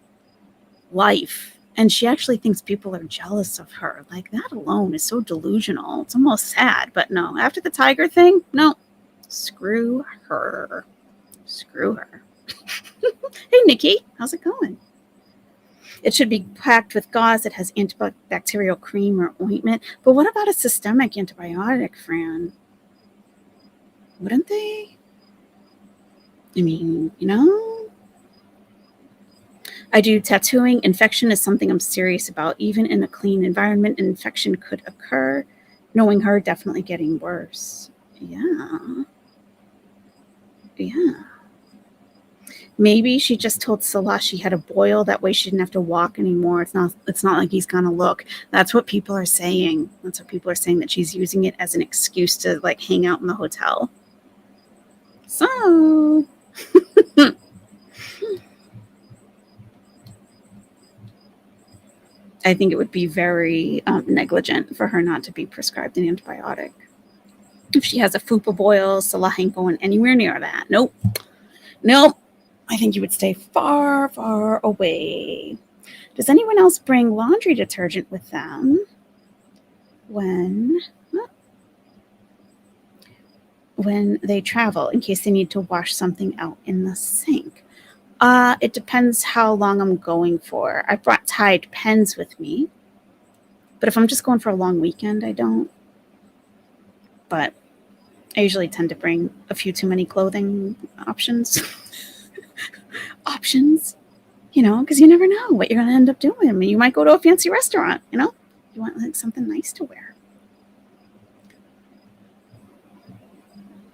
life. And she actually thinks people are jealous of her. Like, that alone is so delusional. It's almost sad. But no, after the tiger thing, no. Screw her. Screw her. Hey, Nikki, how's it going? It should be packed with gauze that has antibacterial cream or ointment. But what about a systemic antibiotic, Fran? Wouldn't they? I mean, you know? I do tattooing. Infection is something I'm serious about. Even in a clean environment, an infection could occur. Knowing her, definitely getting worse. Yeah. Yeah. Maybe she just told Salah she had a boil. That way she didn't have to walk anymore. It's not like he's gonna look. That's what people are saying. That's what people are saying, that she's using it as an excuse to like hang out in the hotel. So I think it would be very negligent for her not to be prescribed an antibiotic. If she has a fupa boil, Salah ain't going anywhere near that. Nope. Nope. I think you would stay far, far away. Does anyone else bring laundry detergent with them when they travel in case they need to wash something out in the sink? It depends how long I'm going for. I brought Tide pens with me, but if I'm just going for a long weekend, I don't. But I usually tend to bring a few too many clothing options. You know, because you never know what you're going to end up doing. I mean, you might go to a fancy restaurant, you know? You want like something nice to wear.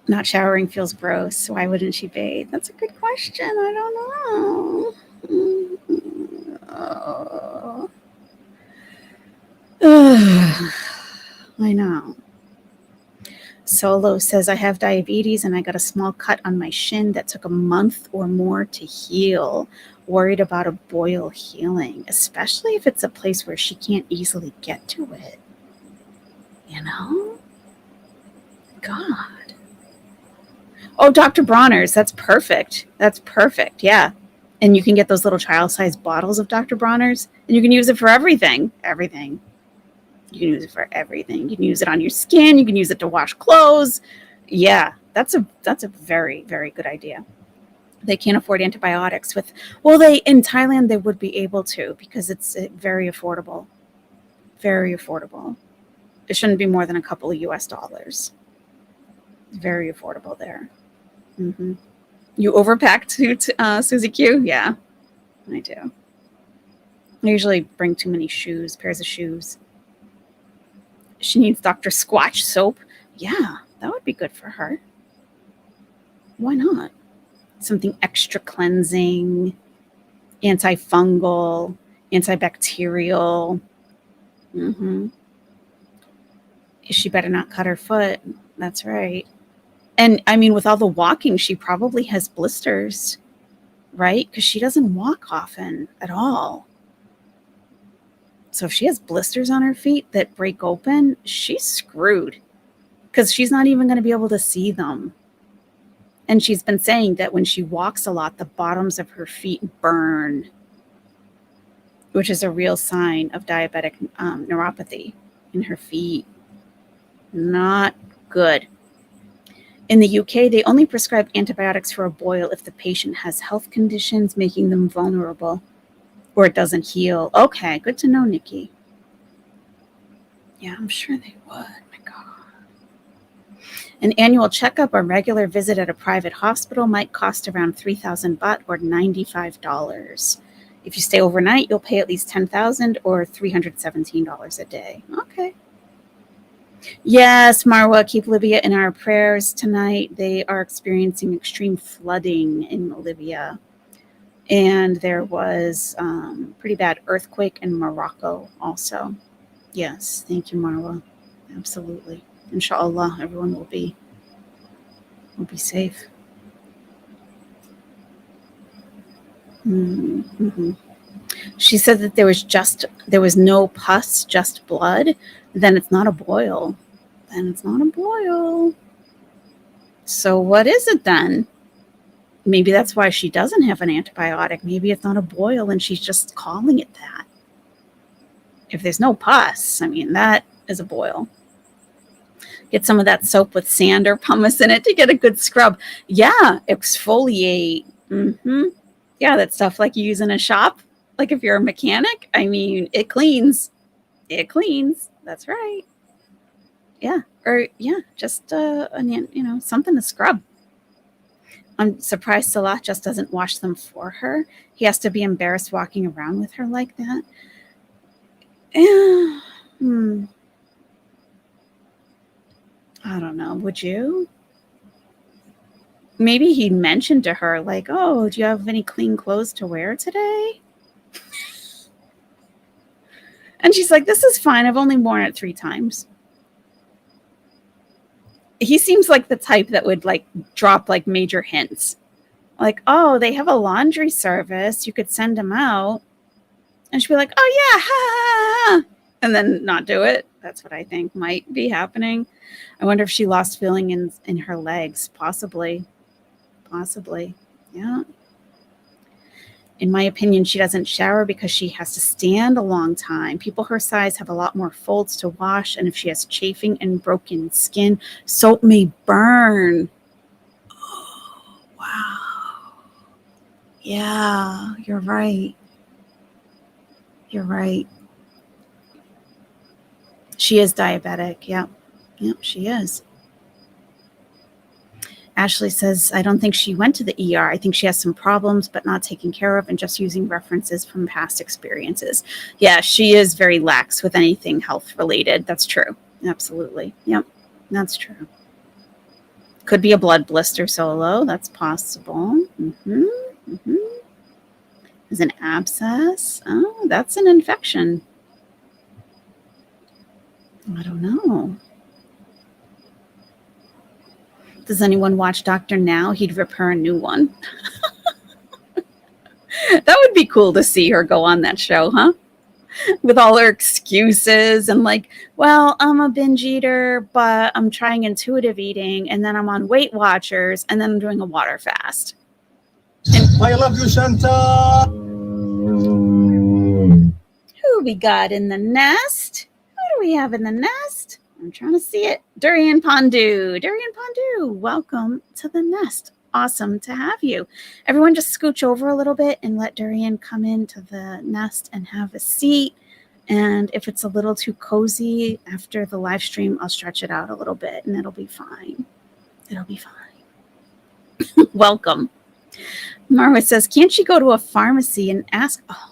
Not showering feels gross. Why wouldn't she bathe? That's a good question. I don't know. I know. Solo says, I have diabetes and I got a small cut on my shin that took a month or more to heal. Worried about a boil healing, especially if it's a place where she can't easily get to it. You know? God. Oh, Dr. Bronner's. That's perfect. That's perfect. Yeah. And you can get those little child-sized bottles of Dr. Bronner's, and you can use it for everything. Everything. You can use it for everything. You can use it on your skin. You can use it to wash clothes. Yeah, that's a very, very good idea. They can't afford antibiotics in Thailand they would be able to, because it's very affordable. Very affordable. It shouldn't be more than a couple of US dollars. Very affordable there. Mm-hmm. You overpack to Susie Q? Yeah, I do. I usually bring too many pairs of shoes. She needs Dr. Squatch soap. Yeah, that would be good for her. Why not? Something extra cleansing, antifungal, antibacterial. Mm-hmm. She better not cut her foot. That's right. And I mean, with all the walking, she probably has blisters, right? Because she doesn't walk often at all. So if she has blisters on her feet that break open, she's screwed, because she's not even going to be able to see them. And she's been saying that when she walks a lot, the bottoms of her feet burn, which is a real sign of diabetic neuropathy in her feet. Not good. In the UK, they only prescribe antibiotics for a boil if the patient has health conditions making them vulnerable or it doesn't heal. Okay, good to know, Nikki. Yeah, I'm sure they would. My God. An annual checkup or regular visit at a private hospital might cost around 3,000 baht or $95. If you stay overnight, you'll pay at least 10,000 or $317 a day. Okay. Yes, Marwa, keep Libya in our prayers tonight. They are experiencing extreme flooding in Libya. And there was pretty bad earthquake in Morocco also. Yes, thank you, Marwa. Absolutely. Inshallah, everyone will be safe. Mm-hmm. She said that there was no pus, just blood. Then it's not a boil. So what is it then? Maybe that's why she doesn't have an antibiotic. Maybe it's not a boil and she's just calling it that. If there's no pus, I mean, that is a boil. Get some of that soap with sand or pumice in it to get a good scrub. Yeah, exfoliate. Yeah, that stuff like you use in a shop. Like if you're a mechanic, I mean, it cleans. That's right. Yeah, or yeah, just something to scrub. I'm surprised Salah just doesn't wash them for her. He has to be embarrassed walking around with her like that. I don't know. Would you? Maybe he mentioned to her, like, oh, do you have any clean clothes to wear today? And she's like, this is fine. I've only worn it 3 times. He seems like the type that would like drop like major hints. Like, oh, they have a laundry service. You could send them out. And she'd be like, oh, yeah. Ha, ha, ha. And then not do it. That's what I think might be happening. I wonder if she lost feeling in her legs. Possibly. Yeah. In my opinion, she doesn't shower because she has to stand a long time. People her size have a lot more folds to wash. And if she has chafing and broken skin, soap may burn. Oh, wow. Yeah, you're right. She is diabetic. Yep, she is. Ashley says, I don't think she went to the ER. I think she has some problems, but not taken care of and just using references from past experiences. Yeah, she is very lax with anything health related. That's true. Absolutely. Yep, that's true. Could be a blood blister solo. That's possible. Is an abscess. Oh, that's an infection. I don't know. Does anyone watch Dr. Now? He'd rip her a new one. That would be cool to see her go on that show, huh? With all her excuses and like, well, I'm a binge eater, but I'm trying intuitive eating, and then I'm on Weight Watchers, and then I'm doing a water fast. I love you, Chantal. Who we got in the nest? Who do we have in the nest? I'm trying to see it. Durian Pondu, welcome to the nest. Awesome to have you. Everyone just scooch over a little bit and let Durian come into the nest and have a seat. And if it's a little too cozy after the live stream, I'll stretch it out a little bit and it'll be fine. Welcome. Marwa says, can't she go to a pharmacy and ask? Oh.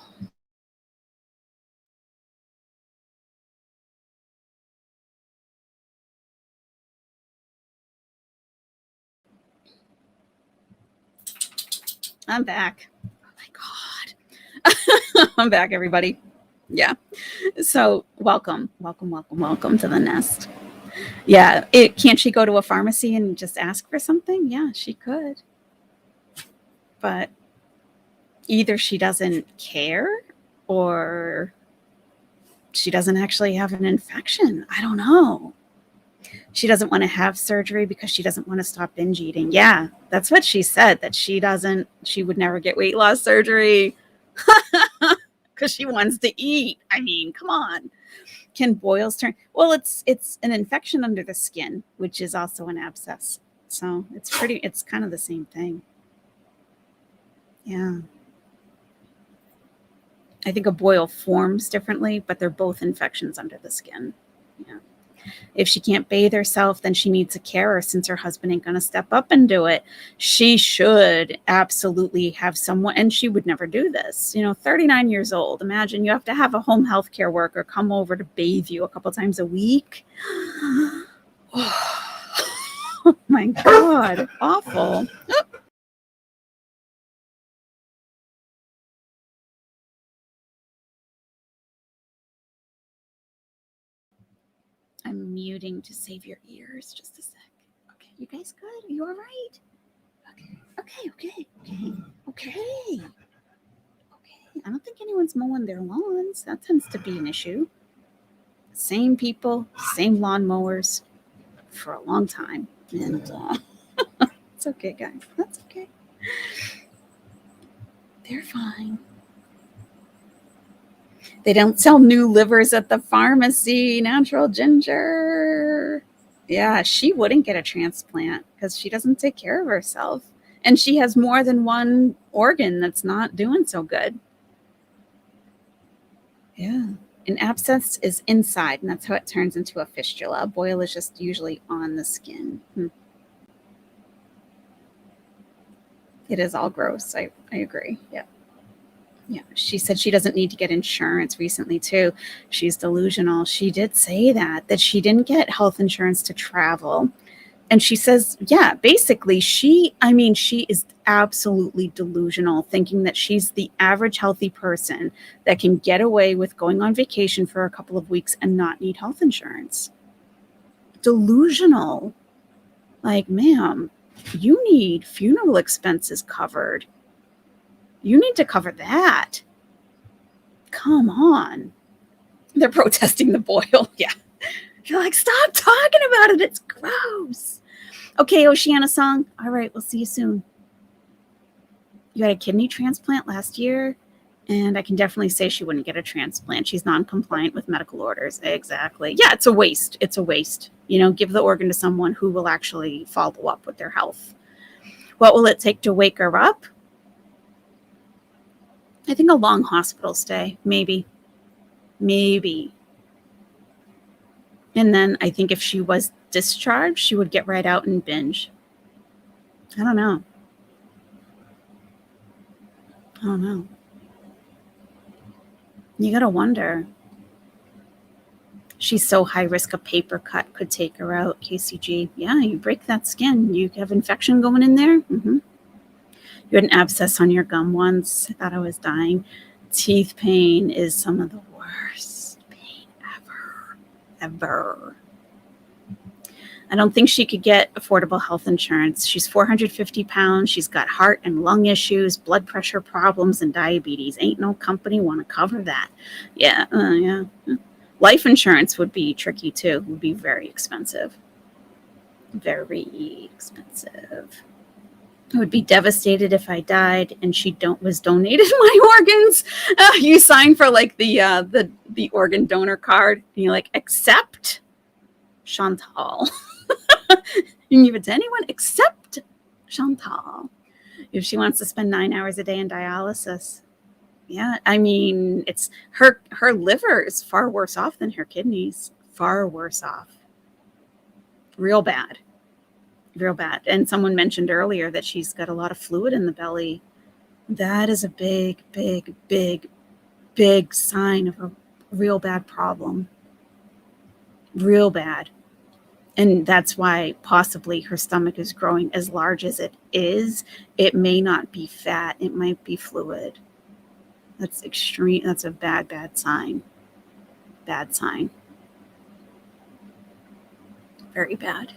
I'm back. Oh my God. I'm back, everybody. Yeah. So welcome to the nest. Yeah. Can't she go to a pharmacy and just ask for something? Yeah, she could. But either she doesn't care or she doesn't actually have an infection. I don't know. She doesn't want to have surgery because she doesn't want to stop binge eating. Yeah, that's what she said, that she would never get weight loss surgery because she wants to eat. I mean, come on. Can boils turn? Well, it's an infection under the skin, which is also an abscess. So it's kind of the same thing. Yeah. I think a boil forms differently, but they're both infections under the skin. Yeah. If she can't bathe herself, then she needs a carer since her husband ain't going to step up and do it. She should absolutely have someone, and she would never do this. 39 years old. Imagine you have to have a home health care worker come over to bathe you a couple times a week. Oh my God, awful. I'm muting to save your ears. Just a sec. Okay, you guys good? Are you all right? Okay. I don't think anyone's mowing their lawns. That tends to be an issue. Same people, same lawnmowers for a long time. And it's okay, guys. That's okay. They're fine. They don't sell new livers at the pharmacy. Natural ginger. Yeah, she wouldn't get a transplant because she doesn't take care of herself. And she has more than one organ that's not doing so good. Yeah. An abscess is inside, and that's how it turns into a fistula. A boil is just usually on the skin. It is all gross. I agree. Yeah. Yeah. She said she doesn't need to get insurance recently, too. She's delusional. She did say that she didn't get health insurance to travel. And she says, yeah, basically she is absolutely delusional, thinking that she's the average healthy person that can get away with going on vacation for a couple of weeks and not need health insurance. Delusional. Like, ma'am, you need funeral expenses covered. You need to cover that. Come on. They're protesting the boil. Yeah. You're like, stop talking about it. It's gross. Okay, Oceana song. All right, we'll see you soon. You had a kidney transplant last year, and I can definitely say she wouldn't get a transplant. She's non-compliant with medical orders. Exactly. Yeah, it's a waste. It's a waste. Give the organ to someone who will actually follow up with their health. What will it take to wake her up? I think a long hospital stay, maybe. And then I think if she was discharged, she would get right out and binge. I don't know. You gotta wonder. She's so high risk a paper cut could take her out. KCG. Yeah, you break that skin. You have infection going in there. You had an abscess on your gum once. I thought I was dying. Teeth pain is some of the worst pain ever. I don't think she could get affordable health insurance. She's 450 pounds. She's got heart and lung issues, blood pressure problems, and diabetes. Ain't no company want to cover that. Yeah. Life insurance would be tricky too. Would be very expensive. Very expensive. I would be devastated if I died and she was donated my organs. You sign for like the organ donor card, and you're like, accept Chantal. You can give it to anyone except Chantal if she wants to spend 9 hours a day in dialysis. Yeah, it's her liver is far worse off than her kidneys. Far worse off. Real bad. And someone mentioned earlier that she's got a lot of fluid in the belly. That is a big sign of a real bad problem. Real bad. And that's why possibly her stomach is growing as large as it is. It may not be fat. It might be fluid. That's extreme. That's a bad sign. Bad sign. Very bad.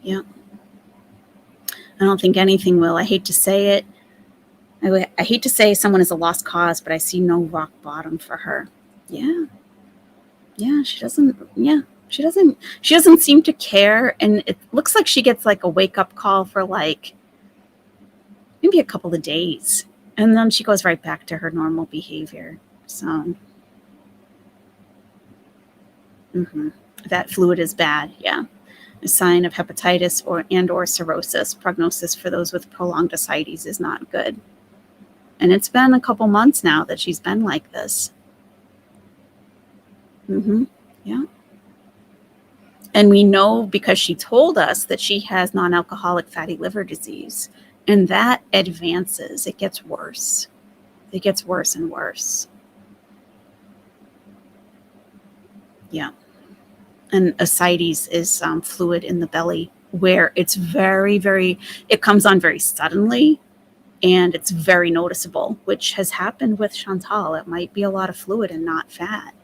Yeah. I don't think anything will. I hate to say it. I hate to say someone is a lost cause, but I see no rock bottom for her. Yeah. She doesn't seem to care. And it looks like she gets like a wake up call for like maybe a couple of days. And then she goes right back to her normal behavior. So, that fluid is bad. Yeah. A sign of hepatitis or cirrhosis. Prognosis for those with prolonged ascites is not good. And it's been a couple months now that she's been like this. Yeah. And we know because she told us that she has non-alcoholic fatty liver disease. And that advances. It gets worse. It gets worse and worse. Yeah. And ascites is fluid in the belly where it's very, very, it comes on very suddenly and it's very noticeable, which has happened with Chantal. It might be a lot of fluid and not fat.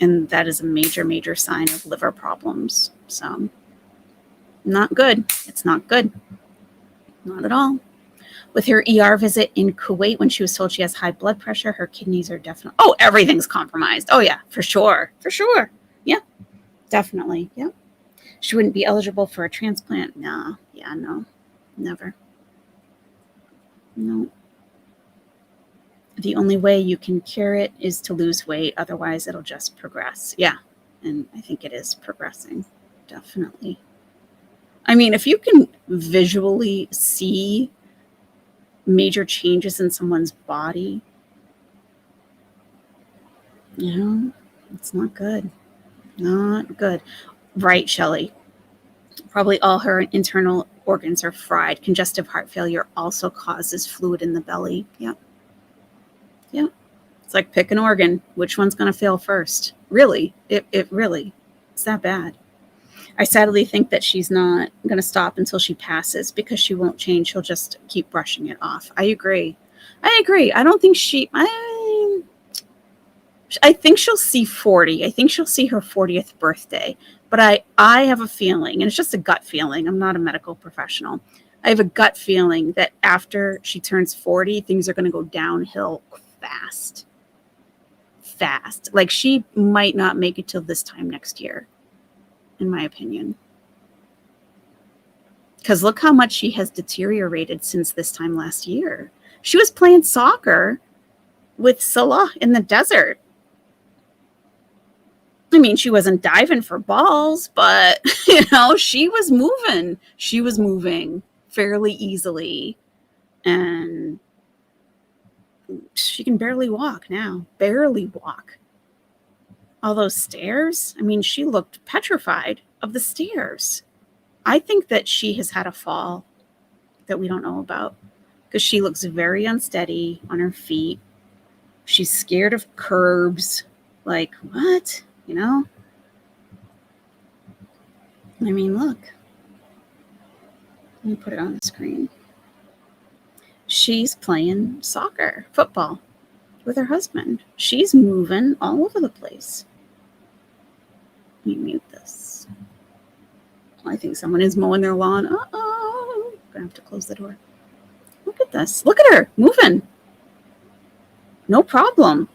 And that is a major, major sign of liver problems. So not good. It's not good. Not at all. With her ER visit in Kuwait, when she was told she has high blood pressure, her kidneys are definitely, oh, everything's compromised. Oh yeah, for sure. For sure. Yeah, definitely. Yeah. She wouldn't be eligible for a transplant. No. Yeah, no, never. No. The only way you can cure it is to lose weight. Otherwise, it'll just progress. Yeah. And I think it is progressing. Definitely. I mean, if you can visually see major changes in someone's body, you know, it's not good. Not good. Right, Shelley. Probably all her internal organs are fried. Congestive heart failure also causes fluid in the belly. Yep. Yep. It's like pick an organ. Which one's going to fail first? Really? It really, it's that bad. I sadly think that she's not going to stop until she passes because she won't change. She'll just keep brushing it off. I agree. I don't think I think she'll see 40. I think she'll see her 40th birthday. But I have a feeling, and it's just a gut feeling. I'm not a medical professional. I have a gut feeling that after she turns 40, things are going to go downhill fast. Fast. Like she might not make it till this time next year, in my opinion. Because look how much she has deteriorated since this time last year. She was playing soccer with Salah in the desert. I mean, she wasn't diving for balls, but, you know, she was moving. She was moving fairly easily. And she can barely walk now. Barely walk. All those stairs. I mean, she looked petrified of the stairs. I think that she has had a fall that we don't know about because she looks very unsteady on her feet. She's scared of curbs. Like, what? You know? I mean, look. Let me put it on the screen. She's playing soccer, football with her husband. She's moving all over the place. Let me mute this. I think someone is mowing their lawn. Uh-oh. Gonna have to close the door. Look at this. Look at her moving. No problem.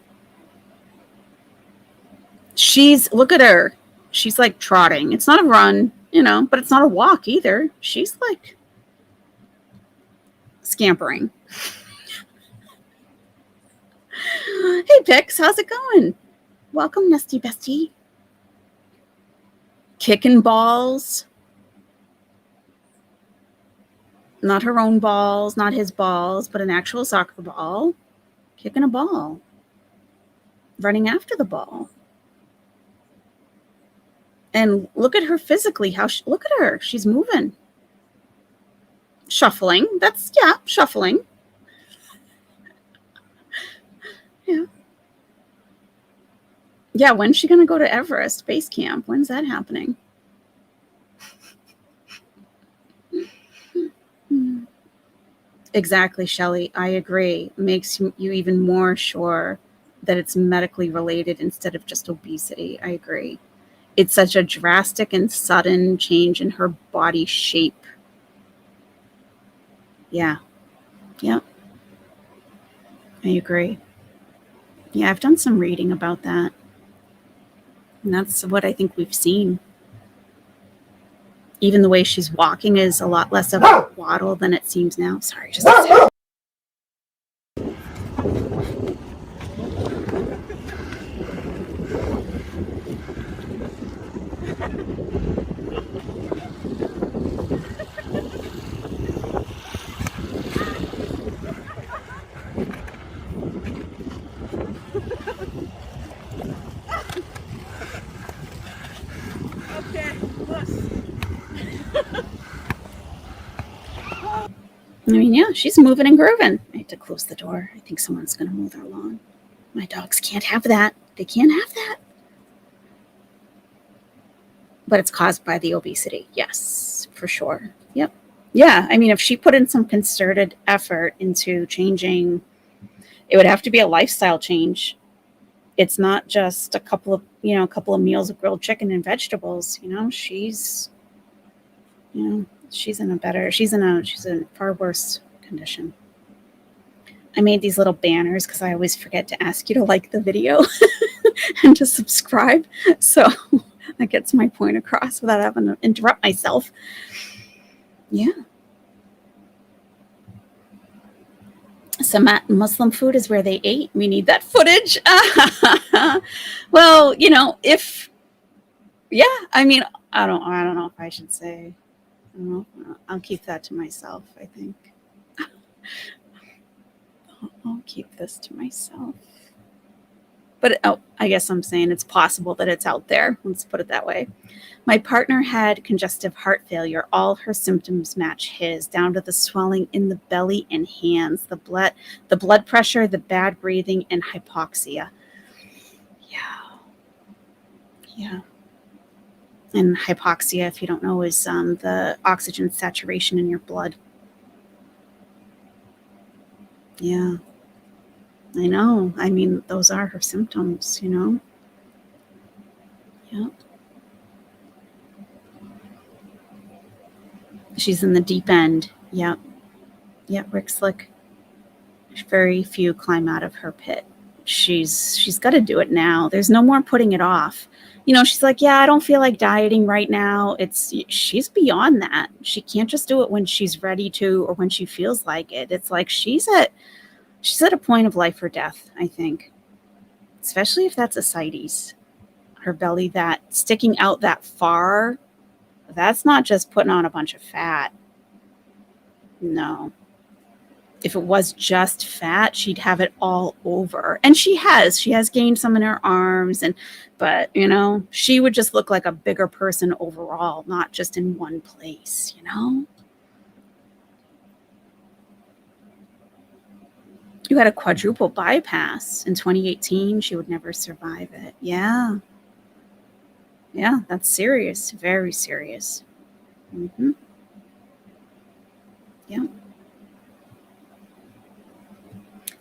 Look at her. She's like trotting. It's not a run, you know, but it's not a walk either. She's like scampering. Hey, Pix, how's it going? Welcome, Nesty Bestie. Kicking balls. Not her own balls, not his balls, but an actual soccer ball. Kicking a ball. Running after the ball. And look at her physically. Look at her. She's moving. Shuffling. Shuffling. Yeah. Yeah, when's she going to go to Everest Base Camp? When's that happening? Exactly, Shelley. I agree. Makes you even more sure that it's medically related instead of just obesity. I agree. It's such a drastic and sudden change in her body shape. Yeah. Yeah. I agree. Yeah, I've done some reading about that. And that's what I think we've seen. Even the way she's walking is a lot less of a waddle than it seems now. Sorry, just a second. I mean, yeah, she's moving and grooving. I had to close the door. I think someone's going to mow their lawn. My dogs can't have that. They can't have that. But it's caused by the obesity. Yes, for sure. Yep. Yeah, I mean, if she put in some concerted effort into changing, it would have to be a lifestyle change. It's not just a couple of meals of grilled chicken and vegetables. She's she's in a far worse condition. I made these little banners because I always forget to ask you to like the video and to subscribe. So that gets my point across without having to interrupt myself. Yeah. Some Muslim food is where they ate. We need that footage. Well, I mean, I don't know if I should say. I don't know. I'll keep that to myself, I think. I'll keep this to myself. But I guess I'm saying it's possible that it's out there. Let's put it that way. My partner had congestive heart failure. All her symptoms match his, down to the swelling in the belly and hands, the blood pressure, the bad breathing, and hypoxia. Yeah. And hypoxia, if you don't know, is the oxygen saturation in your blood. Yeah. I know. I mean, those are her symptoms, Yeah. She's in the deep end. Yep. Rick Slick. Very few climb out of her pit. She's got to do it now. There's no more putting it off. She's like, yeah, I don't feel like dieting right now. She's beyond that. She can't just do it when she's ready to or when she feels like it. It's like she's at a point of life or death, I think. Especially if that's ascites. Her belly that sticking out that far, that's not just putting on a bunch of fat. No. If it was just fat, she'd have it all over. And she has gained some in her arms, but she would just look like a bigger person overall, not just in one place, You had a quadruple bypass in 2018. She would never survive it. Yeah. Yeah, that's serious. Very serious. Mm-hmm. Yeah.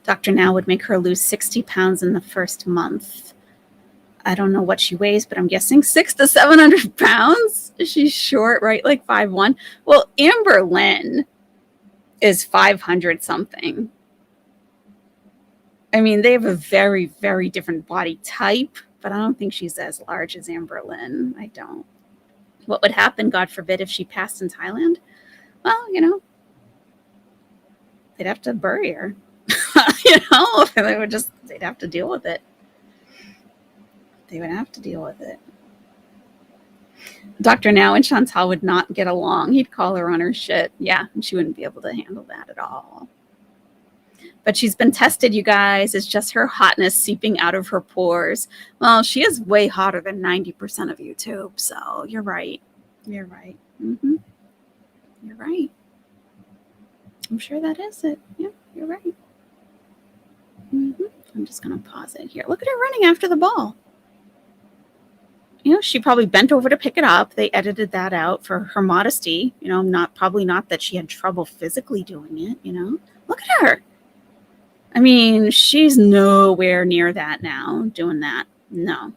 Dr. Now would make her lose 60 pounds in the first month. I don't know what she weighs, but I'm guessing 600 to 700 pounds. She's short, right? Like 5'1". Well, Amber Lynn is 500 something. I mean, they have a very, very different body type, but I don't think she's as large as Amber Lynn. I don't. What would happen, God forbid, if she passed in Thailand? Well, they'd have to bury her. They'd have to deal with it. Dr. Now and Chantal would not get along. He'd call her on her shit. Yeah, and she wouldn't be able to handle that at all. But she's been tested, you guys. It's just her hotness seeping out of her pores. Well, she is way hotter than 90% of YouTube, so you're right. Mm-hmm. You're right. I'm sure that is it. Yeah, you're right. Mm-hmm. I'm just going to pause it here. Look at her running after the ball. She probably bent over to pick it up. They edited that out for her modesty. Probably not that she had trouble physically doing it, Look at her. I mean, she's nowhere near that now, doing that. No.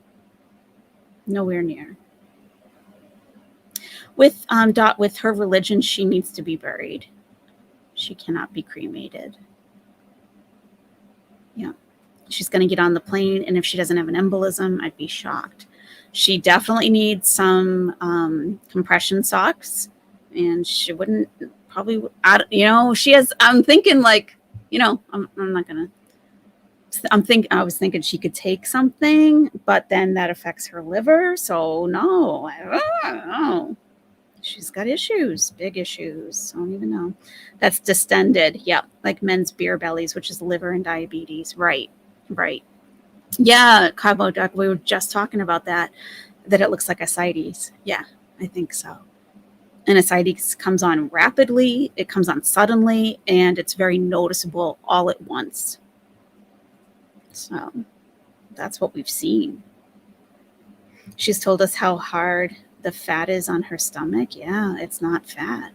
Nowhere near. With her religion, she needs to be buried. She cannot be cremated. Yeah. She's going to get on the plane, and if she doesn't have an embolism, I'd be shocked. She definitely needs some compression socks, and she wouldn't probably, she has, I'm thinking like, I'm not going to, I was thinking she could take something, but then that affects her liver. So no, I don't know. She's got issues, big issues. I don't even know. That's distended. Yep. Like men's beer bellies, which is liver and diabetes. Right. Yeah. Cabo duck. We were just talking about that it looks like ascites. Yeah, I think so. And ascites comes on rapidly, it comes on suddenly, and it's very noticeable all at once. So that's what we've seen. She's told us how hard the fat is on her stomach. Yeah, it's not fat.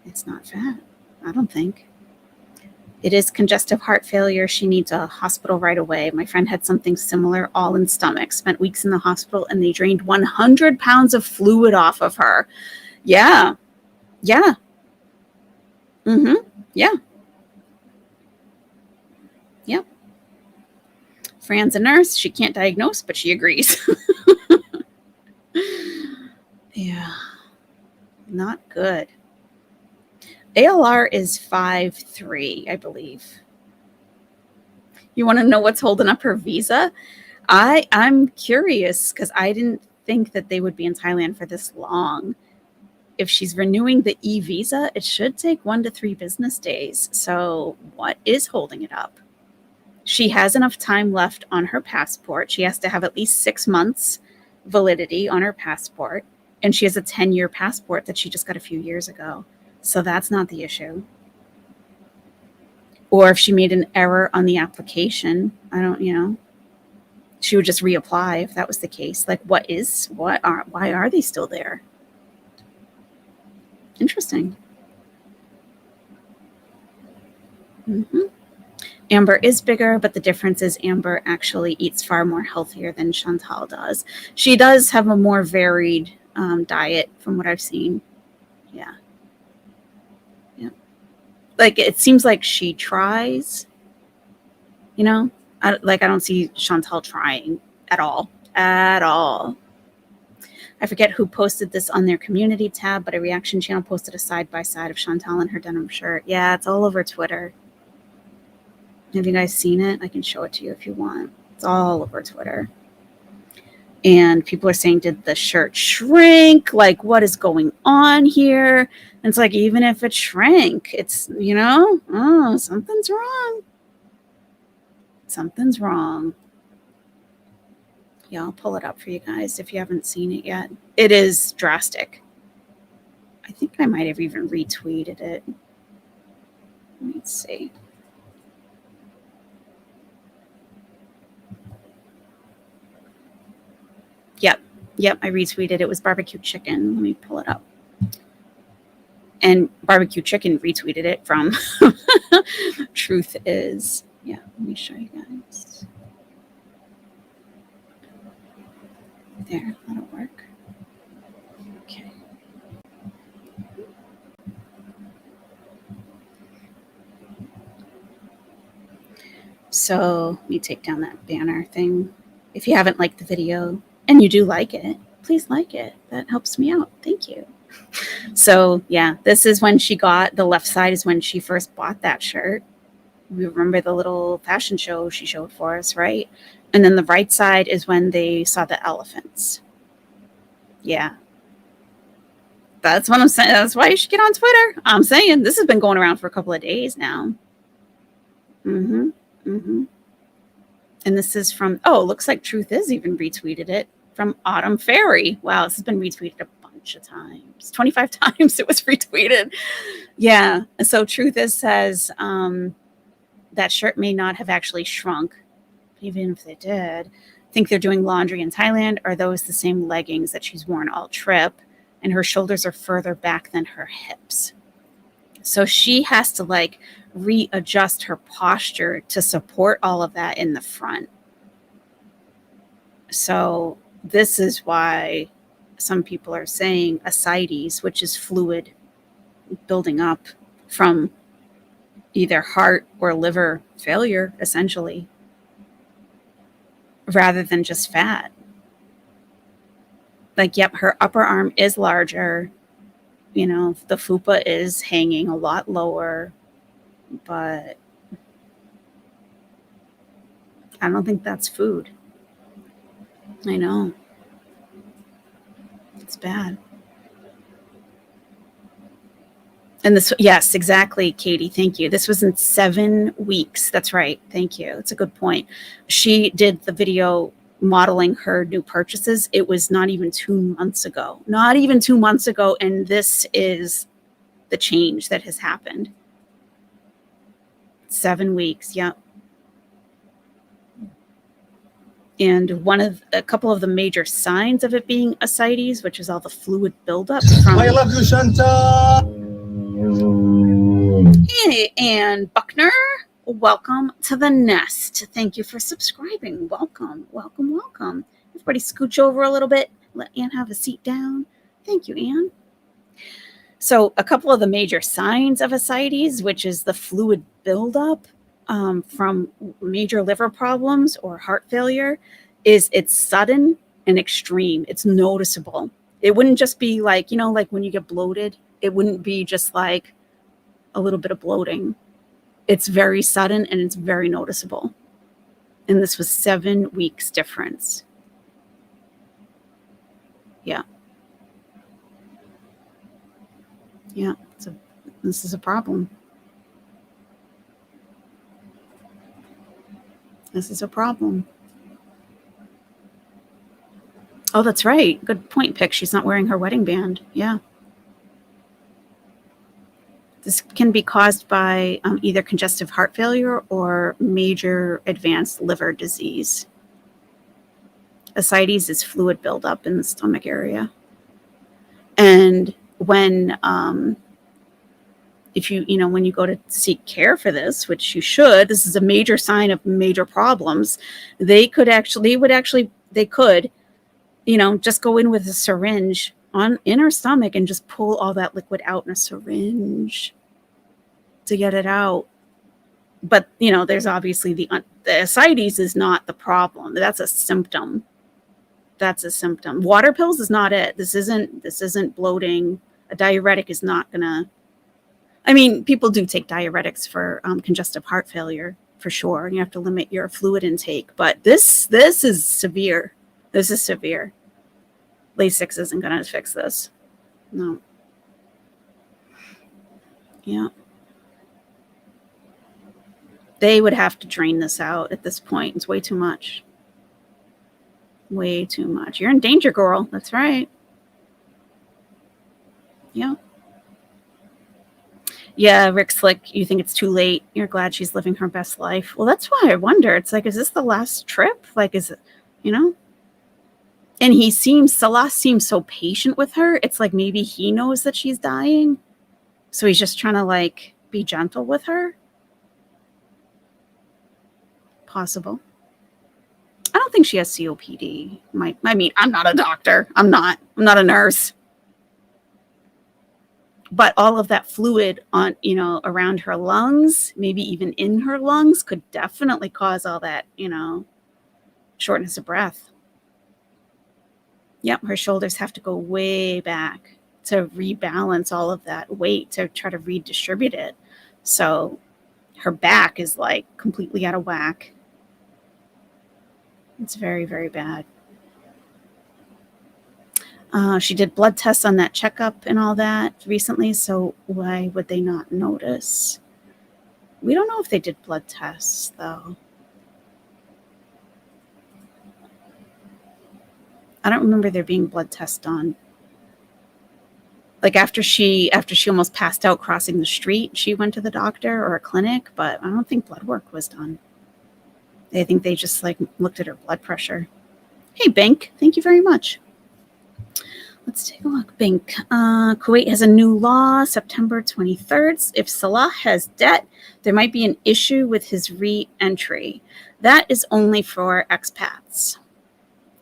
It's not fat, I don't think. It is congestive heart failure. She needs a hospital right away. My friend had something similar, all in stomach, spent weeks in the hospital, and they drained 100 pounds of fluid off of her. Yeah. Yeah. Yeah. Yeah. Fran's a nurse. She can't diagnose, but she agrees. Yeah. Not good. ALR is 5'3", I believe. You want to know what's holding up her visa? I'm curious because I didn't think that they would be in Thailand for this long. If she's renewing the e-visa, it should take 1 to 3 business days. So what is holding it up? She has enough time left on her passport. She has to have at least 6 months validity on her passport. And she has a 10-year passport that she just got a few years ago. So that's not the issue. Or if she made an error on the application, she would just reapply if that was the case. Like, why are they still there? Interesting. Amber is bigger, but the difference is Amber actually eats far more healthier than Chantal does. She does have a more varied diet from what I've seen. Yeah. Like, it seems like she tries, I don't see Chantal trying at all. I forget who posted this on their community tab, but a reaction channel posted a side-by-side of Chantal in her denim shirt. Yeah, it's all over Twitter. Have you guys seen it? I can show it to you if you want. It's all over Twitter. And people are saying, did the shirt shrink? Like, what is going on here? And it's like, even if it shrank, it's, something's wrong. Something's wrong. Yeah, I'll pull it up for you guys if you haven't seen it yet. It is drastic. I think I might have even retweeted it. Let me see. Yep, I retweeted. It was barbecue chicken. Let me pull it up. And barbecue chicken retweeted it from Truth Is. Yeah, let me show you guys. There, that'll work. Okay. So let me take down that banner thing. If you haven't liked the video, and you do like it, please like it. That helps me out. Thank you. So yeah, this is when she got, the left side is when she first bought that shirt. We remember the little fashion show she showed for us, right? And then the right side is when they saw the elephants. Yeah. That's what I'm saying. That's why you should get on Twitter. I'm saying this has been going around for a couple of days now. And this is from, looks like Truth Is even retweeted it, from Autumn Fairy. Wow, this has been retweeted a bunch of times. 25 times it was retweeted. Yeah. And so Truth Is says that shirt may not have actually shrunk, even if they did. I think they're doing laundry in Thailand. Are those the same leggings that she's worn all trip? And her shoulders are further back than her hips. So she has to readjust her posture to support all of that in the front. So this is why some people are saying ascites, which is fluid building up from either heart or liver failure, essentially, rather than just fat. Yep, her upper arm is larger. The fupa is hanging a lot lower, but I don't think that's food. I know. It's bad. And this, yes, exactly, Katie. Thank you. This was in 7 weeks. That's right. Thank you. It's a good point. She did the video modeling her new purchases. It was not even 2 months ago. Not even 2 months ago, and this is the change that has happened. 7 weeks, yep. And a couple of the major signs of it being ascites, which is all the fluid buildup from. I love you, Chantal. Hey, and Buckner, welcome to the nest. Thank you for subscribing. Welcome, welcome, welcome. Everybody scooch over a little bit. Let Ann have a seat down. Thank you, Ann. So a couple of the major signs of ascites, which is the fluid buildup from major liver problems or heart failure, is it's sudden and extreme. It's noticeable. It wouldn't just be like, like when you get bloated, it wouldn't be just like a little bit of bloating. It's very sudden and it's very noticeable. And this was 7 weeks difference. Yeah. Yeah, this is a problem. This is a problem. Oh, that's right. Good point, Pick. She's not wearing her wedding band. Yeah. This can be caused by either congestive heart failure or major advanced liver disease. Ascites is fluid buildup in the stomach area. And when if when you go to seek care for this, which you should, this is a major sign of major problems. They could just go in with a syringe in her stomach and just pull all that liquid out in a syringe to get it out. But there's obviously the ascites is not the problem. That's a symptom. That's a symptom. Water pills is not it. This isn't bloating. A diuretic is not gonna. I mean, people do take diuretics for congestive heart failure for sure. You have to limit your fluid intake, but this is severe. This is severe. Lasix isn't gonna fix this. No. Yeah. They would have to drain this out at this point. It's way too much. Way too much. You're in danger, girl. That's right. Yeah. Yeah, Rick Slick, you think it's too late. You're glad she's living her best life. Well, that's why I wonder. It's like, is this the last trip? Like, is it, And Salah seems so patient with her. It's like maybe he knows that she's dying. So he's just trying to be gentle with her. Possible. I don't think she has COPD. I'm not a doctor. I'm not a nurse. But all of that fluid around her lungs, maybe even in her lungs, could definitely cause all that, shortness of breath. Yep, her shoulders have to go way back to rebalance all of that weight to try to redistribute it. So her back is completely out of whack. It's very, very bad. She did blood tests on that checkup and all that recently, so why would they not notice? We don't know if they did blood tests, though. I don't remember there being blood tests done. After she almost passed out crossing the street, she went to the doctor or a clinic, but I don't think blood work was done. I think they just looked at her blood pressure. Hey, Bank, thank you very much. Let's take a look. Bank. Kuwait has a new law, September 23rd. If Salah has debt, there might be an issue with his re-entry. That is only for expats,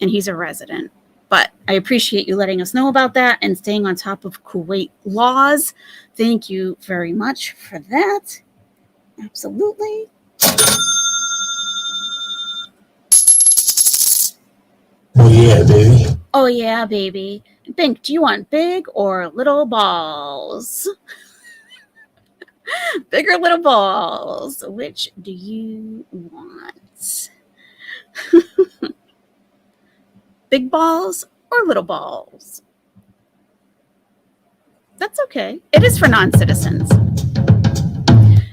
and he's a resident. But I appreciate you letting us know about that and staying on top of Kuwait laws. Thank you very much for that. Absolutely. Oh yeah, baby. Oh yeah, baby. Bink, do you want big or little balls? Big or little balls? Which do you want? Big balls or little balls? That's okay. It is for non-citizens.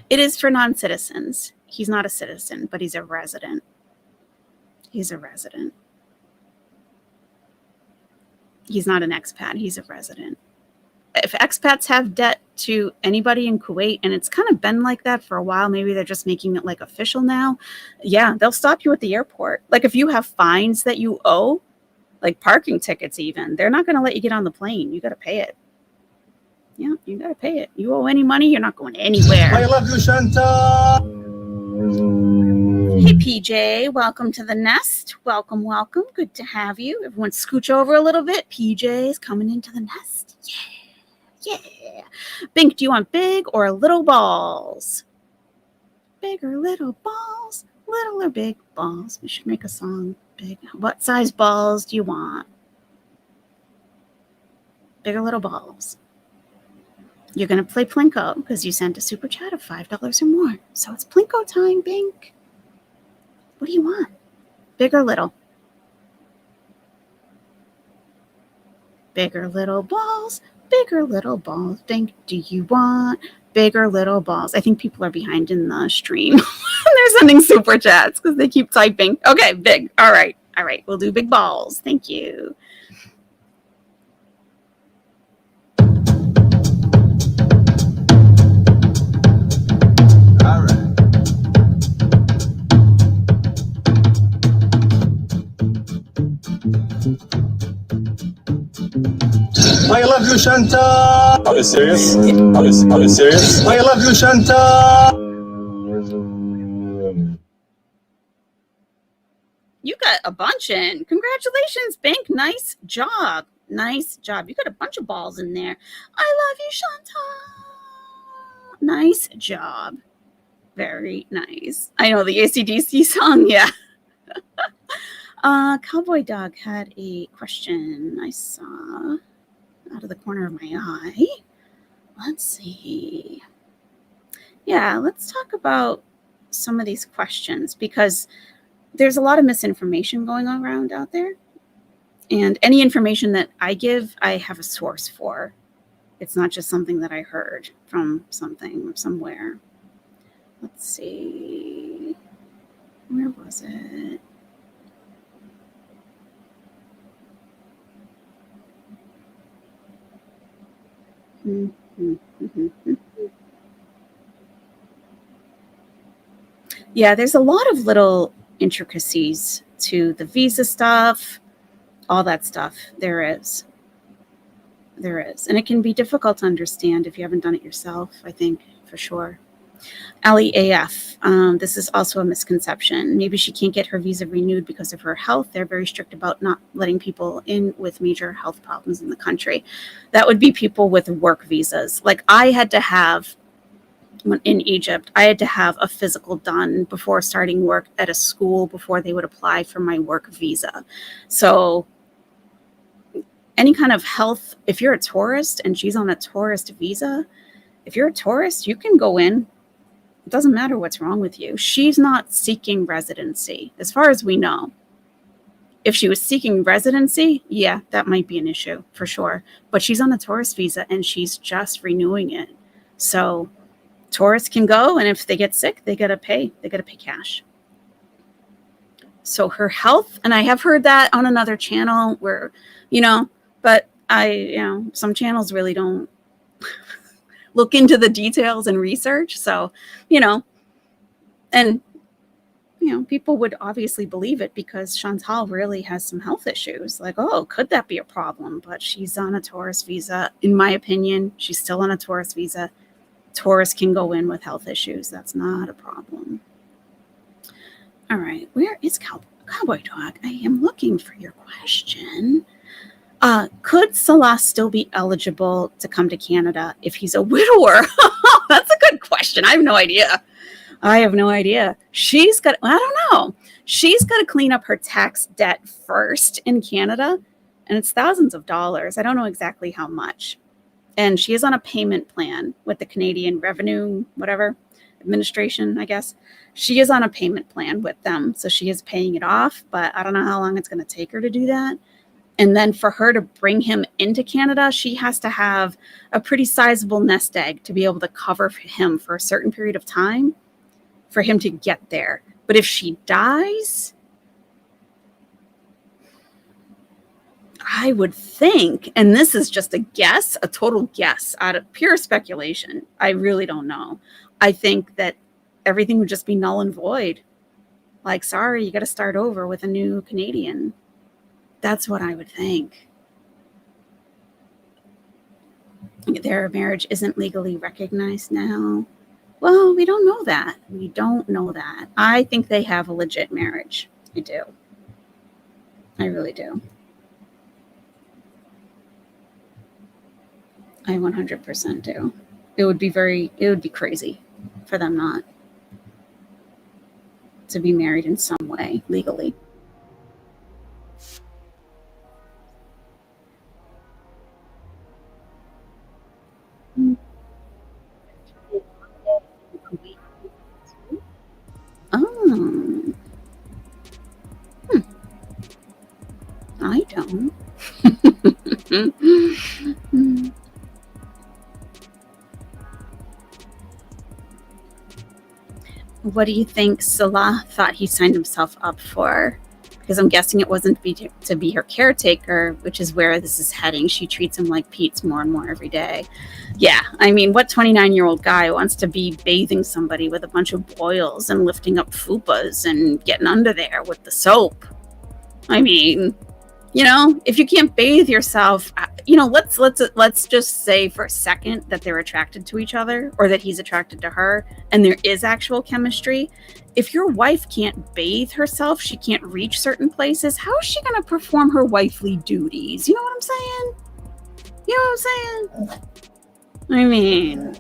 It is for non-citizens. He's not a citizen, but he's a resident. He's a resident. He's not an expat. He's a resident. If expats have debt to anybody in Kuwait, and it's kind of been like that for a while, maybe they're just making it like official now. Yeah, they'll stop you at the airport. Like if you have fines that you owe, like parking tickets even, they're not going to let you get on the plane. You got to pay it. Yeah, you got to pay it. You owe any money, you're not going anywhere. I love you, Chantal. Hey, PJ, welcome to the nest. Welcome, welcome. Good to have you. Everyone scooch over a little bit. PJ's coming into the nest. Yeah. Bink, do you want big or little balls? Big or little balls? Little or big balls? We should make a song. Big. What size balls do you want? Big or little balls? You're going to play Plinko because you sent a super chat of $5 or more. So it's Plinko time, Bink. What do you want? Big or little? Big or little balls? Big or little balls? Bink, do you want big or little balls? I think people are behind in the stream. They're sending super chats because they keep typing. Okay, big. All right. All right. We'll do big balls. Thank you. All right. I love you, Chantal. Are you serious? Are you serious? I love you, Chantal. You got a bunch in. Congratulations, Bink. Nice job. Nice job. You got a bunch of balls in there. I love you, Chantal. Nice job. Very nice. I know the AC/DC song. Yeah. Cowboy Dog had a question I saw out of the corner of my eye. Let's see. Yeah, let's talk about some of these questions because there's a lot of misinformation going around out there. And any information that I give, I have a source for. It's not just something that I heard from something or somewhere. Let's see. Where was it? Yeah, there's a lot of little intricacies to the visa stuff, all that stuff. There is. And it can be difficult to understand if you haven't done it yourself, I think, for sure. Ali AF, this is also a misconception. Maybe she can't get her visa renewed because of her health. They're very strict about not letting people in with major health problems in the country. That would be people with work visas. Like I had to have, in Egypt, I had to have a physical done before starting work at a school before they would apply for my work visa. So any kind of health, if you're a tourist and she's on a tourist visa, if you're a tourist, you can go in. It doesn't matter what's wrong with you. She's not seeking residency, as far as we know. If she was seeking residency, yeah, that might be an issue for sure. But she's on a tourist visa and she's just renewing it. So tourists can go, and if they get sick, they gotta pay. They gotta pay cash. So her health, and I have heard that on another channel where, but some channels really don't look into the details and research. So, people would obviously believe it because Chantal really has some health issues. Like, oh, could that be a problem? But she's on a tourist visa. In my opinion, she's still on a tourist visa. Tourists can go in with health issues. That's not a problem. All right. Where is Cowboy Dog? I am looking for your question. Could Salah still be eligible to come to Canada if he's a widower? That's a good question. I have no idea. She's got to clean up her tax debt first in Canada, and it's thousands of dollars. I don't know exactly how much. And she is on a payment plan with the Canadian Revenue, Administration, I guess. She is on a payment plan with them, so she is paying it off, but I don't know how long it's going to take her to do that. And then for her to bring him into Canada, she has to have a pretty sizable nest egg to be able to cover him for a certain period of time for him to get there. But if she dies, I would think, and this is just a guess, a total guess out of pure speculation. I really don't know. I think that everything would just be null and void. Like, sorry, you got to start over with a new Canadian. That's what I would think. Their marriage isn't legally recognized now. Well, we don't know that. We don't know that. I think they have a legit marriage. I do. I really do. I 100% do. It would be crazy for them not to be married in some way legally. Oh. I don't. What do you think Salah thought he signed himself up for? Because I'm guessing it wasn't to be her caretaker, which is where this is heading. She treats him like Pete's more and more every day. Yeah, I mean, what 29-year-old guy wants to be bathing somebody with a bunch of boils and lifting up fupas and getting under there with the soap? I mean, you know, if you can't bathe yourself, you know, let's just say for a second that they're attracted to each other, or that he's attracted to her, and there is actual chemistry. If your wife can't bathe herself, she can't reach certain places, how is she going to perform her wifely duties? You know what I'm saying? You know what I'm saying? I mean,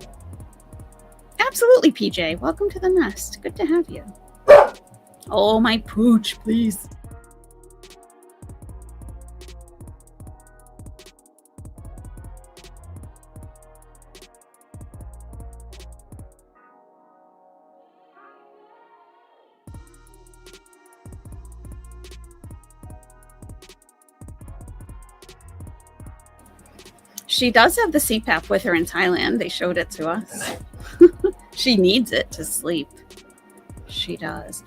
absolutely, PJ. Welcome to the nest. Good to have you. Oh, my pooch, please. She does have the CPAP with her in Thailand. They showed it to us. She needs it to sleep. She does.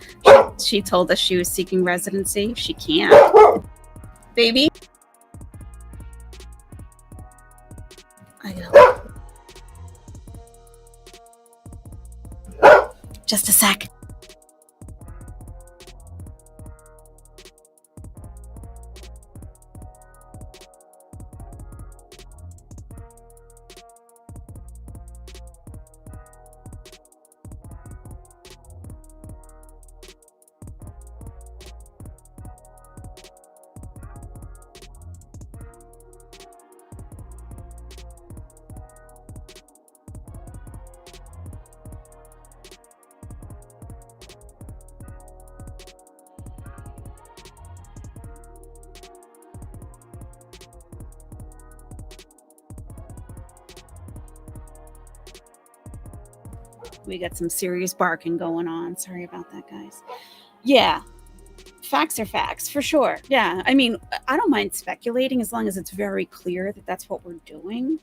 She told us she was seeking residency. She can't. Baby? I know. Just a sec. We got some serious barking going on. Sorry about that, guys. Yeah. Facts are facts, for sure. Yeah. I mean, I don't mind speculating as long as it's very clear that that's what we're doing,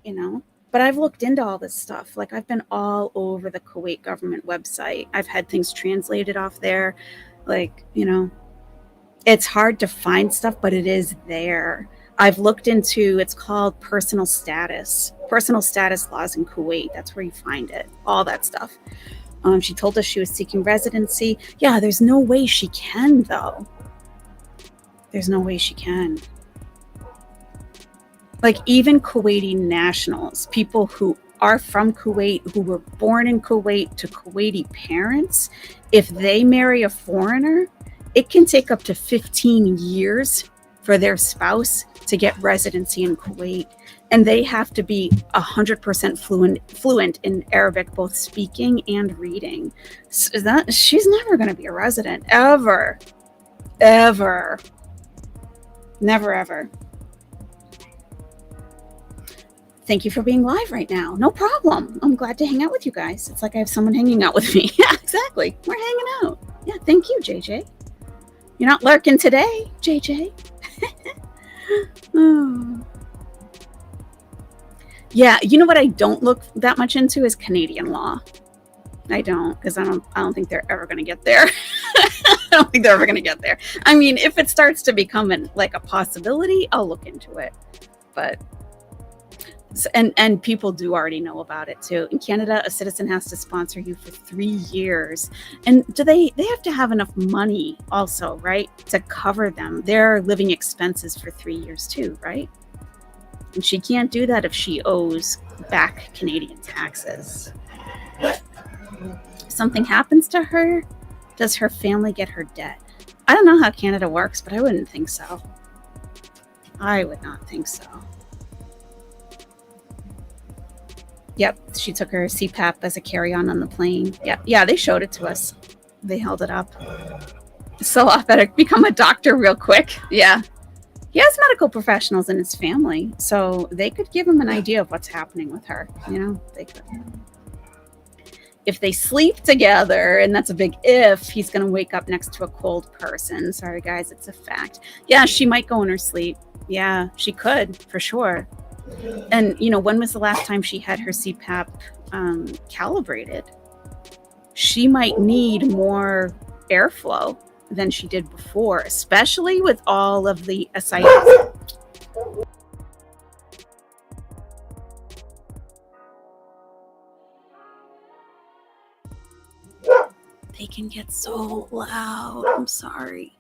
you know? But I've looked into all this stuff. Like, I've been all over the Kuwait government website. I've had things translated off there. Like, you know, it's hard to find stuff, but it is there. I've looked into, it's called personal status laws in Kuwait. That's where you find it, all that stuff. She told us she was seeking residency. Yeah, there's no way she can, though. There's no way she can. Like, even Kuwaiti nationals, people who are from Kuwait, who were born in Kuwait to Kuwaiti parents, if they marry a foreigner, it can take up to 15 years for their spouse to get residency in Kuwait. And they have to be 100% fluent in Arabic, both speaking and reading. So she's never going to be a resident, ever. Ever. Never, ever. Thank you for being live right now. No problem. I'm glad to hang out with you guys. It's like I have someone hanging out with me. Yeah, exactly. We're hanging out. Yeah, thank you, JJ. You're not lurking today, JJ. Oh. Yeah, you know what I don't look that much into is Canadian law. I don't, because I don't think they're ever going to get there. I don't think they're ever going to get there. I mean, if it starts to become like a possibility, I'll look into it. But and people do already know about it too. In Canada, a citizen has to sponsor you for 3 years. And they have to have enough money also, right, to cover their living expenses for 3 years too, right? And she can't do that if she owes back Canadian taxes. If something happens to her, does her family get her debt? I don't know how Canada works, but I wouldn't think so. I would not think so. Yep, she took her CPAP as a carry-on on the plane. Yeah, they showed it to us. They held it up. So I better become a doctor real quick. Yeah. He has medical professionals in his family, so they could give him an idea of what's happening with her. You know, they could. If they sleep together, and that's a big if, he's going to wake up next to a cold person. Sorry, guys, it's a fact. Yeah, she might go in her sleep. Yeah, she could, for sure. And, you know, when was the last time she had her CPAP calibrated? She might need more airflow than she did before, especially with all of the ascites. They can get so loud. I'm sorry.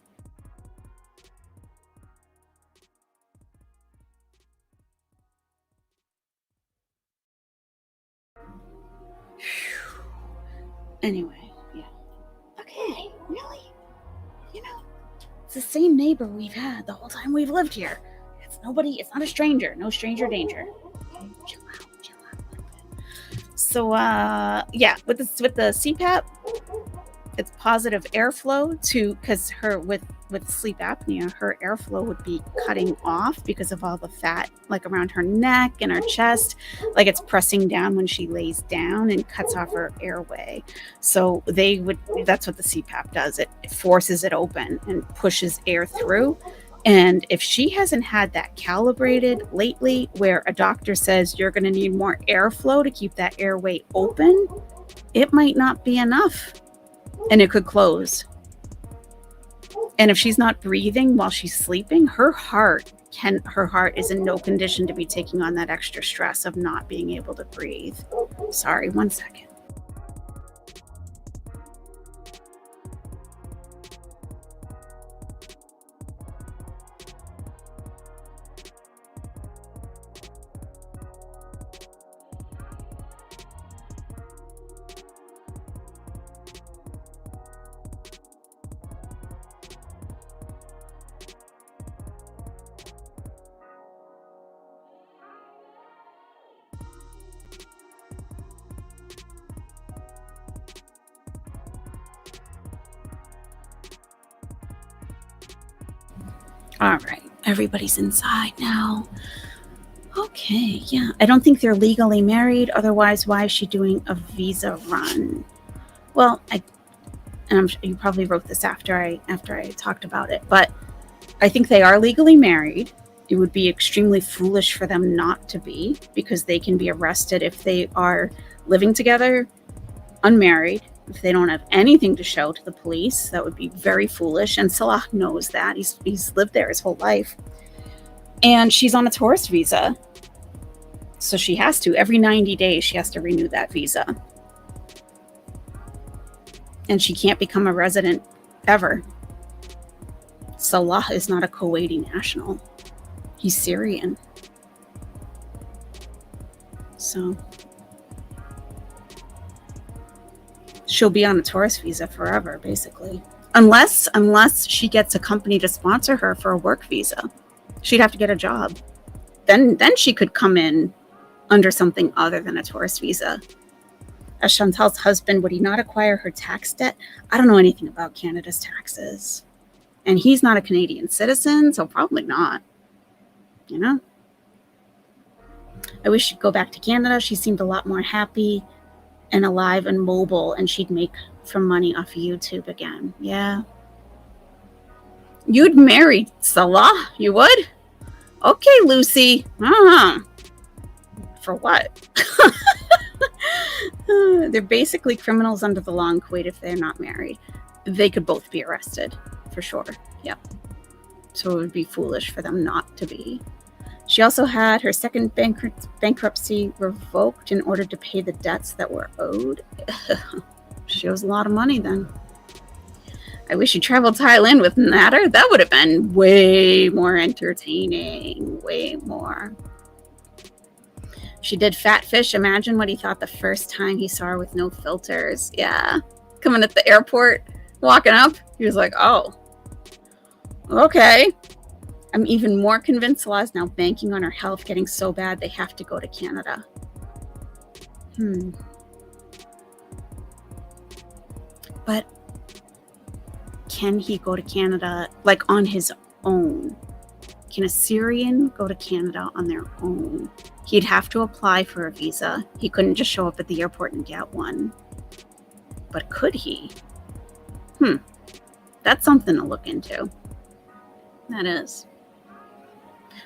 Anyway, yeah. Okay, really? You know, it's the same neighbor we've had the whole time we've lived here. It's not a stranger. No stranger danger. Okay, chill out a little bit. So, yeah, with the CPAP, it's positive airflow because her with sleep apnea, her airflow would be cutting off because of all the fat like around her neck and her chest, like it's pressing down when she lays down and cuts off her airway. So that's what the CPAP does. It forces it open and pushes air through. And if she hasn't had that calibrated lately, where a doctor says you're going to need more airflow to keep that airway open, it might not be enough. And it could close. And if she's not breathing while she's sleeping, her heart is in no condition to be taking on that extra stress of not being able to breathe. Sorry, 1 second. All right, everybody's inside now. Okay, yeah. I don't think they're legally married. Otherwise, why is she doing a visa run? Well, you probably wrote this after I talked about it, but I think they are legally married. It would be extremely foolish for them not to be, because they can be arrested if they are living together, unmarried. If they don't have anything to show to the police, that would be very foolish. And Salah knows that. He's lived there his whole life. And she's on a tourist visa. So she has to. Every 90 days, she has to renew that visa. And she can't become a resident ever. Salah is not a Kuwaiti national. He's Syrian. So she'll be on a tourist visa forever, basically. Unless she gets a company to sponsor her for a work visa. She'd have to get a job. Then she could come in under something other than a tourist visa. As Chantal's husband, would he not acquire her tax debt? I don't know anything about Canada's taxes. And he's not a Canadian citizen, so probably not. You know? I wish she'd go back to Canada. She seemed a lot more happy and alive and mobile, and she'd make some money off of YouTube again. Yeah. You'd marry Salah? You would? Okay, Lucy. For what? They're basically criminals under the law in Kuwait if they're not married. They could both be arrested, for sure. Yep. So it would be foolish for them not to be. She also had her second bankruptcy revoked in order to pay the debts that were owed. She owes a lot of money then. I wish you traveled Thailand with Natter. That would have been way more entertaining. Way more. She did Fat Fish. Imagine what he thought the first time he saw her with no filters. Yeah. Coming at the airport, walking up. He was like, oh, okay. I'm even more convinced Law is now banking on her health getting so bad they have to go to Canada. But can he go to Canada like on his own? Can a Syrian go to Canada on their own? He'd have to apply for a visa. He couldn't just show up at the airport and get one. But could he? That's something to look into. That is.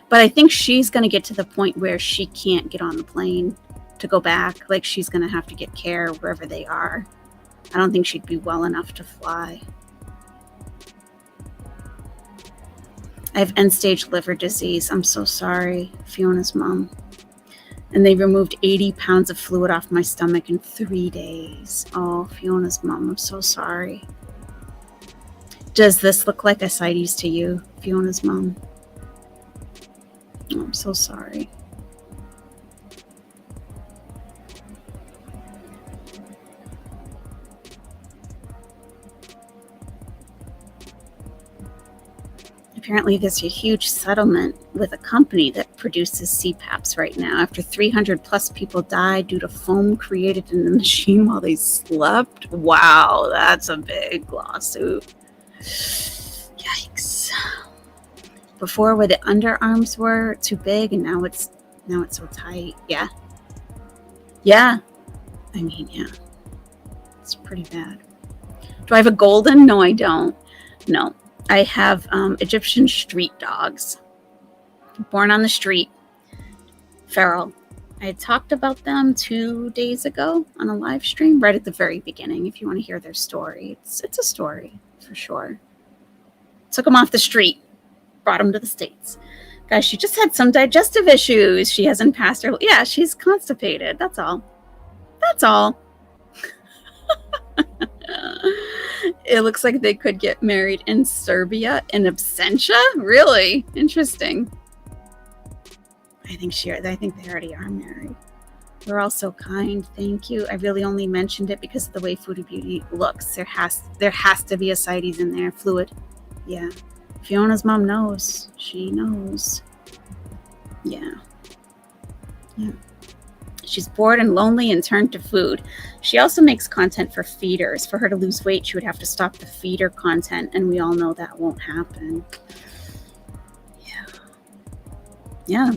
But I think she's going to get to the point where she can't get on the plane to go back. Like, she's going to have to get care wherever they are. I don't think she'd be well enough to fly. I have end-stage liver disease. I'm so sorry, Fiona's mom. And they removed 80 pounds of fluid off my stomach in 3 days. Oh, Fiona's mom, I'm so sorry. Does this look like ascites to you, Fiona's mom? Oh, I'm so sorry. Apparently there's a huge settlement with a company that produces CPAPs right now after 300 plus people died due to foam created in the machine while they slept. Wow, that's a big lawsuit. Yikes. Before, where the underarms were too big, and now it's so tight. Yeah. I mean, yeah. It's pretty bad. Do I have a golden? No, I don't. No. I have Egyptian street dogs. Born on the street. Feral. I had talked about them 2 days ago on a live stream, right at the very beginning, if you want to hear their story. It's a story, for sure. Took them off the street. Brought them to the States. Guys, she just had some digestive issues. She hasn't passed her. Yeah, she's constipated. That's all. That's all. It looks like they could get married in Serbia in absentia. Really interesting. I think they already are married. We're all so kind. Thank you. I really only mentioned it because of the way Foodie Beauty looks. There has to be ascites in there. Fluid. Yeah. Fiona's mom knows. She knows. Yeah. She's bored and lonely and turned to food. She also makes content for feeders. For her to lose weight, she would have to stop the feeder content, and we all know that won't happen. Yeah.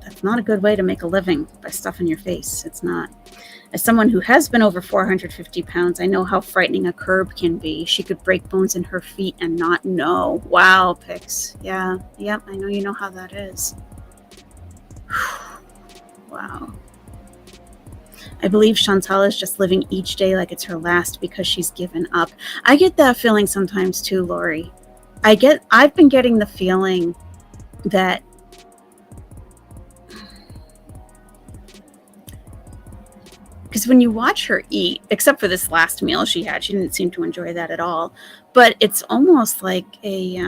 That's not a good way to make a living, by stuffing your face. It's not. As someone who has been over 450 pounds, I know how frightening a curb can be. She could break bones in her feet and not know. Wow, Pix. Yeah. Yep, I know you know how that is. Wow. I believe Chantal is just living each day like it's her last because she's given up. I get that feeling sometimes too, Lori. I've been getting the feeling that because when you watch her eat, except for this last meal she had, she didn't seem to enjoy that at all. But it's almost like a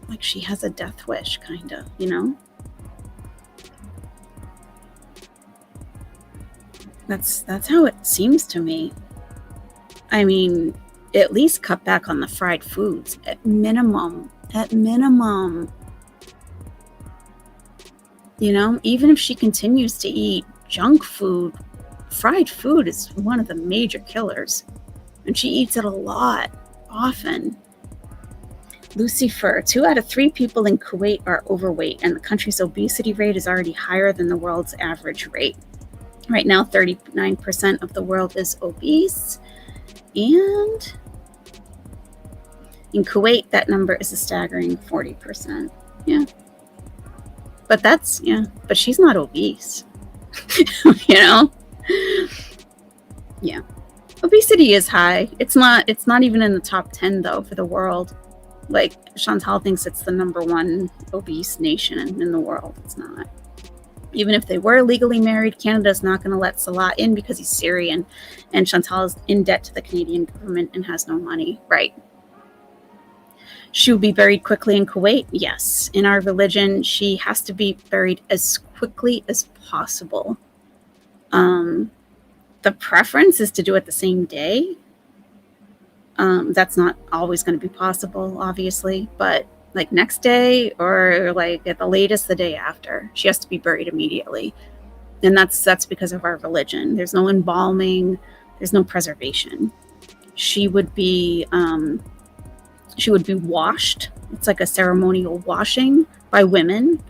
like she has a death wish, kind of, you know? That's how it seems to me. I mean, at least cut back on the fried foods at minimum. You know, even if she continues to eat junk food, fried food is one of the major killers. And she eats it a lot, often. Lucifer, 2 out of 3 people in Kuwait are overweight, and the country's obesity rate is already higher than the world's average rate. Right now, 39% of the world is obese. And in Kuwait, that number is a staggering 40%. Yeah. But but she's not obese. You know? Yeah. Obesity is high. It's not even in the top 10 though for the world. Like Chantal thinks it's the #1 obese nation in the world. It's not. Even if they were legally married, Canada's not going to let Salah in because he's Syrian, and Chantal is in debt to the Canadian government and has no money. Right. She will be buried quickly in Kuwait. Yes. In our religion, she has to be buried as quickly as possible. The preference is to do it the same day. That's not always going to be possible, obviously, but like next day or like at the latest the day after, she has to be buried immediately. And that's because of our religion. There's no embalming, there's no preservation. She would be washed. It's like a ceremonial washing by women.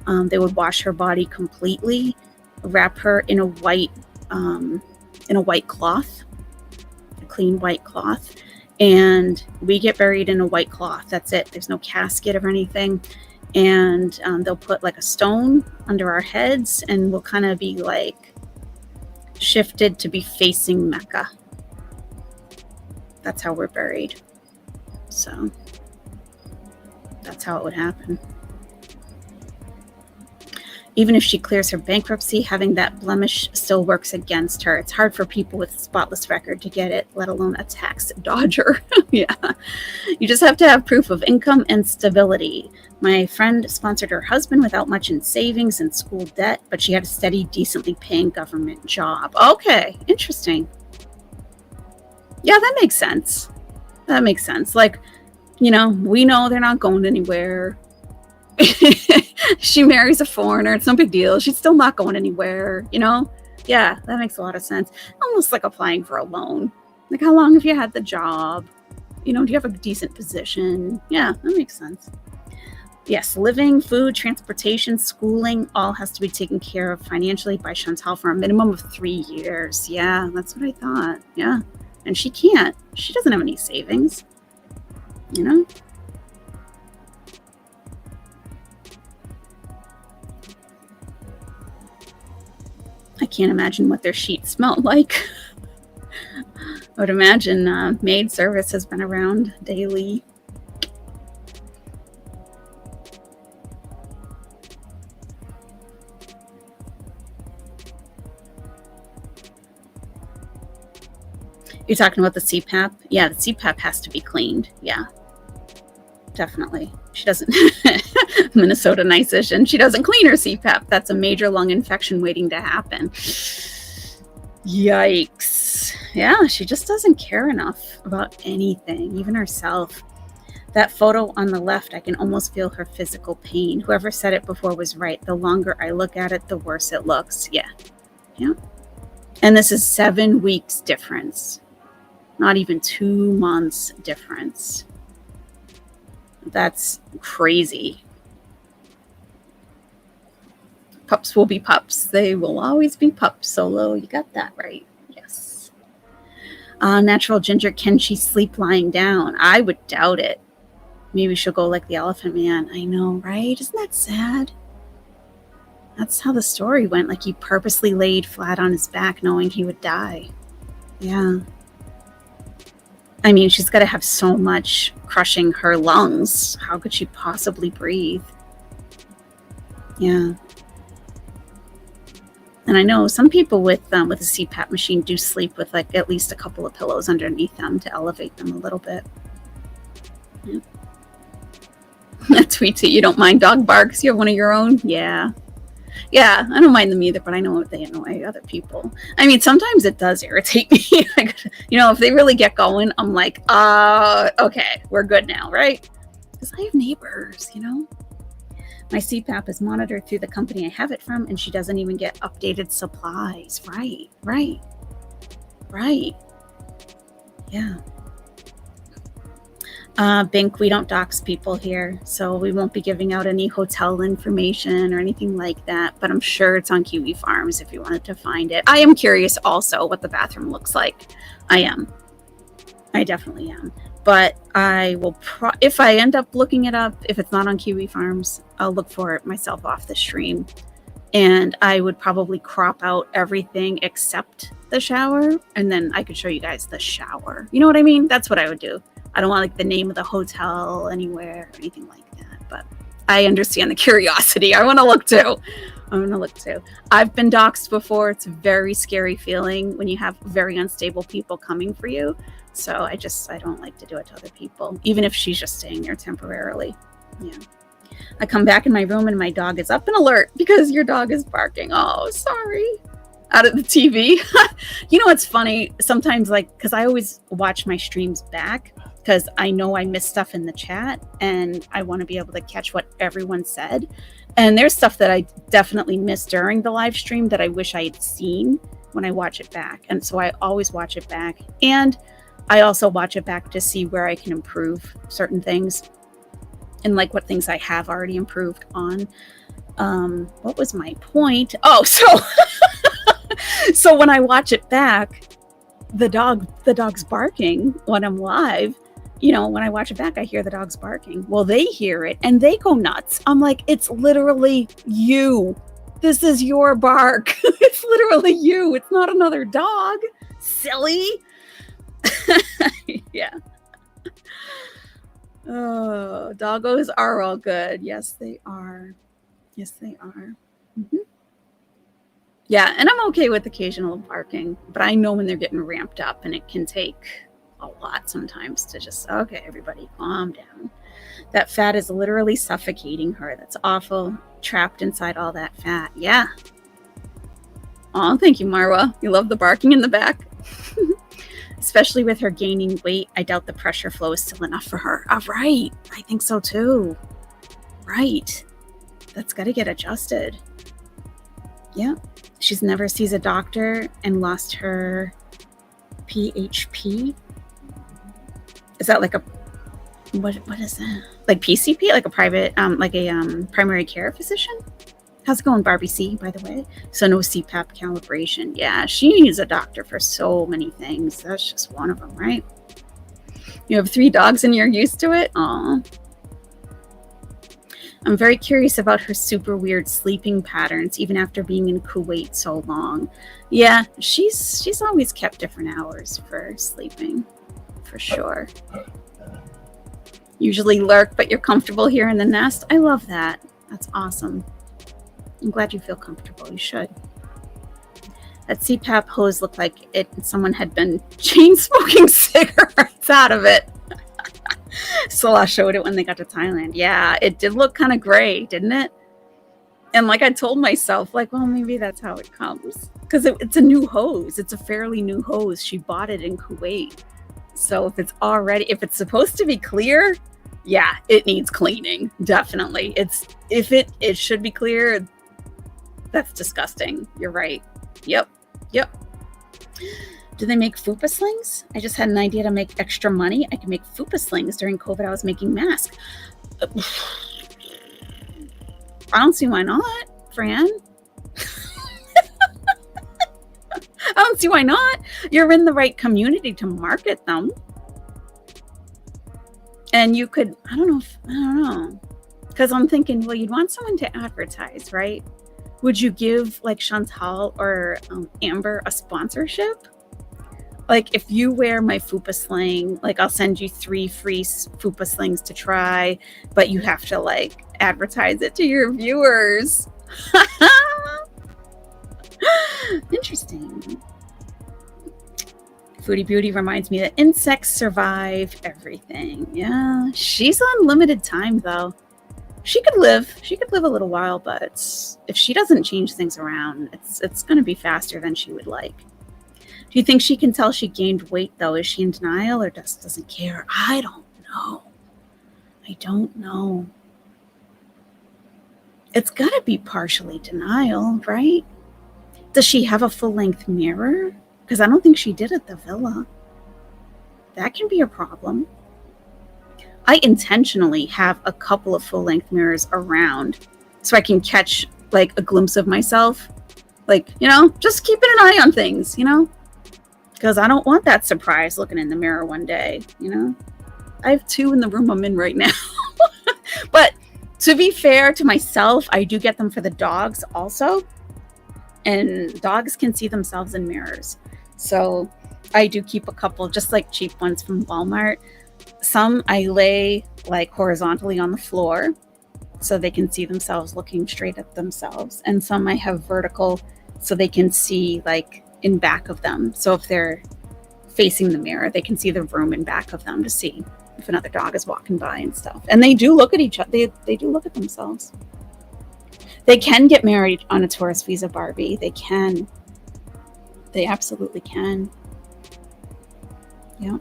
They would wash her body completely, wrap her in a white cloth, a clean white cloth. And we get buried in a white cloth. That's it. There's no casket or anything. And they'll put like a stone under our heads, and we'll kind of be like shifted to be facing Mecca. That's how we're buried. So that's how it would happen. Even if she clears her bankruptcy, having that blemish still works against her. It's hard for people with a spotless record to get it, let alone a tax dodger. Yeah. You just have to have proof of income and stability. My friend sponsored her husband without much in savings and school debt, but she had a steady, decently paying government job. Okay, interesting. Yeah, that makes sense. That makes sense. Like, we know they're not going anywhere. She marries a foreigner. It's no big deal. She's still not going anywhere, Yeah, that makes a lot of sense. Almost like applying for a loan. Like, how long have you had the job? Do you have a decent position? Yeah, that makes sense. Yes, living, food, transportation, schooling, all has to be taken care of financially by Chantal for a minimum of 3 years. Yeah, that's what I thought. Yeah. And she can't. She doesn't have any savings. I can't imagine what their sheets smell like. I would imagine maid service has been around daily. You're talking about the CPAP? Yeah, the CPAP has to be cleaned. Yeah, definitely. She doesn't, Minnesota nice-ish, and she doesn't clean her CPAP. That's a major lung infection waiting to happen. Yikes. Yeah, she just doesn't care enough about anything, even herself. That photo on the left, I can almost feel her physical pain. Whoever said it before was right. The longer I look at it, the worse it looks. Yeah. Yeah. And this is 7 weeks difference. Not even 2 months difference. That's crazy. Pups will be pups. They will always be pups. Solo, you got that right. Yes. Natural ginger, can she sleep lying down? I would doubt it. Maybe she'll go like the Elephant Man. I know, right? Isn't that sad? That's how the story went. Like he purposely laid flat on his back knowing he would die. Yeah. I mean, she's got to have so much crushing her lungs. How could she possibly breathe? Yeah. And I know some people with a CPAP machine do sleep with like at least a couple of pillows underneath them to elevate them a little bit. Yeah. That tweets it. You don't mind dog barks? You have one of your own? Yeah. Yeah, I don't mind them either, but I know they annoy other people. I mean, sometimes it does irritate me. If they really get going, I'm like, okay, we're good now, right? Because I have neighbors, My CPAP is monitored through the company I have it from, and she doesn't even get updated supplies. Right. Yeah. Bink, we don't dox people here, so we won't be giving out any hotel information or anything like that, but I'm sure it's on Kiwi Farms if you wanted to find it. I am curious also what the bathroom looks like. I definitely am. But I will, if I end up looking it up, if it's not on Kiwi Farms, I'll look for it myself off the stream and I would probably crop out everything except the shower, and then I could show you guys the shower. You know what I mean? That's what I would do. I don't want like the name of the hotel anywhere or anything like that, but I understand the curiosity. I want to look too. I've been doxxed before. It's a very scary feeling when you have very unstable people coming for you. So I don't like to do it to other people, even if she's just staying there temporarily. Yeah. I come back in my room and my dog is up and alert because your dog is barking. Oh, sorry. Out of the TV. You know what's funny? Sometimes, like, because I always watch my streams back because I know I miss stuff in the chat and I want to be able to catch what everyone said. And there's stuff that I definitely missed during the live stream that I wish I had seen when I watch it back. And so I always watch it back. And I also watch it back to see where I can improve certain things and like what things I have already improved on. What was my point? Oh, so when I watch it back, the dog's barking when I'm live. You know, when I watch it back, I hear the dogs barking. Well, they hear it and they go nuts. I'm like, it's literally you. This is your bark. It's literally you. It's not another dog. Silly. Yeah. Oh, doggos are all good. Yes, they are. Yes, they are. Mm-hmm. Yeah, and I'm okay with occasional barking, but I know when they're getting ramped up, and it can take a lot sometimes to just, okay, everybody calm down. That fat is literally suffocating her. That's awful. Trapped inside all that fat. Yeah. Oh, thank you, Marwa. You love the barking in the back. Especially with her gaining weight, I doubt the pressure flow is still enough for her. All right. I think so too. Right. That's got to get adjusted. Yeah. She's never sees a doctor and lost her PHP. Is that like a, what is that? Like PCP? Like a private, primary care physician? How's it going, Barbie C, by the way? So no CPAP calibration. Yeah, she needs a doctor for so many things. That's just one of them, right? You have 3 dogs and you're used to it? Aw. I'm very curious about her super weird sleeping patterns, even after being in Kuwait so long. Yeah, she's always kept different hours for sleeping, for sure. Usually lurk, but you're comfortable here in the nest. I love that. That's awesome. I'm glad you feel comfortable. You should. That CPAP hose looked like someone had been chain smoking cigarettes out of it. Salah showed it when they got to Thailand. Yeah, it did look kind of gray, didn't it? And like I told myself, like, well, maybe that's how it comes. Because it's a new hose. It's a fairly new hose. She bought it in Kuwait. So if it's supposed to be clear, yeah, it needs cleaning. Definitely. It should be clear. That's disgusting. You're right. Yep. Do they make fupa slings? I just had an idea to make extra money. I can make fupa slings. During COVID, I was making masks. I don't see why not, Fran. I don't see why not. You're in the right community to market them. And you could, I don't know. Because I'm thinking, well, you'd want someone to advertise, right? Would you give like Chantal or Amber a sponsorship? Like if you wear my fupa sling, like I'll send you 3 free fupa slings to try, but you have to like advertise it to your viewers. Interesting. Foodie Beauty reminds me that insects survive everything. Yeah, she's on limited time though. She could live a little while, but if she doesn't change things around, it's going to be faster than she would like. Do you think she can tell she gained weight though? Is she in denial or just doesn't care? I don't know. It's got to be partially denial, right? Does she have a full-length mirror? Because I don't think she did at the villa. That can be a problem. I intentionally have a couple of full-length mirrors around so I can catch like a glimpse of myself. Like, just keeping an eye on things, because I don't want that surprise looking in the mirror one day, I have 2 in the room I'm in right now. But To be fair to myself, I do get them for the dogs also. And dogs can see themselves in mirrors. So I do keep a couple, just like cheap ones from Walmart. Some I lay like horizontally on the floor so they can see themselves looking straight at themselves. And some I have vertical so they can see like in back of them. So if they're facing the mirror, they can see the room in back of them to see if another dog is walking by and stuff. And they do look at each other. They do look at themselves. They can get married on a tourist visa, Barbie. They can. They absolutely can. Yeah.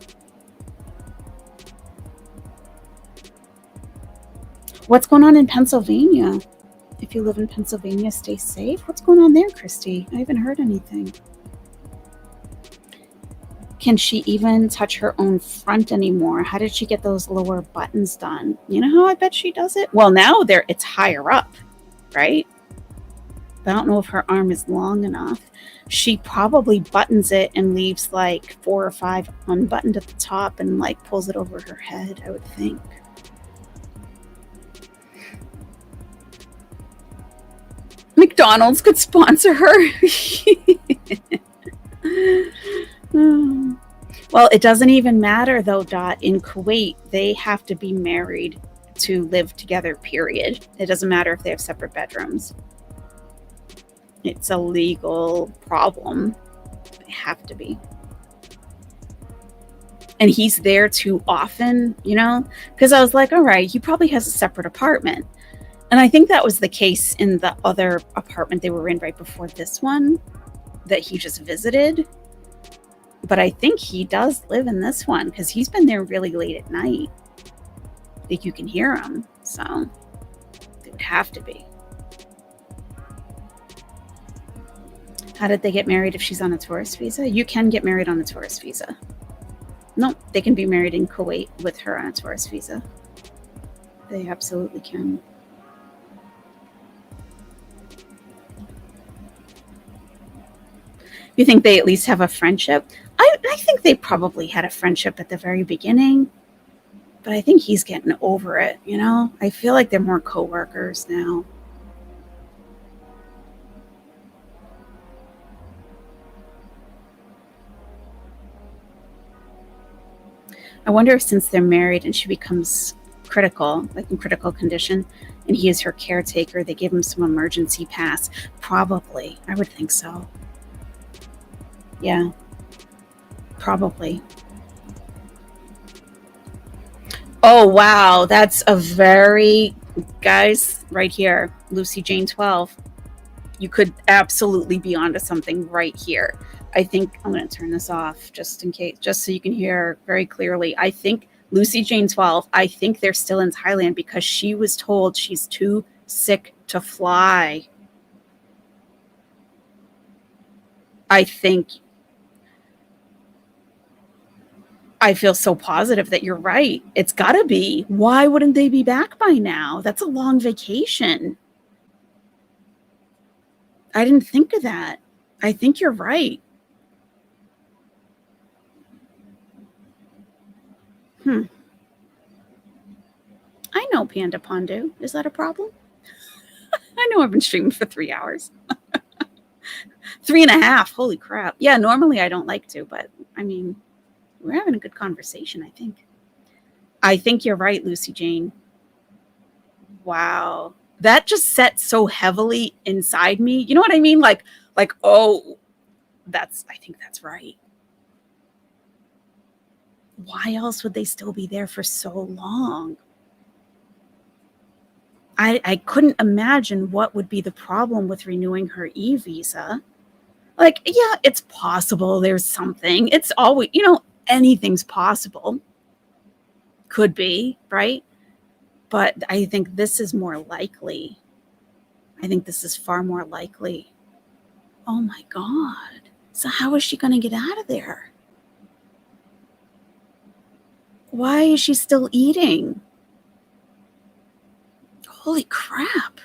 What's going on in Pennsylvania? If you live in Pennsylvania, stay safe. What's going on there, Christy? I haven't heard anything. Can she even touch her own front anymore? How did she get those lower buttons done? You know how I bet she does it? Well, now it's higher up, right? I don't know if her arm is long enough. She probably buttons it and leaves like 4 or 5 unbuttoned at the top and like pulls it over her head, I would think. McDonald's could sponsor her. Well, it doesn't even matter though, Dot. In Kuwait, they have to be married to live together, period. It doesn't matter if they have separate bedrooms. It's a legal problem. They have to be. And he's there too often, you know? Because I was like, all right, he probably has a separate apartment. And I think that was the case in the other apartment they were in right before this one that he just visited. But I think he does live in this one because he's been there really late at night. I think you can hear him. So it would have to be. How did they get married if she's on a tourist visa? You can get married on a tourist visa. No, they can be married in Kuwait with her on a tourist visa. They absolutely can. You think they at least have a friendship? I think they probably had a friendship at the very beginning, but I think he's getting over it, you know? I feel like they're more co-workers now. I wonder if since they're married and she becomes critical, like in critical condition, and he is her caretaker, they give him some emergency pass. Probably. I would think so. Yeah. Probably. Oh, wow. That's a very... Guys, right here. Lucy Jane 12. You could absolutely be onto something right here. I think I'm going to turn this off just in case, just so you can hear very clearly. I think Lucy Jane 12, I think they're still in Thailand because she was told she's too sick to fly. I feel so positive that you're right. It's got to be. Why wouldn't they be back by now? That's a long vacation. I didn't think of that. I think you're right. I know Panda Pondu. Is that a problem? I know I've been streaming for 3 hours. 3.5. Holy crap. Yeah, normally I don't like to, but I mean, we're having a good conversation, I think. I think you're right, Lucy Jane. Wow. That just set so heavily inside me. You know what I mean? Like, oh, I think that's right. Why else would they still be there for so long? I couldn't imagine what would be the problem with renewing her e-visa. Like, yeah, it's possible there's something. It's always, anything's possible. Could be, right? But I think this is more likely. I think this is far more likely. Oh my God. So how is she going to get out of there? Why is she still eating? Holy crap.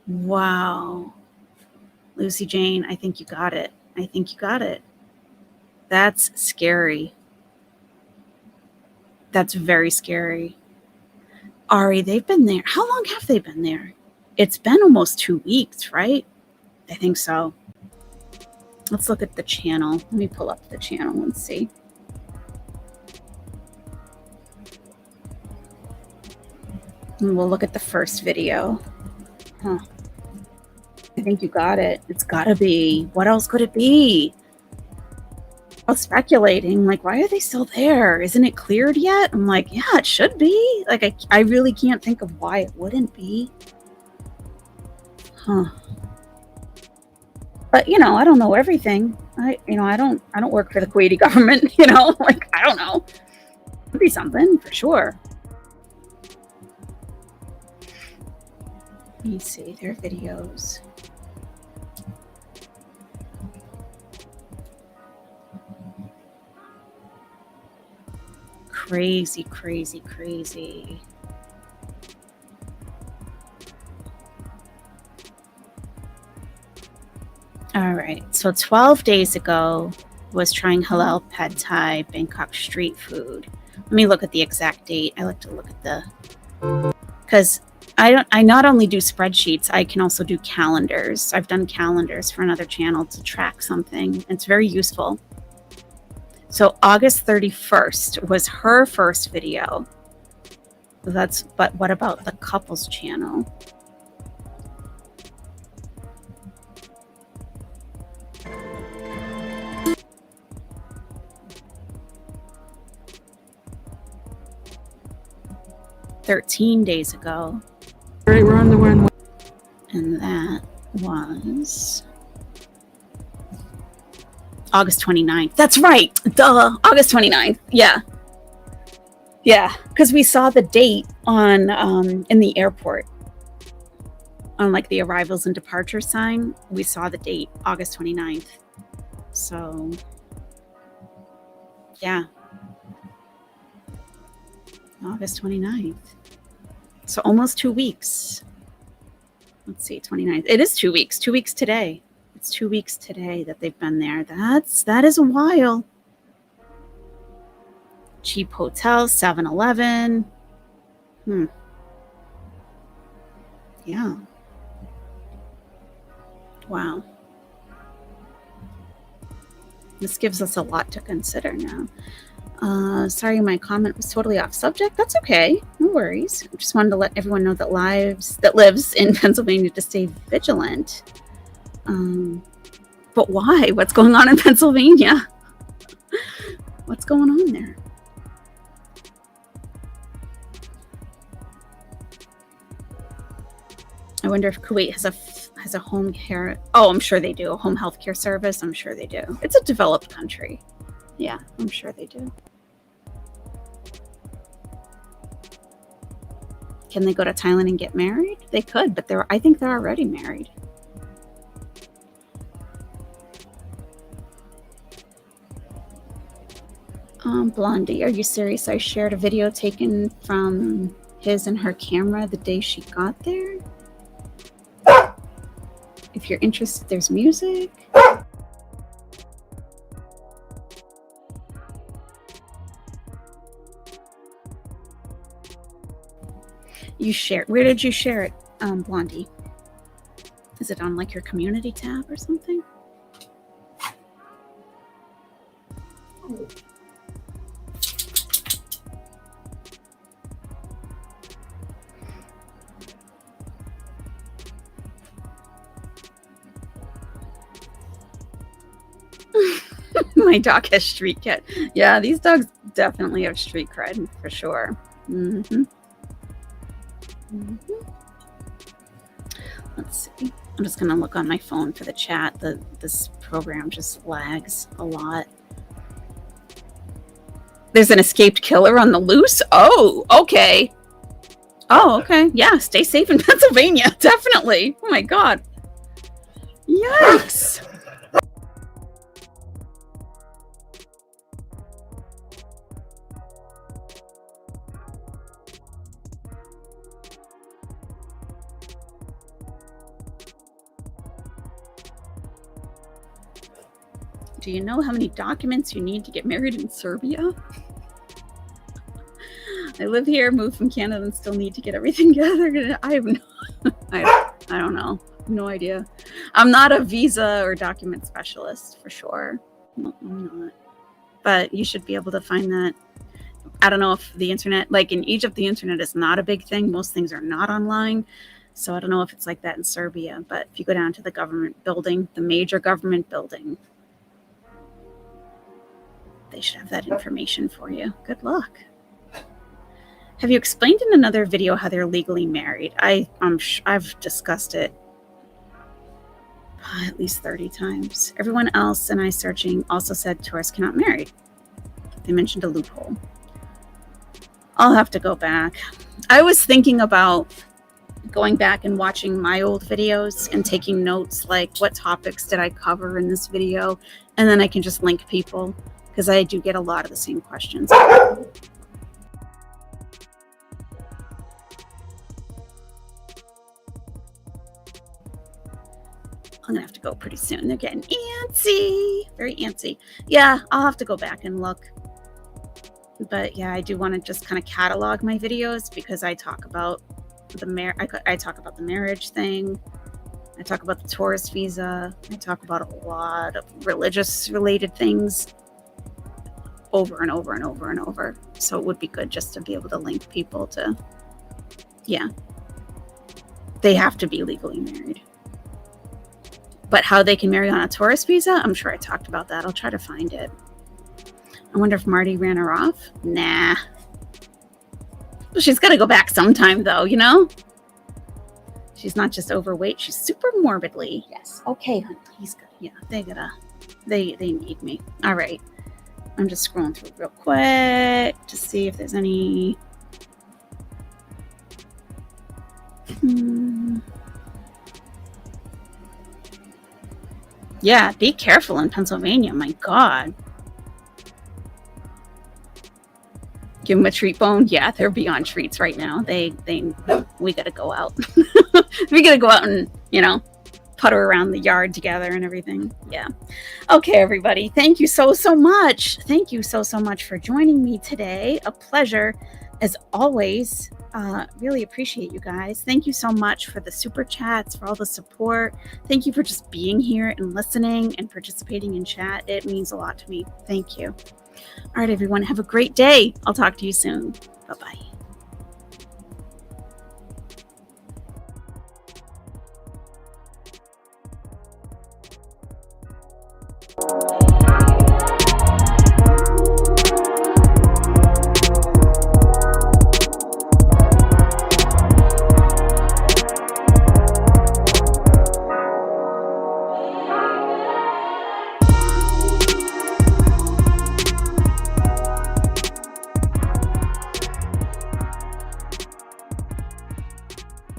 Wow. Lucy Jane, I think you got it. I think you got it. That's scary. That's very scary. Ari, they've been there. How long have they been there? It's been almost 2 weeks, right? I think so. Let's look at the channel. Let me pull up the channel and see. And we'll look at the first video. Huh. I think you got it. It's gotta be. What else could it be? I was speculating, like, why are they still there? Isn't it cleared yet? I'm like, yeah, it should be. Like, I really can't think of why it wouldn't be. Huh. But you know, I don't know everything. I don't work for the Kuwaiti government, you know, like I don't know. Could be something for sure. Let me see their videos. Crazy, crazy, crazy. All right, so 12 days ago was trying halal pad thai Bangkok street food. Let me look at the exact date. I like to look at the, because I not only do spreadsheets, I can also do calendars. I've done calendars for another channel to track something. It's very useful. So August 31st was her first video. But what about the couples channel? "13 days ago." Right, we're on the one. And that was August 29th. That's right. Duh. August 29th. Yeah. Yeah. Because we saw the date on in the airport. On like the arrivals and departure sign, we saw the date, August 29th. So yeah. August 29th. So almost 2 weeks. Let's see, 29th. It is 2 weeks. 2 weeks today. It's 2 weeks today that they've been there. That is a while. Cheap hotel, 7-Eleven. Yeah. Wow. This gives us a lot to consider now. Sorry, my comment was totally off subject. That's okay. No worries. I just wanted to let everyone know that lives in Pennsylvania to stay vigilant. But why? What's going on in Pennsylvania? What's going on there? I wonder if Kuwait has a home care. Oh, I'm sure they do. A home health care service. I'm sure they do. It's a developed country. Yeah, I'm sure they do. Can they go to Thailand and get married? They could, but I think they're already married. Blondie, are you serious? I shared a video taken from his and her camera the day she got there. If you're interested, there's music. You share. Where did you share it, Blondie? Is it on like your community tab or something? My dog has street cred. Yeah, these dogs definitely have street cred for sure. Let's see. I'm just gonna look on my phone for the chat. This program just lags a lot. There's an escaped killer on the loose? Oh, okay. Oh, okay. Yeah, stay safe in Pennsylvania. Definitely. Oh my God. Yikes. Do you know how many documents you need to get married in Serbia? I live here, moved from Canada, and still need to get everything gathered. I have no, I don't know. No idea. I'm not a visa or document specialist for sure. No, I'm not. But you should be able to find that. I don't know if the internet, like in Egypt, the internet is not a big thing. Most things are not online. So I don't know if it's like that in Serbia. But if you go down to the government building, the major government building, they should have that information for you. Good luck. Have you explained in another video how they're legally married? I've discussed it at least 30 times. Everyone else and I searching also said tourists cannot marry. They mentioned a loophole. I'll have to go back. I was thinking about going back and watching my old videos and taking notes, like what topics did I cover in this video? And then I can just link people because I do get a lot of the same questions. I'm gonna have to go pretty soon. They're getting antsy, very antsy. Yeah, I'll have to go back and look. But yeah, I do want to just kind of catalog my videos because I talk about I talk about the marriage thing. I talk about the tourist visa. I talk about a lot of religious related things over and over and over and over. So it would be good just to be able to link people to, yeah, they have to be legally married. But how they can marry on a tourist visa, I'm sure I talked about that. I'll try to find it. I wonder if Marty ran her off. Nah. Well, she's got to go back sometime, though, you know? She's not just overweight. She's super morbidly. Yes. Okay, honey. He's good. Yeah, they need me. All right. I'm just scrolling through real quick to see if there's any. Yeah, be careful in Pennsylvania. My God. Give them a treat bone. Yeah, they're beyond treats right now. We gotta go out. We gotta go out and, you know, putter around the yard together and everything. Yeah. Okay, everybody. Thank you so much. Thank you so much for joining me today. A pleasure as always. Really appreciate you guys. Thank you so much for the super chats, for all the support. Thank you for just being here and listening and participating in chat. It means a lot to me. Thank you. All right, everyone, have a great day. I'll talk to you soon. Bye-bye.